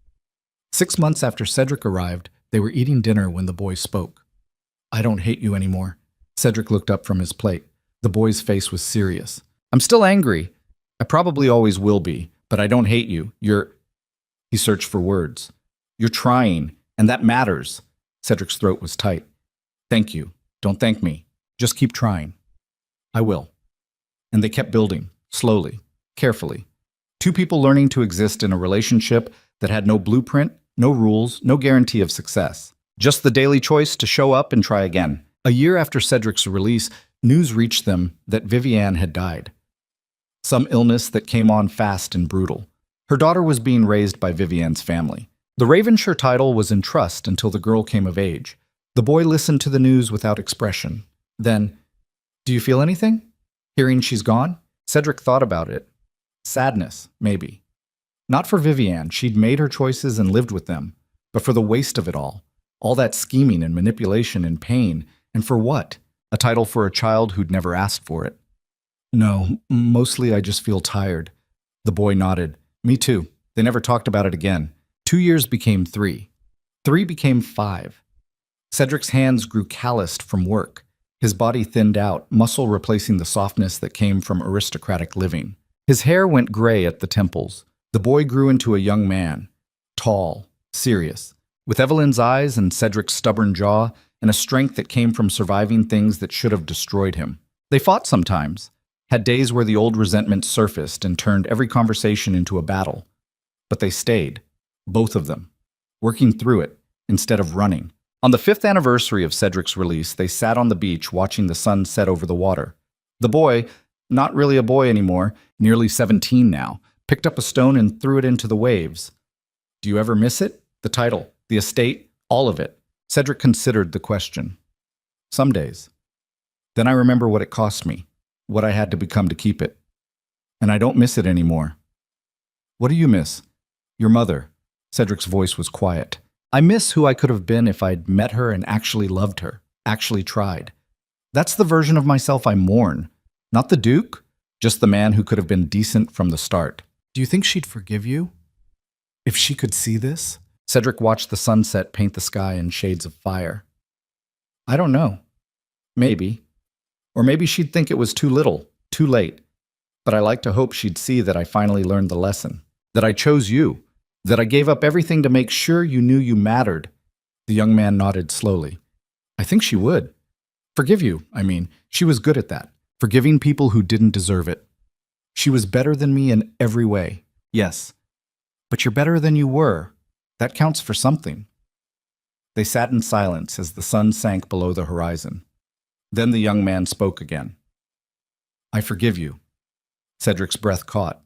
6 months after Cedric arrived, they were eating dinner when the boy spoke. I don't hate you anymore. Cedric looked up from his plate. The boy's face was serious. I'm still angry. I probably always will be, but I don't hate you. He searched for words. You're trying, and that matters. Cedric's throat was tight. Thank you. Don't thank me. Just keep trying. I will. And they kept building, slowly, carefully. Two people learning to exist in a relationship that had no blueprint, no rules, no guarantee of success. Just the daily choice to show up and try again. A year after Cedric's release, news reached them that Vivian had died. Some illness that came on fast and brutal. Her daughter was being raised by Vivian's family. The Ravenshire title was in trust until the girl came of age. The boy listened to the news without expression. Then, do you feel anything? Hearing she's gone? Cedric thought about it. Sadness, maybe. Not for Vivian, she'd made her choices and lived with them, but for the waste of it all that scheming and manipulation and pain, and for what? A title for a child who'd never asked for it. No, mostly I just feel tired. The boy nodded. Me too. They never talked about it again. 2 years became 3. 3 became 5. Cedric's hands grew calloused from work. His body thinned out, muscle replacing the softness that came from aristocratic living. His hair went gray at the temples. The boy grew into a young man, tall, serious, with Evelyn's eyes and Cedric's stubborn jaw, and a strength that came from surviving things that should have destroyed him. They fought sometimes, had days where the old resentment surfaced and turned every conversation into a battle. But they stayed, both of them, working through it instead of running. On the 5th anniversary of Cedric's release, they sat on the beach watching the sun set over the water. The boy, not really a boy anymore, nearly 17 now, picked up a stone and threw it into the waves. Do you ever miss it? The title, the estate, all of it. Cedric considered the question. Some days. Then I remember what it cost me, what I had to become to keep it. And I don't miss it anymore. What do you miss? Your mother. Cedric's voice was quiet. I miss who I could have been if I'd met her and actually loved her, actually tried. That's the version of myself I mourn. Not the Duke, just the man who could have been decent from the start. Do you think she'd forgive you? If she could see this? Cedric watched the sunset paint the sky in shades of fire. I don't know. Maybe. Or maybe she'd think it was too little, too late. But I like to hope she'd see that I finally learned the lesson. That I chose you. That I gave up everything to make sure you knew you mattered. The young man nodded slowly. I think she would. Forgive you, I mean. She was good at that. Forgiving people who didn't deserve it. She was better than me in every way. Yes. But you're better than you were. That counts for something. They sat in silence as the sun sank below the horizon. Then the young man spoke again. I forgive you. Cedric's breath caught.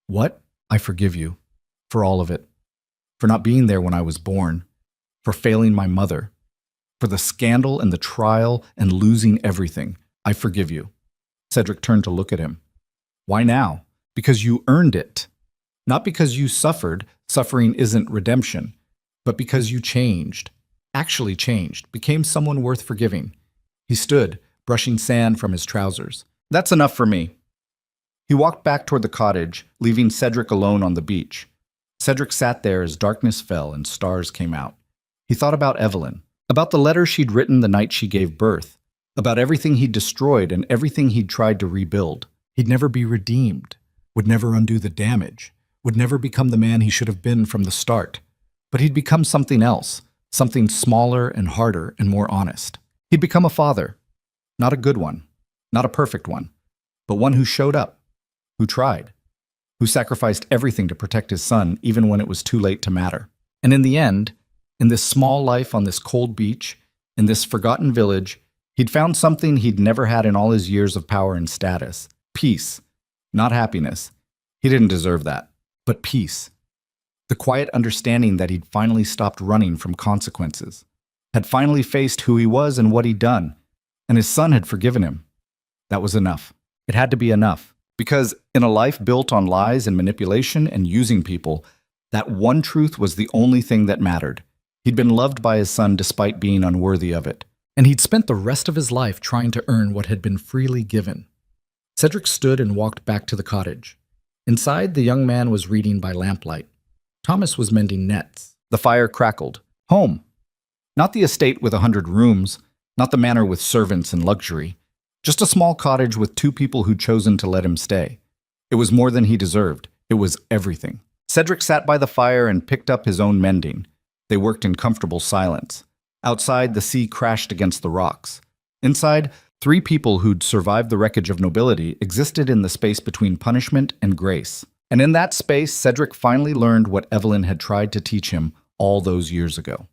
What? I forgive you. For all of it. For not being there when I was born. For failing my mother. For the scandal and the trial and losing everything. I forgive you. Cedric turned to look at him. Why now? Because you earned it. Not because you suffered. Suffering isn't redemption. But because you changed. Actually changed. Became someone worth forgiving. He stood, brushing sand from his trousers. "That's enough for me." He walked back toward the cottage, leaving Cedric alone on the beach. Cedric sat there as darkness fell and stars came out. He thought about Evelyn, about the letter she'd written the night she gave birth, about everything he'd destroyed and everything he'd tried to rebuild. He'd never be redeemed, would never undo the damage, would never become the man he should have been from the start. But he'd become something else, something smaller and harder and more honest. He'd become a father, not a good one, not a perfect one, but one who showed up, who tried, who sacrificed everything to protect his son even when it was too late to matter. And in the end, in this small life on this cold beach, in this forgotten village, he'd found something he'd never had in all his years of power and status. Peace, not happiness. He didn't deserve that, but peace. The quiet understanding that he'd finally stopped running from consequences, had finally faced who he was and what he'd done, and his son had forgiven him. That was enough. It had to be enough. Because in a life built on lies and manipulation and using people, that one truth was the only thing that mattered. He'd been loved by his son despite being unworthy of it. And he'd spent the rest of his life trying to earn what had been freely given. Cedric stood and walked back to the cottage. Inside, the young man was reading by lamplight. Thomas was mending nets. The fire crackled. Home. Not the estate with 100 rooms, not the manor with servants and luxury. Just a small cottage with 2 people who'd chosen to let him stay. It was more than he deserved. It was everything. Cedric sat by the fire and picked up his own mending. They worked in comfortable silence. Outside, the sea crashed against the rocks. Inside, 3 people who'd survived the wreckage of nobility existed in the space between punishment and grace. And in that space, Cedric finally learned what Evelyn had tried to teach him all those years ago.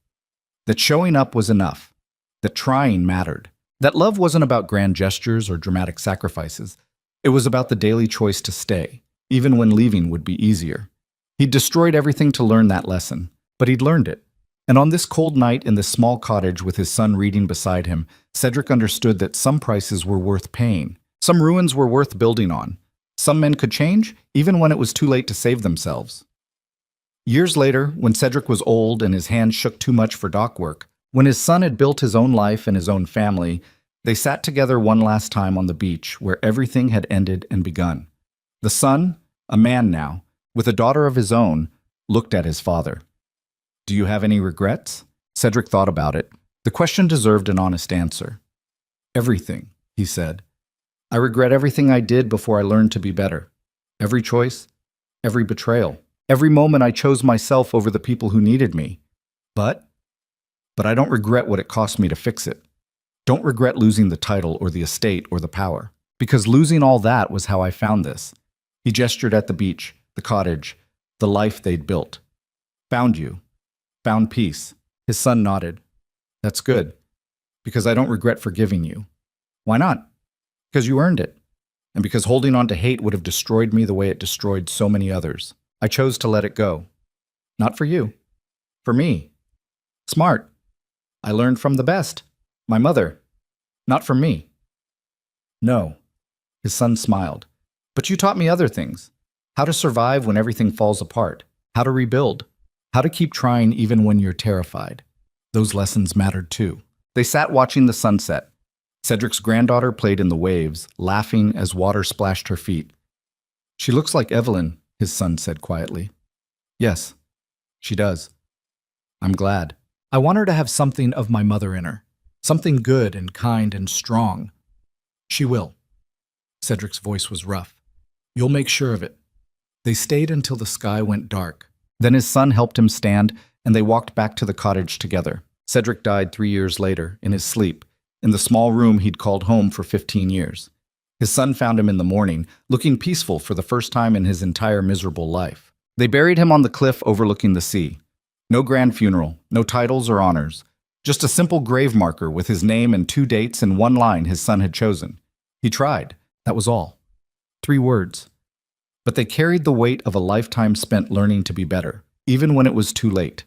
That showing up was enough. That trying mattered. That love wasn't about grand gestures or dramatic sacrifices. It was about the daily choice to stay, even when leaving would be easier. He'd destroyed everything to learn that lesson, but he'd learned it. And on this cold night in this small cottage with his son reading beside him, Cedric understood that some prices were worth paying. Some ruins were worth building on. Some men could change, even when it was too late to save themselves. Years later, when Cedric was old and his hands shook too much for dock work, when his son had built his own life and his own family, they sat together one last time on the beach where everything had ended and begun. The son, a man now, with a daughter of his own, looked at his father. "Do you have any regrets?" Cedric thought about it. The question deserved an honest answer. "Everything," he said. "I regret everything I did before I learned to be better. Every choice, every betrayal, every moment I chose myself over the people who needed me. But I don't regret what it cost me to fix it. Don't regret losing the title or the estate or the power. Because losing all that was how I found this." He gestured at the beach, the cottage, the life they'd built. "Found you. Found peace." His son nodded. "That's good. Because I don't regret forgiving you." "Why not?" "Because you earned it. And because holding on to hate would have destroyed me the way it destroyed so many others. I chose to let it go. Not for you. For me. Smart. I learned from the best. My mother. Not from me." "No." His son smiled. "But you taught me other things. How to survive when everything falls apart. How to rebuild. How to keep trying even when you're terrified. Those lessons mattered too." They sat watching the sunset. Cedric's granddaughter played in the waves, laughing as water splashed her feet. "She looks like Evelyn," his son said quietly. "Yes, she does. I'm glad. I want her to have something of my mother in her. Something good and kind and strong. She will." Cedric's voice was rough. "You'll make sure of it." They stayed until the sky went dark. Then his son helped him stand, and they walked back to the cottage together. Cedric died 3 years later, in his sleep, in the small room he'd called home for 15 years. His son found him in the morning, looking peaceful for the first time in his entire miserable life. They buried him on the cliff overlooking the sea. No grand funeral, no titles or honors. Just a simple grave marker with his name and 2 dates and 1 line his son had chosen. He tried, that was all. 3 words. But they carried the weight of a lifetime spent learning to be better, even when it was too late.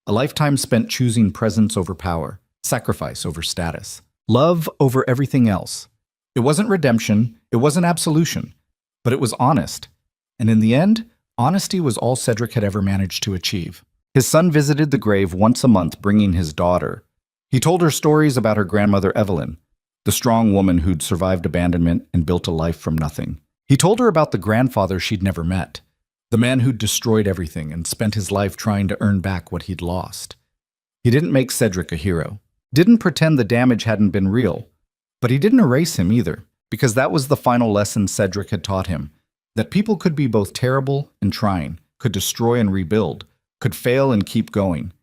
A lifetime spent choosing presence over power, sacrifice over status, love over everything else. It wasn't redemption, it wasn't absolution, but it was honest. And in the end, honesty was all Cedric had ever managed to achieve. His son visited the grave once a month, bringing his daughter. He told her stories about her grandmother Evelyn, the strong woman who'd survived abandonment and built a life from nothing. He told her about the grandfather she'd never met, the man who'd destroyed everything and spent his life trying to earn back what he'd lost. He didn't make Cedric a hero, didn't pretend the damage hadn't been real, but he didn't erase him either, because that was the final lesson Cedric had taught him, that people could be both terrible and trying, could destroy and rebuild, could fail and keep going.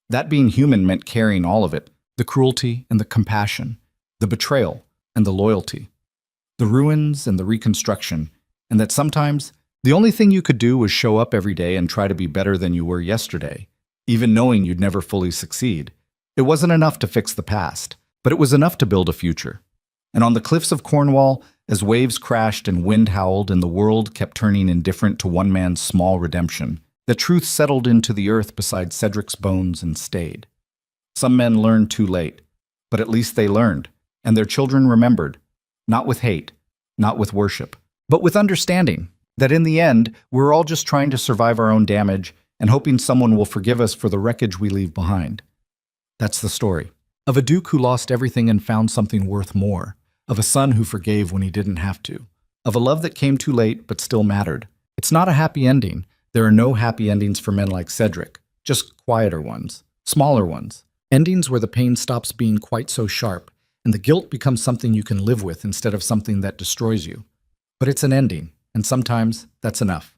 That being human meant carrying all of it, the cruelty and the compassion, the betrayal and the loyalty, the ruins and the reconstruction, and that sometimes the only thing you could do was show up every day and try to be better than you were yesterday, even knowing you'd never fully succeed. It wasn't enough to fix the past, but it was enough to build a future. And on the cliffs of Cornwall, as waves crashed and wind howled and the world kept turning indifferent to one man's small redemption, the truth settled into the earth beside Cedric's bones and stayed. Some men learned too late, but at least they learned, and their children remembered, not with hate, not with worship, but with understanding, that in the end, we're all just trying to survive our own damage and hoping someone will forgive us for the wreckage we leave behind. That's the story of a duke who lost everything and found something worth more, of a son who forgave when he didn't have to, of a love that came too late but still mattered. It's not a happy ending. There are no happy endings for men like Cedric, just quieter ones, smaller ones, endings where the pain stops being quite so sharp and the guilt becomes something you can live with instead of something that destroys you. But it's an ending, and sometimes that's enough.